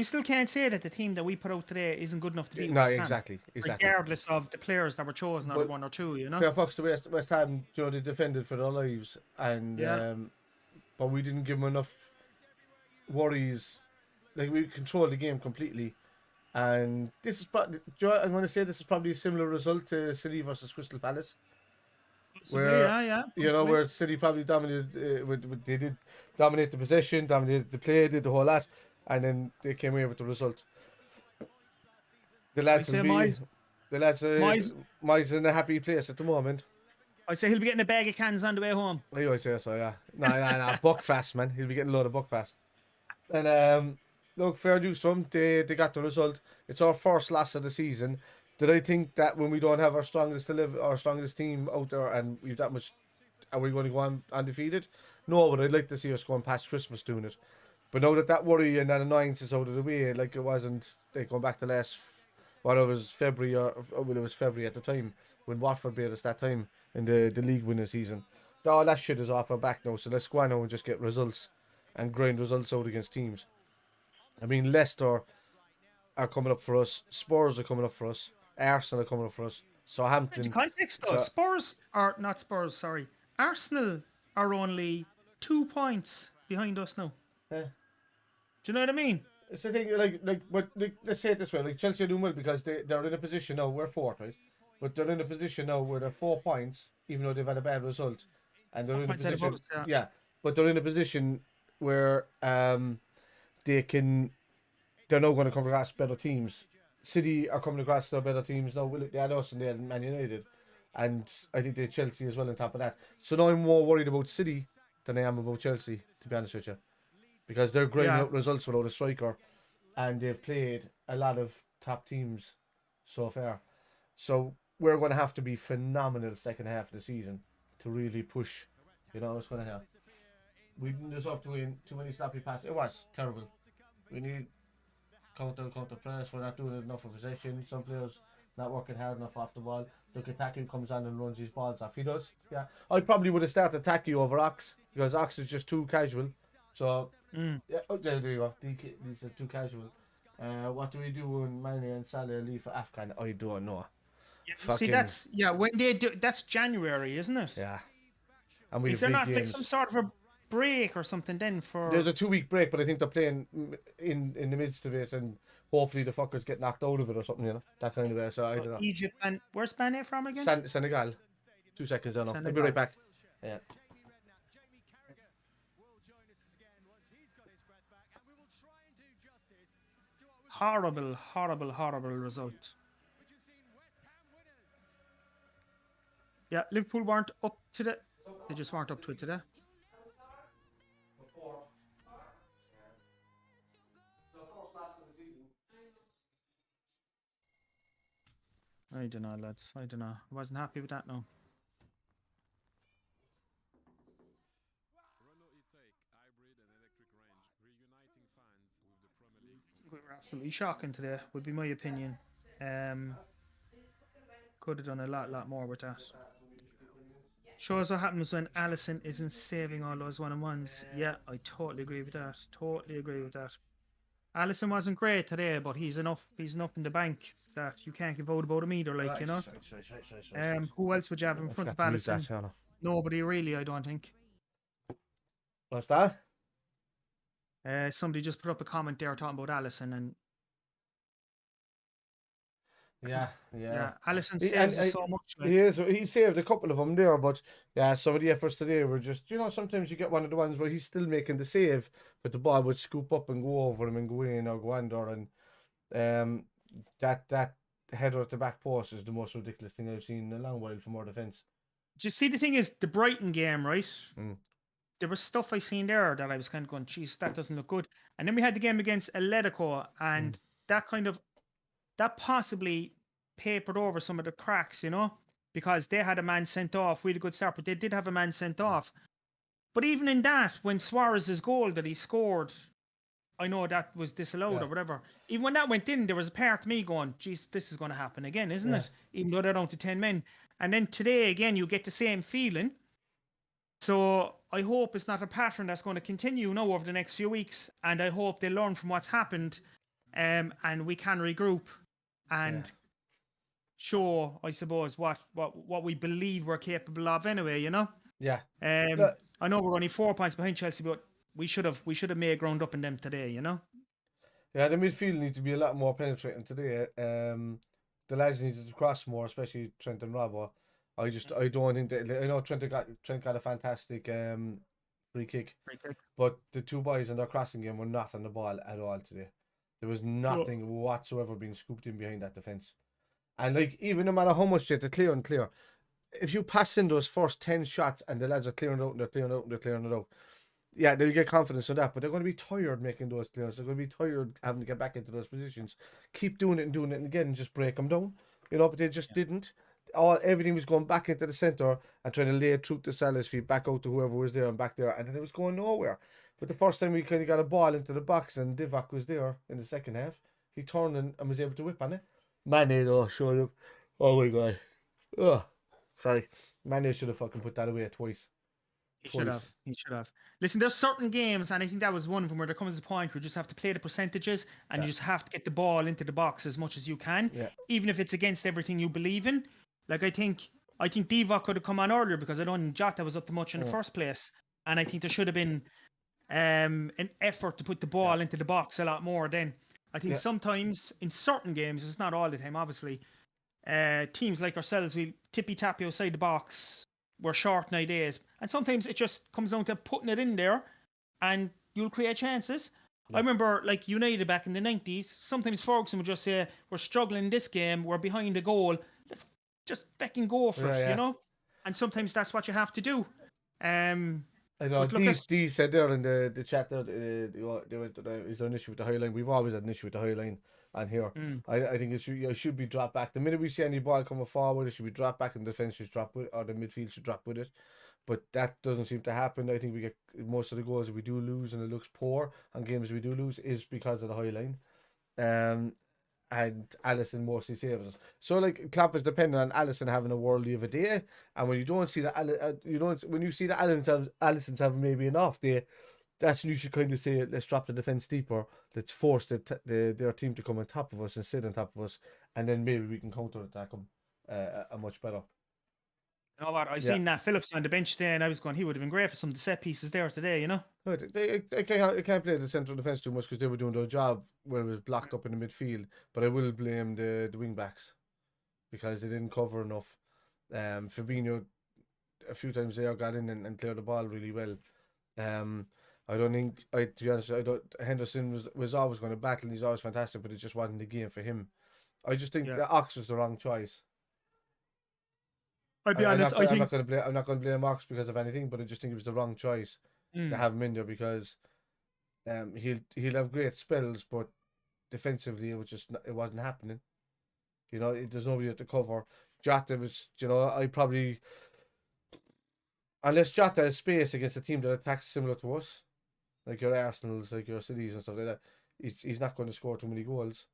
still can't say that the team that we put out today isn't good enough to beat West Ham. Exactly. Regardless of the players that were chosen, or one or two, you know. Fair fucks to West Ham, they defended for their lives, and but we didn't give them enough worries. Like, we controlled the game completely. And this is probably, I'm going to say this is probably a similar result to City versus Crystal Palace. Possibly, yeah. You know, possibly. where City probably dominated, they did dominate the possession, dominated the play, did the whole lot, and then they came away with the result. The lads say will be, Moyes- the lads, Moyes- Moyes in a happy place at the moment. I say he'll be getting a bag of cans on the way home. I always say so, yeah. No, Buckfast, man. He'll be getting a load of Buckfast. And look, fair dues to them. They got the result. It's our first loss of the season. Did I think that when we don't have our strongest team out there, and we've that much, are we going to go on undefeated? No, but I'd like to see us going past Christmas doing it. But now that worry and that annoyance is out of the way, like it wasn't like going back to last, what it was February it was February at the time when Watford beat us that time in the league winning season. All that shit is off our back now, so let's go on now and just get results and grind results out against teams. I mean, Leicester are coming up for us, Spurs are coming up for us, Arsenal are coming up for us, Southampton. To context though, sorry. Arsenal are only 2 points behind us now. Yeah. Do you know what I mean? It's the thing, but let's say it this way, like Chelsea are doing well because they're in a position now, we're fourth, right? But they're in a position now where they're 4 points, even though they've had a bad result. And they're in a position, but they're in a position where they're now going to come across better teams. City are coming across their better teams now. They had us and they had Man United, and I think they had Chelsea as well on top of that. So now I'm more worried about City than I am about Chelsea, to be honest with you, because they're grinding out results without a striker, and they've played a lot of top teams so far. So we're going to have to be phenomenal second half of the season to really push. You know what's going to happen. We didn't deserve to win. Too many sloppy passes. It was terrible. We need counter press. We're not doing enough of possession. Some players not working hard enough off the ball. Look at Taki comes on and runs his balls off. He does. Yeah. I probably would have started Taki over Ox because Ox is just too casual. So yeah. Oh, there you go. These are too casual. What do we do when Mane and Salah leave for Afghan? I don't know. See, that's when they do. That's January, isn't it? Yeah. And we is there not like some sort of a break or something then for? There's a 2-week break, but I think they're playing in the midst of it, and hopefully the fuckers get knocked out of it or something, you know, that kind of way. So I don't know. Egypt and where's Mane from again? Senegal. 2 seconds, I don't know. I'll be right back. Yeah. Horrible result. Yeah, Liverpool weren't up to the. They just weren't up to it today. I don't know, lads. I don't know. I wasn't happy with that now. We were absolutely shocking today, would be my opinion. Could have done a lot more with that. Shows what happens when Alisson isn't saving all those one-on-ones. Yeah, I totally agree with that. Alisson wasn't great today, but he's enough in the bank that you can't give out about him either, like, you know. Who else would you have in front of Alisson? Nobody really, I don't think. What's that? Somebody just put up a comment there talking about Alisson, and yeah. Alisson saves so much. Like. He saved a couple of them there, but yeah, some of the efforts today were just, you know, sometimes you get one of the ones where he's still making the save, but the ball would scoop up and go over him and go in or go under, and that header at the back post is the most ridiculous thing I've seen in a long while from our defence. Do you see the thing is the Brighton game, right? There was stuff I seen there that I was kind of going, geez, that doesn't look good. And then we had the game against Atletico, and that possibly papered over some of the cracks, you know, because they had a man sent off. We had a good start, but they did have a man sent off. But even in that, when Suarez's goal that he scored, I know that was disallowed or whatever. Even when that went in, there was a part of me going, geez, this is going to happen again, isn't it? Even though they're down to 10 men. And then today, again, you get the same feeling. So I hope it's not a pattern that's going to continue now over the next few weeks. And I hope they learn from what's happened, and we can regroup and show, I suppose, what we believe we're capable of anyway, you know? Yeah. I know we're only 4 points behind Chelsea, but we should have made ground up in them today, you know? Yeah, the midfield need to be a lot more penetrating today. The lads needed to cross more, especially Trent and Robbo. I don't think that. I know Trent got a fantastic free kick, but the two boys in their crossing game were not on the ball at all today. There was nothing whatsoever being scooped in behind that defense, and like even no matter how much they're clear and clear, if you pass in those first 10 shots and the lads are clearing out and they're clearing out and they're clearing it out, yeah, they'll get confidence in that, but they're going to be tired making those clears. They're going to be tired having to get back into those positions. Keep doing it and again, and just break them down. You know, but they just didn't. Everything was going back into the centre and trying to lay it through to Salah's feet, back out to whoever was there and back there, and then it was going nowhere. But the first time we kind of got a ball into the box and Divock was there in the second half, he turned and was able to whip on it. Mane though showed up. Oh my god. Oh, sorry. Mane should have fucking put that away twice. He should have. Listen, there's certain games, and I think that was one of them, where there comes a point where you just have to play the percentages, and you just have to get the ball into the box as much as you can, even if it's against everything you believe in. Like I think Divock could have come on earlier, because I don't think Jota was up to much in the first place, and I think there should have been an effort to put the ball into the box a lot more. Then I think sometimes in certain games, it's not all the time, obviously. Teams like ourselves, we tippy tappy outside the box. We're short nowadays, and sometimes it just comes down to putting it in there, and you'll create chances. I remember, like United back in the 90s, sometimes Ferguson would just say, "We're struggling in this game. We're behind a goal. Let's just fucking go for it," you know. And sometimes that's what you have to do. I know Dee said there in the chat there, is there an issue with the high line? We've always had an issue with the high line. And here, I think it should be dropped back. The minute we see any ball coming forward, it should be dropped back, and the defense should drop with, or the midfield should drop with it. But that doesn't seem to happen. I think we get most of the goals that we do lose, and it looks poor on games we do lose, is because of the high line. And Alisson mostly saves us. So like Klopp is dependent on Alisson having a worldly of a day, and when you don't see that, when you see that Alisson's having maybe an off day, that's when you should kind of say, let's drop the defence deeper. Let's force their team to come on top of us and sit on top of us, and then maybe we can counter attack them a much better. You know what? I seen that Phillips on the bench today, and I was going, he would have been great for some of the set pieces there today. You know, I can't play the central defence too much because they were doing their job when it was blocked up in the midfield. But I will blame the wing backs because they didn't cover enough. Fabinho a few times there got in and cleared the ball really well. I don't think, to be honest, Henderson was always going to battle, and he's always fantastic, but it just wasn't the game for him. I just think that Ox was the wrong choice. I'll be honest, I'm not going to blame Ox because of anything, but I just think it was the wrong choice to have him in there, because he'll have great spells, but defensively it wasn't happening. You know, there's nobody to cover. Jota was, unless Jota has space against a team that attacks similar to us, like your Arsenals, like your Cities and stuff like that, he's not going to score too many goals.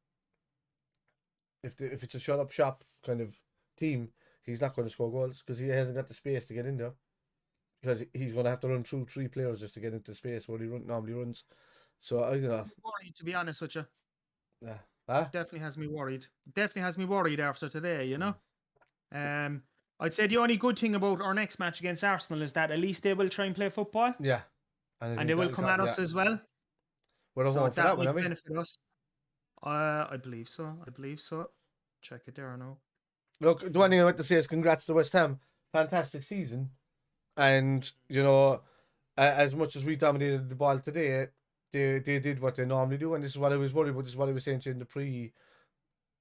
If it's a shut up shop kind of team, he's not going to score goals because he hasn't got the space to get in there. Because he's going to have to run through 3 players just to get into the space where he normally runs. So I worried, to be honest with you. Yeah, definitely has me worried. Definitely has me worried after today. You know, I'd say the only good thing about our next match against Arsenal is that at least they will try and play football. Yeah. And they will come at us as well. We're home for that one, might benefit us. I believe so. Check it there now. Look, the one thing I want to say is congrats to West Ham. Fantastic season. And, as much as we dominated the ball today, they did what they normally do. And this is what I was worried about. This is what I was saying to you in the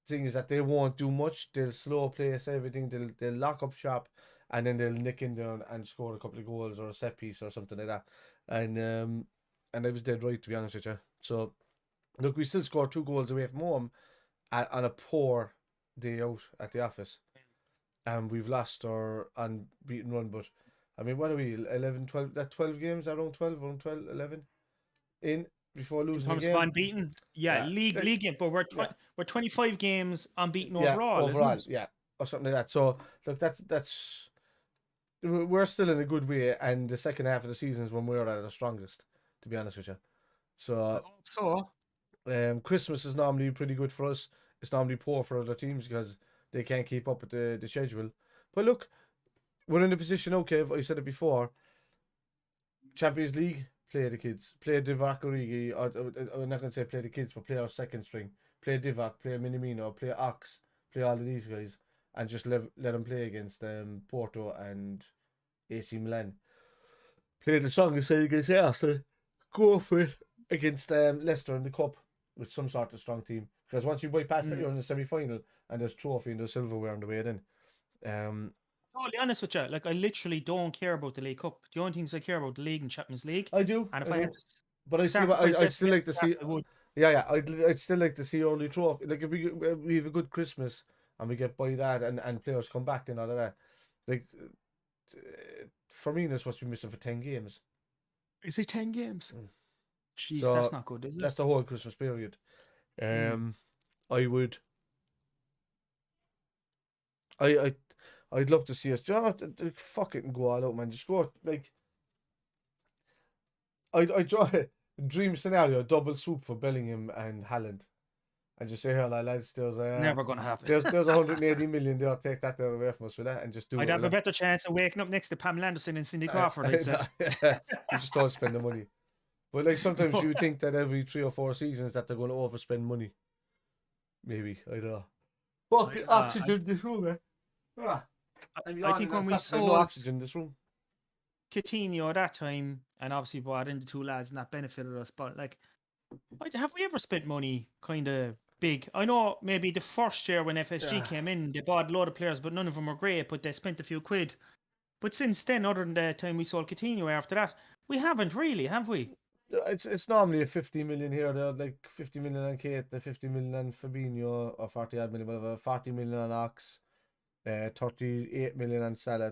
thing, is that they won't do much. They'll slow place everything. They'll lock up shop, and then they'll nick in there and score a couple of goals or a set piece or something like that. And I was dead right, to be honest with you. So, look, we still scored 2 goals away from home on a poor day out at the office. And we've lost our unbeaten run. But, I mean, what are we, 11, 12, that 12 games, around 12, 11 in before losing a game? Unbeaten. Yeah, league game, but we're 25 games unbeaten overall, isn't it? Yeah, or something like that. So, look, that's we're still in a good way, and the second half of the season is when we're at our strongest, to be honest with you. So, Christmas is normally pretty good for us. It's normally poor for other teams because they can't keep up with the schedule. But look, we're in a position, okay, I said it before, Champions League, play the kids. Play Divock Origi, or I'm not going to say play the kids, but play our second string. Play Divock, play Minamino, play Ox, play all of these guys. and just let them play against Porto and AC Milan. Play the strongest side against Arsenal. Go for it against Leicester in the cup with some sort of strong team. Because once you bypass that, you're in the semi-final, and there's trophy and there's silverware on the way then. Totally honest with you, like I literally don't care about the League Cup. The only things I care about the league and Champions League. I do, And if I had to but I'd still like to see. I'd still like to see early trophy. Like if we have a good Christmas and we get by that, and players come back and all of that. Like Firmino's supposed to be missing for 10 games. Is it 10 games? Jeez, So, that's not good, is it? That's the whole Christmas period. I would. I'd love to see us. Do you know what? Fuck it and go all out, man. Just go like. I draw a dream scenario: double swoop for Bellingham and Haaland, and just say, "Here, lads, there's Never gonna happen. There's 180 million there. Take that there away from us with that, and just do it." I'd have a better chance of waking up next to Pamela Anderson and Cindy Crawford. I'd say. You just don't spend the money. But like sometimes you think that every 3 or 4 seasons that they're going to overspend money. Maybe, I don't know. Fuck oxygen this room, man. I think when we sold no oxygen in this room. Coutinho at that time, and obviously brought in the 2 lads, and that benefited us. But like, have we ever spent money kind of big? I know maybe the first year when FSG came in, they bought a load of players, but none of them were great. But they spent a few quid. But since then, other than the time we sold Coutinho after that, we haven't really, have we? It's normally a 50 million here. They're like 50 million on Kate, the 50 million on Fabinho, or 40 odd million, whatever. 40 million on Ox, 38 million on Salah,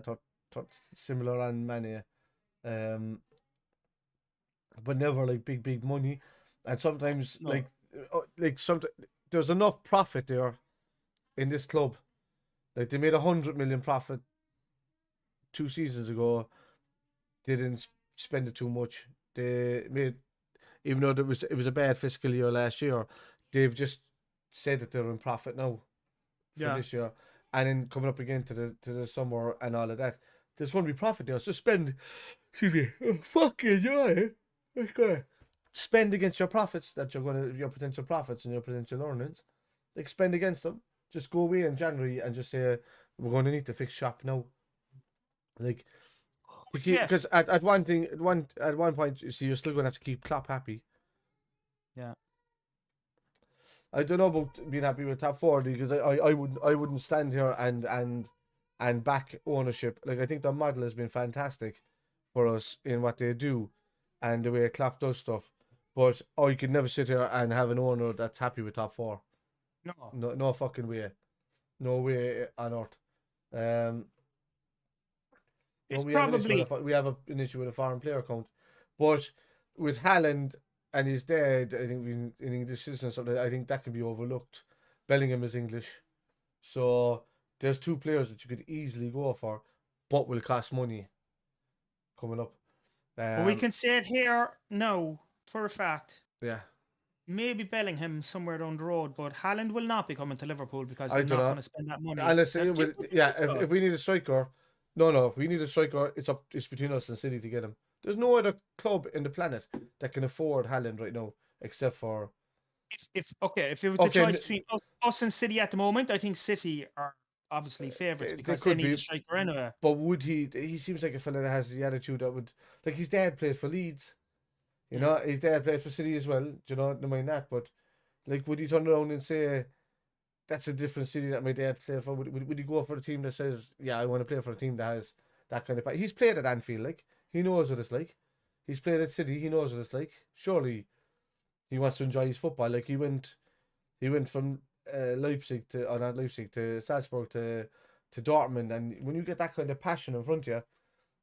similar on Mane. But never like big money. And sometimes sometimes there's enough profit there in this club. Like they made 100 million profit 2 seasons ago. They didn't spend it too much. They made, even though it was a bad fiscal year last year, they've just said that they're in profit now for this year, and then coming up again to the summer and all of that, there's going to be profit there. So spend, fucking spend against your profits that your potential profits and your potential earnings. Like spend against them. Just go away in January and just say we're going to need to fix shop now. Like. Because at one point, you see, you're still going to have to keep Klopp happy. Yeah. I don't know about being happy with top 4 because I wouldn't stand here and back ownership. Like I think the model has been fantastic for us in what they do and the way Klopp does stuff. But you could never sit here and have an owner that's happy with top 4. No fucking way. No way on earth. We have an issue with a foreign player count, but with Haaland and his dad, I think in English citizen something, I think that can be overlooked. Bellingham is English, so there's 2 players that you could easily go for, but will cost money coming up. But we can say it here now for a fact. Yeah. Maybe Bellingham somewhere down the road, but Haaland will not be coming to Liverpool because they're not going to spend that money. Unless, if we need a striker. No. If we need a striker, it's between us and City to get him. There's no other club in the planet that can afford Haaland right now, except for. If it was a choice between us and City at the moment, I think City are obviously favourites because they need a striker anyway. But would he? He seems like a fella that has the attitude that would, like his dad played for Leeds. You know, his dad played for City as well. Do you know? Never mind that, but like, would he turn around and say? That's a different city that my dad played for. Would he go for a team that says, yeah, I want to play for a team that has that kind of... He's played at Anfield, like. He knows what it's like. He's played at City. He knows what it's like. Surely he wants to enjoy his football. Like, he went from Leipzig to Salzburg to Dortmund. And when you get that kind of passion in front of you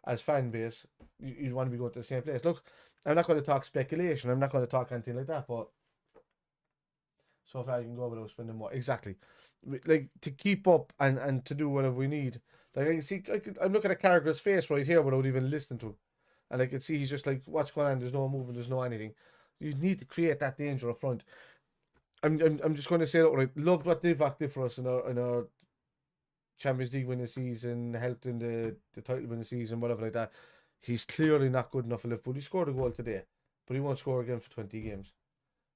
as fan base, you want to be going to the same place. Look, I'm not going to talk speculation. I'm not going to talk anything like that, but so far you can go without spending more. Exactly. Like, to keep up and to do whatever we need. Like, I can see, I'm looking at Carragher's face right here without even listening to him. And I can see he's just like, what's going on? There's no movement, there's no anything. You need to create that danger up front. I'm just going to say that, right? Loved what Divock did for us in our Champions League winning season, helped in the title winning season, whatever like that. He's clearly not good enough for Liverpool. He scored a goal today, but he won't score again for 20 games.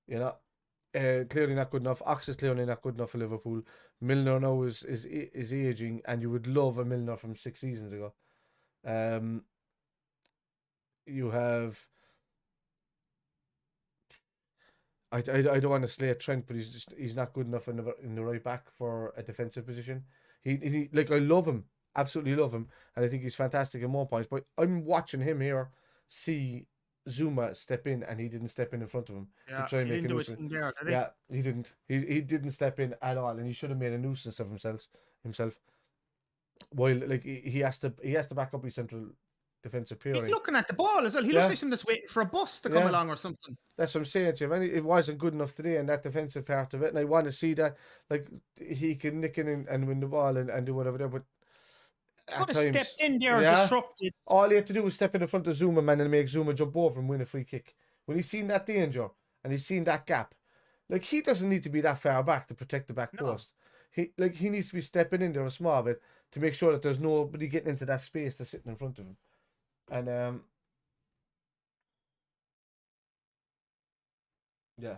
You know? clearly not good enough. Ox is clearly not good enough for Liverpool. Milner now is aging, and you would love a Milner from 6 seasons ago. You have. I don't want to slate Trent, but he's not good enough in the right back for a defensive position. He like, I love him, absolutely love him, and I think he's fantastic at more points. But I'm watching him here see Zuma step in, and he didn't step in front of him to try and he make a didn't do nuisance. it there, did he? Yeah, he didn't. He didn't step in at all, and he should have made a nuisance of himself. While like he has to back up his central defensive pairing. He's looking at the ball as well. He looks like someone that's waiting for a bus to come along or something. That's what I'm saying to you, man. It wasn't good enough today in that defensive part of it, and I want to see that. Like, he can nick in and win the ball and do whatever there, but Could have stepped in there and disrupted. All he had to do was step in front of Zuma, man, and make Zuma jump over and win a free kick. When he's seen that danger and he's seen that gap, like, he doesn't need to be that far back to protect the back post. He needs to be stepping in there a small bit to make sure that there's nobody getting into that space that's sitting in front of him. And yeah,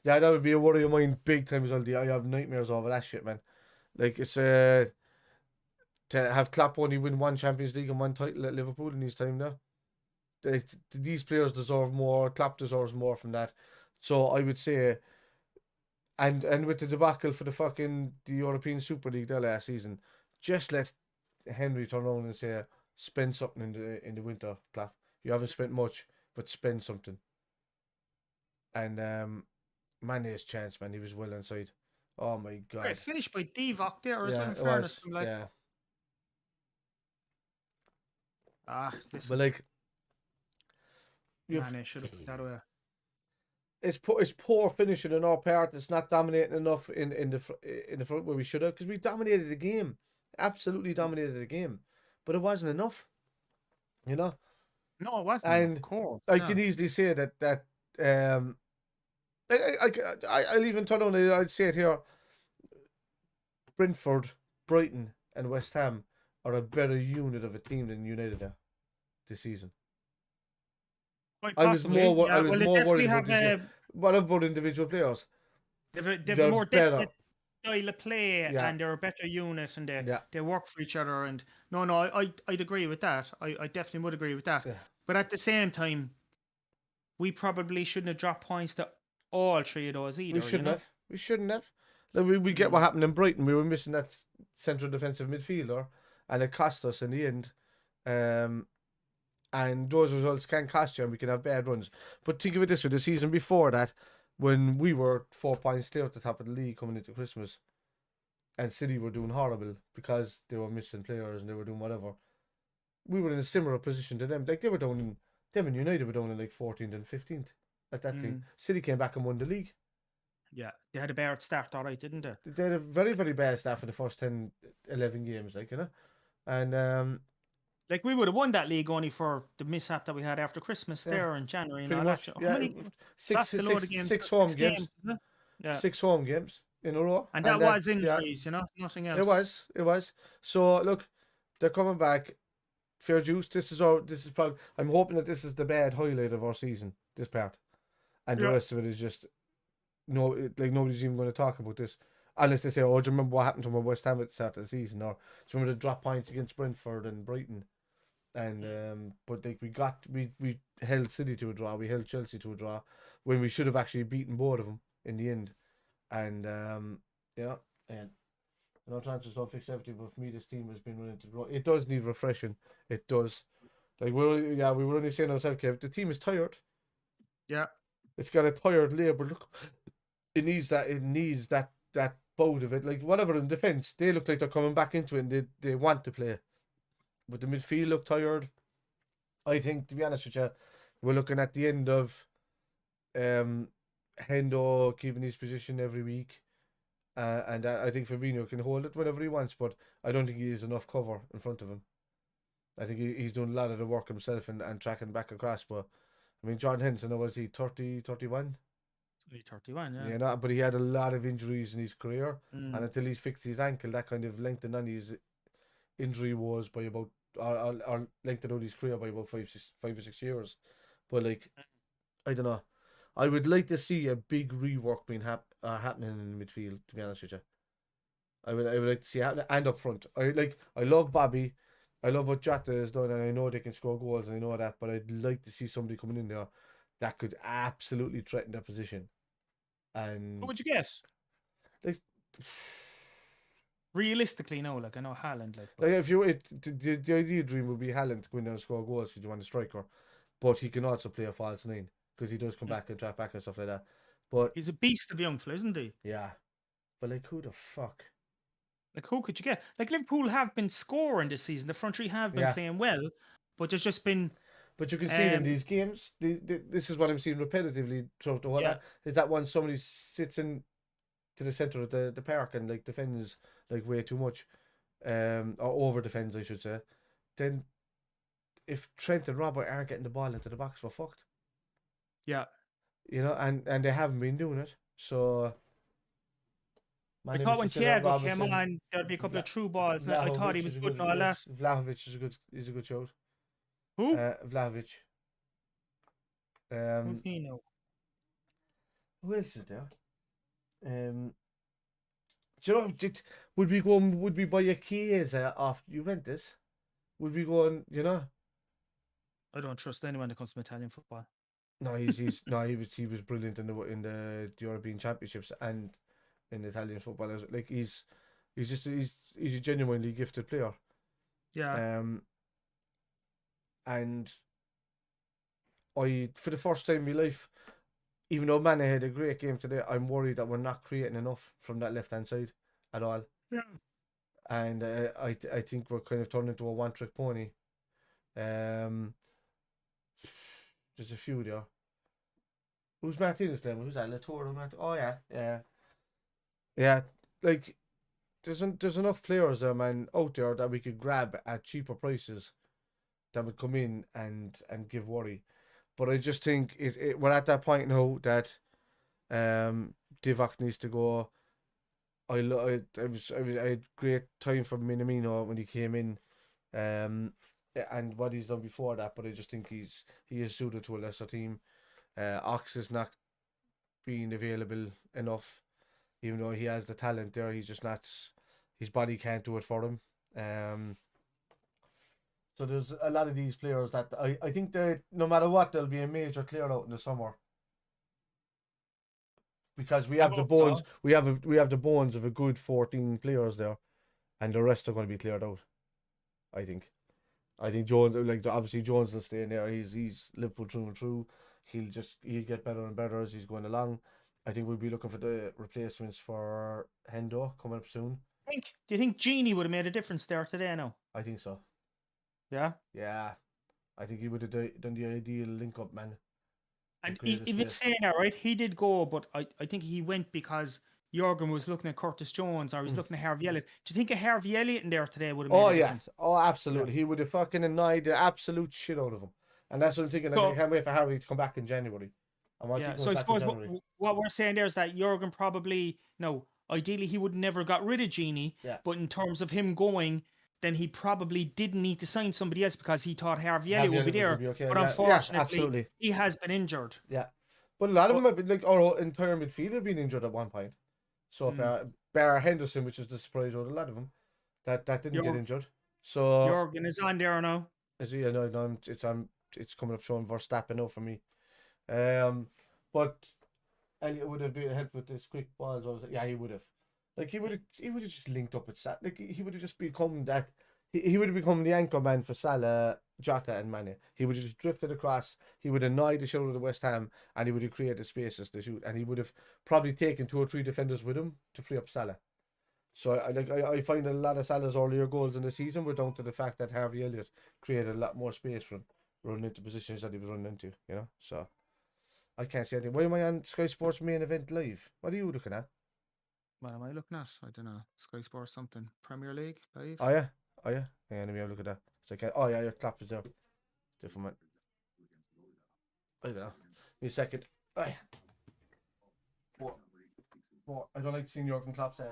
that would be a worry of mine big time as well. I have nightmares over that shit, man. Like, it's to have Klopp only win one Champions League and one title at Liverpool in his time now. These players deserve more. Klopp deserves more from that. So I would say, and with the debacle for the European Super League there last season, just let Henry turn around and say, spend something in the winter, Klopp. You haven't spent much, but spend something. And Mane's chance, man, he was well inside. Oh my God! Great finish by Divock there as well. In fairness, listen. But like, Mane should have put that away. It's poor finishing in our part. It's not dominating enough in the front where we should have, because we dominated the game, absolutely dominated the game, but it wasn't enough, you know. No, it wasn't. And of course, I can easily say that I'll even turn on. I'd say it here. Brentford, Brighton, and West Ham are a better unit of a team than United are this season. I was more worried about individual players. They've a more definite style of play, and they're a better unit, and they work for each other. And I'd agree with that. I definitely would agree with that. Yeah. But at the same time, we probably shouldn't have dropped points to all three of those either. We shouldn't have. Like, we get what happened in Brighton. We were missing that central defensive midfielder, and it cost us in the end. And those results can cost you, and we can have bad runs. But think of it this way: the season before that, when we were 4 points clear at the top of the league coming into Christmas, and City were doing horrible because they were missing players and they were doing whatever, we were in a similar position to them. Like, they were down in, them and United were down in like 14th and 15th at that thing. City came back and won the league. Yeah, they had a bad start, all right, didn't they? They had a very, very bad start for the first 10, 11 games, like, you know. And like, we would have won that league only for the mishap that we had after Christmas there in January. And all much, that. Yeah, six home games. Yeah. 6 home games in a row. And that was injuries, you know, nothing else. It was. So, look, they're coming back. Fair juice. This is probably, I'm hoping that this is the bad highlight of our season, this part. And the rest of it is just, nobody's even going to talk about this. Unless they say, oh, do you remember what happened to West Ham at the start of the season? Or do you remember the drop points against Brentford and Brighton? And but like, we held City to a draw, we held Chelsea to a draw, when we should have actually beaten both of them in the end. And and transfers don't fix everything, but for me, this team has been running to grow. It does need refreshing. It does. Like, we were only saying ourselves, Kev, the team is tired. Yeah, it's got a tired labour. Look, it needs that bout of it. Like, whatever in defence, they look like they're coming back into it, and they want to play. But the midfield look tired. I think, to be honest with you, we're looking at the end of Hendo keeping his position every week. And I think Fabinho can hold it whenever he wants, but I don't think he has enough cover in front of him. I think he's doing a lot of the work himself and tracking back across. But, I mean, John Henson, was he 30, 31? 31, yeah. Yeah, but he had a lot of injuries in his career. And until he fixed his ankle, that kind of lengthened on his injury was by about, or lengthened out his career by about 5 or 6 years. But, like, I don't know. I would like to see a big rework being happening in the midfield. To be honest with you, I would like to see it happening and up front. I love Bobby. I love what Jota has done, and I know they can score goals, and I know that. But I'd like to see somebody coming in there that could absolutely threaten their position. And Who would you get? like, Realistically, no. Like I know Haaland. Like, like if the ideal dream would be Haaland to go in there and score goals because you want a striker, but he can also play a false nine because he does come back and track back and stuff like that. But he's a beast of a young fella, isn't he? yeah, but like who the fuck? Like who could you get? Like Liverpool have been scoring this season. The front three have been playing well, but there's just been. But you can see it in these games. This is what I'm seeing repetitively throughout the whole lot. Is that when somebody sits in to the centre of the park and like defends like way too much, or over defends I should say, then if Trent and Robert aren't getting the ball into the box, we're fucked. Yeah. You know, and they haven't been doing it. So I thought when Thiago came on, there'd be a couple of true balls. I thought he was good and all that. Vlahovic is a good shout. Who? Vlahovic. Who's he now? Who else is there? Do you know? Would we buy a Chiesa off Juventus? Would we go on? You know? I don't trust anyone that comes from Italian football. No, he was brilliant in the European Championships and in Italian football. Like he's a genuinely gifted player. Yeah. And for the first time in my life, even though Mane had a great game today, I'm worried that we're not creating enough from that left hand side at all. Yeah. And I think we're kind of turning into a one trick pony. There's a few there. Who's Martinez then? Who's that? Latoro? Oh yeah. Like there's enough players there, man, out there that we could grab at cheaper prices that would come in and give worry. But I just think we're at that point now that Divock needs to go. I had great time for Minamino when he came in, and what he's done before that. But I just think he is suited to a lesser team. Ox is not being available enough, even though he has the talent there. He's just not. His body can't do it for him. So there's a lot of these players that I think that no matter what, there'll be a major clear out in the summer. Because we have the bones, we have the bones of a good 14 players there, and the rest are going to be cleared out. I think Jones, like obviously Jones will stay in there. He's Liverpool through and through. He'll get better and better as he's going along. I think we'll be looking for the replacements for Hendo coming up soon. Do you think Genie would have made a difference there today? Now, I think so. Yeah. Yeah, I think he would have done the ideal link up, man. And even saying that, right? He did go, but I think he went because Jurgen was looking at Curtis Jones or he's looking at Harvey Elliott. Do you think a Harvey Elliott in there today would have made a difference? Oh, absolutely. Yeah. He would have fucking annoyed the absolute shit out of him. And that's what I'm thinking. I can't wait for Harvey to come back in January. So I suppose what we're saying there is that Jurgen probably, ideally he would never got rid of Genie. Yeah. But in terms of him going, then he probably didn't need to sign somebody else because he thought Harvey Elliott would be there. Okay. But unfortunately, he has been injured. Yeah. But a lot of them have been, like, our entire midfield have been injured at one point. So if Bar Henderson, which is the surprise out of a lot of them, that didn't get injured. So Jurgen is on there now. Is he? No, it's coming up showing Verstappen now for me. But Elliot would have been helped with this quick balls. He would have. Like he would have just linked up with Salah. Like he would have just become that. He would have become the anchor man for Salah, Jota, and Mane. He would have just drifted across. He would have annoyed the shoulder of the West Ham, and he would have created spaces to shoot. And he would have probably taken 2 or 3 defenders with him to free up Salah. So I find that a lot of Salah's earlier goals in the season were down to the fact that Harvey Elliott created a lot more space for him, running into positions that he was running into. So I can't say anything. Why am I on Sky Sports Main Event Live? What are you looking at? What am I looking at? I don't know. Sky Sports something. Premier League Live. Oh yeah. Yeah, let me have a look at that. So your clap is there. Different one. I don't know. Give me a second. Aye. What? I don't like seeing Jurgen Klopp saying.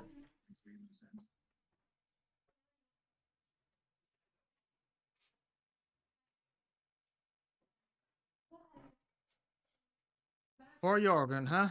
Or Jorgen, huh?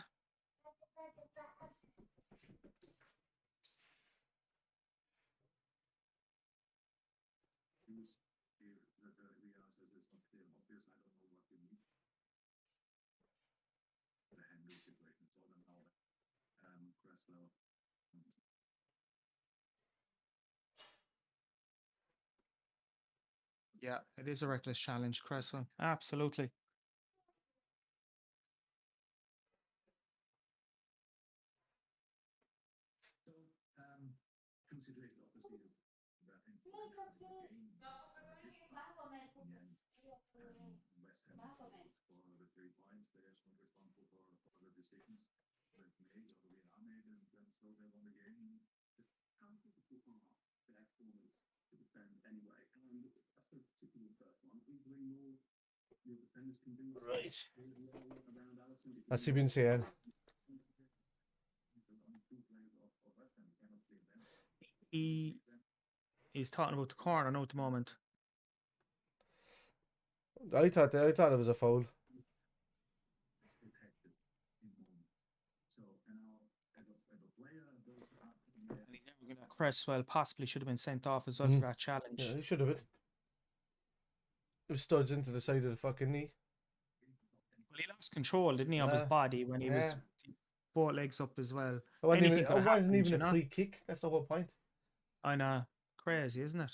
Yeah, it is a reckless challenge, Cresswell. Absolutely. Right. What's he been saying? He's talking about the corner now at the moment. I thought it was a foul. Cresswell possibly should have been sent off as well for that challenge. Yeah, he should have it. It was studs into the side of the fucking knee. Well, he lost control, didn't he, of his body when he was both legs up as well. It wasn't even a free kick. That's the whole point. I know. Crazy, isn't it?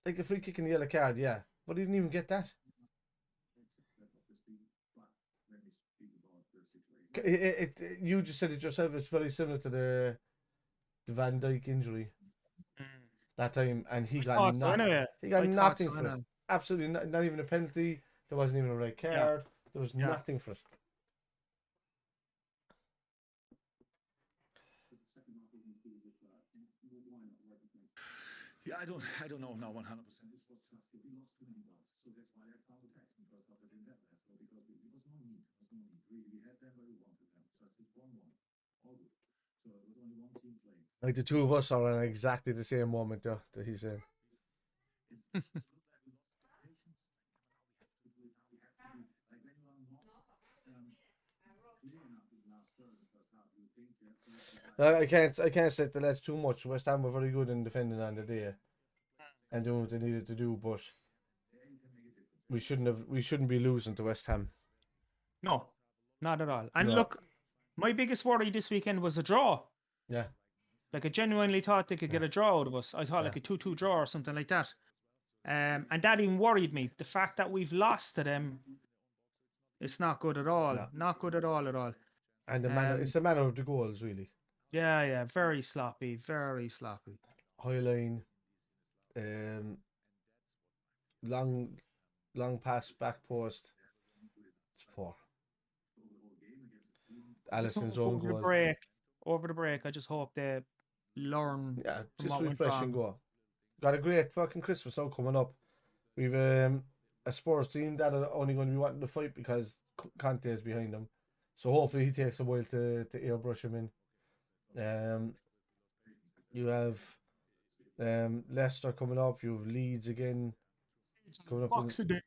Like a free kick and the yellow card, yeah. But he didn't even get that. You just said it yourself. It's very similar to the Van Dijk injury that time, and he got nothing. He got nothing for it. Absolutely not even a penalty. There wasn't even a red card. There was nothing for it. Yeah, I don't know now 100%. Like the two of us are in exactly the same moment that he's saying. I can't say that that's too much. West Ham were very good in defending on the day and doing what they needed to do, but we shouldn't be losing to West Ham. No, not at all. And look, my biggest worry this weekend was a draw. Yeah. Like I genuinely thought they could get a draw out of us. I thought like a 2-2 draw or something like that. And that even worried me. The fact that we've lost to them, it's not good at all. No. Not good at all. And it's the manner of the goals, really. Yeah, very sloppy, very sloppy. High line, long pass, back post. It's poor. Alisson's own goal. Over the break, I just hope they learn. Yeah, just refresh and go. Got a great fucking Christmas now coming up. We've a Spurs team that are only going to be wanting to fight because Conte is behind them. So hopefully he takes a while to airbrush him in. You have Leicester coming up. You have Leeds again coming up. Boxing Day.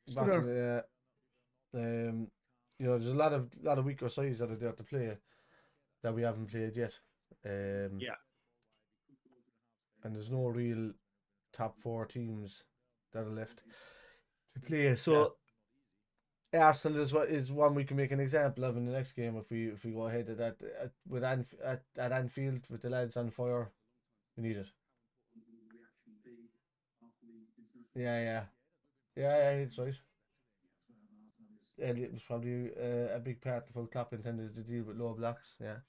You know, there's a lot of weaker sides that are there to play that we haven't played yet. And there's no real top 4 teams that are left to play. So Arsenal is one we can make an example of in the next game if we go ahead at that at Anfield with the lads on fire. We need it. Yeah, it's right. Elliot was probably a big part of how Klopp intended to deal with low blocks. Yeah.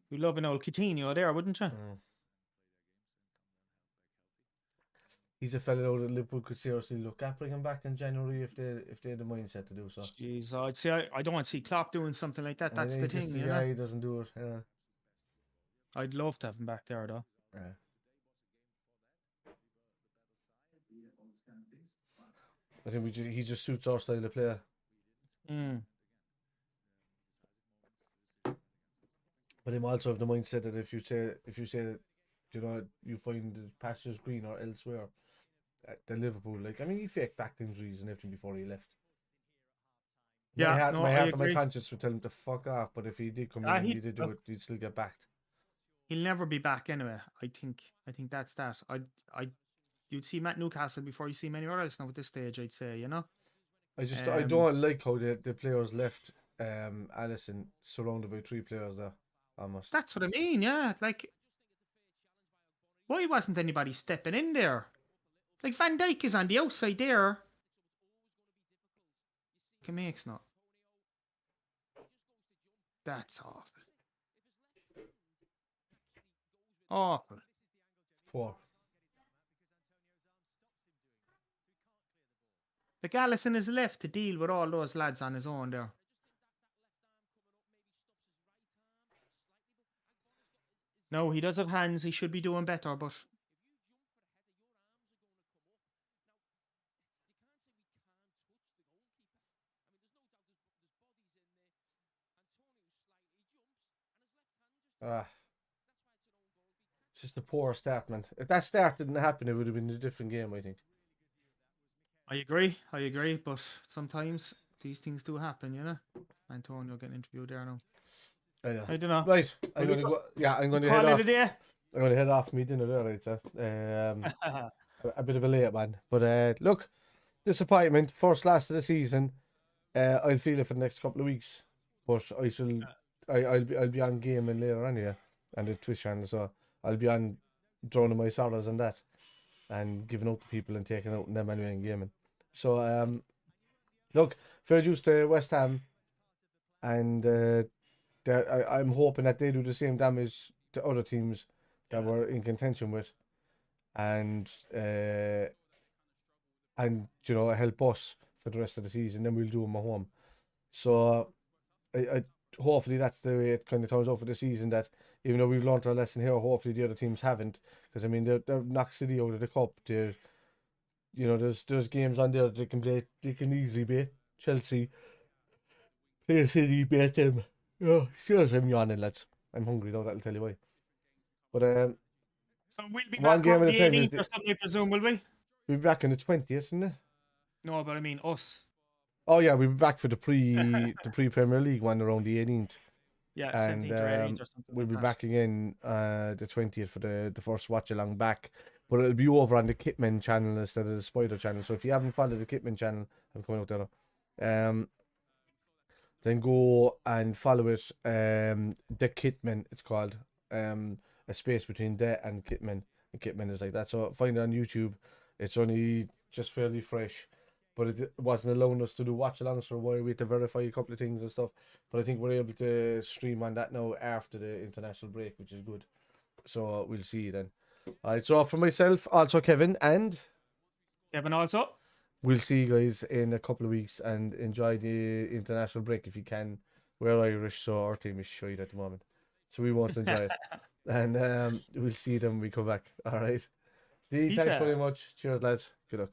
You love an old Coutinho there, wouldn't you? He's a fellow that Liverpool could seriously look at bringing back in January if they had the mindset to do so. Jeez, I'd say I don't want to see Klopp doing something like that. That's the thing, you know? He doesn't do it. Yeah. I'd love to have him back there, though. Yeah. I think he just suits our style of player. But him also have the mindset that if you say that, you know, you find the pastures green or elsewhere at the Liverpool, like, I mean, he faked back injuries and everything before he left. Yeah, no, my I heart and my agree. conscience would tell him to fuck off, but if he did come in and he did do it, he'd still get backed. He'll never be back anyway. I think that's that. You'd see Matt Newcastle before you see him anywhere else now at this stage, I'd say, you know. I don't like how the players left Allison surrounded by 3 players there, almost. That's what I mean, yeah. Like, why wasn't anybody stepping in there? Like, Van Dijk is on the outside there. Makes not. That's awful. Awful. 4. Like, Allison is left to deal with all those lads on his own there. No, he does have hands. He should be doing better, but It's just a poor start, man. If that start didn't happen, it would have been a different game, I think. I agree, but sometimes these things do happen, you know. Antonio getting interviewed there now. I don't know. Right, I'm going to go. Yeah, I'm going to head off. I'm going to head off me dinner there, right, sir. A bit of a late one, but look, disappointment. First last of the season. I'll feel it for the next couple of weeks, but I'll be on gaming later anyway, and the Twitch channel, so I'll be on drowning my sorrows and that, and giving out to people and taking out them anyway and gaming. So look, fair dues to West Ham, and I'm hoping that they do the same damage to other teams that we're in contention with, and you know, help us for the rest of the season. Then we'll do them at home. So I hopefully that's the way it kind of turns out for the season. That even though we've learned our lesson here, hopefully the other teams haven't, because I mean they're knocked City out of the cup. You know, there's games on there they can play. They can easily beat Chelsea. Play City, beat them. Oh, sure, I'm yawning, lads. I'm hungry now. That'll tell you why. But so we'll be one back game on at the a time. 18th or something, I presume, will we? We'll be back on the 20th, isn't it? No, but I mean us. Oh yeah, we'll be back for the Premier League one around the 18th. Yeah, and 17th or 18th or something. we'll be back again the 20th for the first watch along back, but it'll be over on the KITMEN channel instead of the Spider channel. So if you haven't followed the KITMEN channel, I'm coming out there now. Then go and follow it. The KITMEN, it's called. A space between the and KITMEN. And KITMEN is like that. So find it on YouTube. It's only just fairly fresh, but it wasn't allowing us to do watch alongs for a while. We had to verify a couple of things and stuff. But I think we're able to stream on that now after the international break, which is good. So we'll see you then. Alright, so for myself, also Kevin, and Kevin also. We'll see you guys in a couple of weeks, and enjoy the international break if you can. We're Irish, so our team is shite at the moment, so we won't enjoy it. And we'll see them when we come back. All right. Dee, thanks very much. Cheers, lads. Good luck.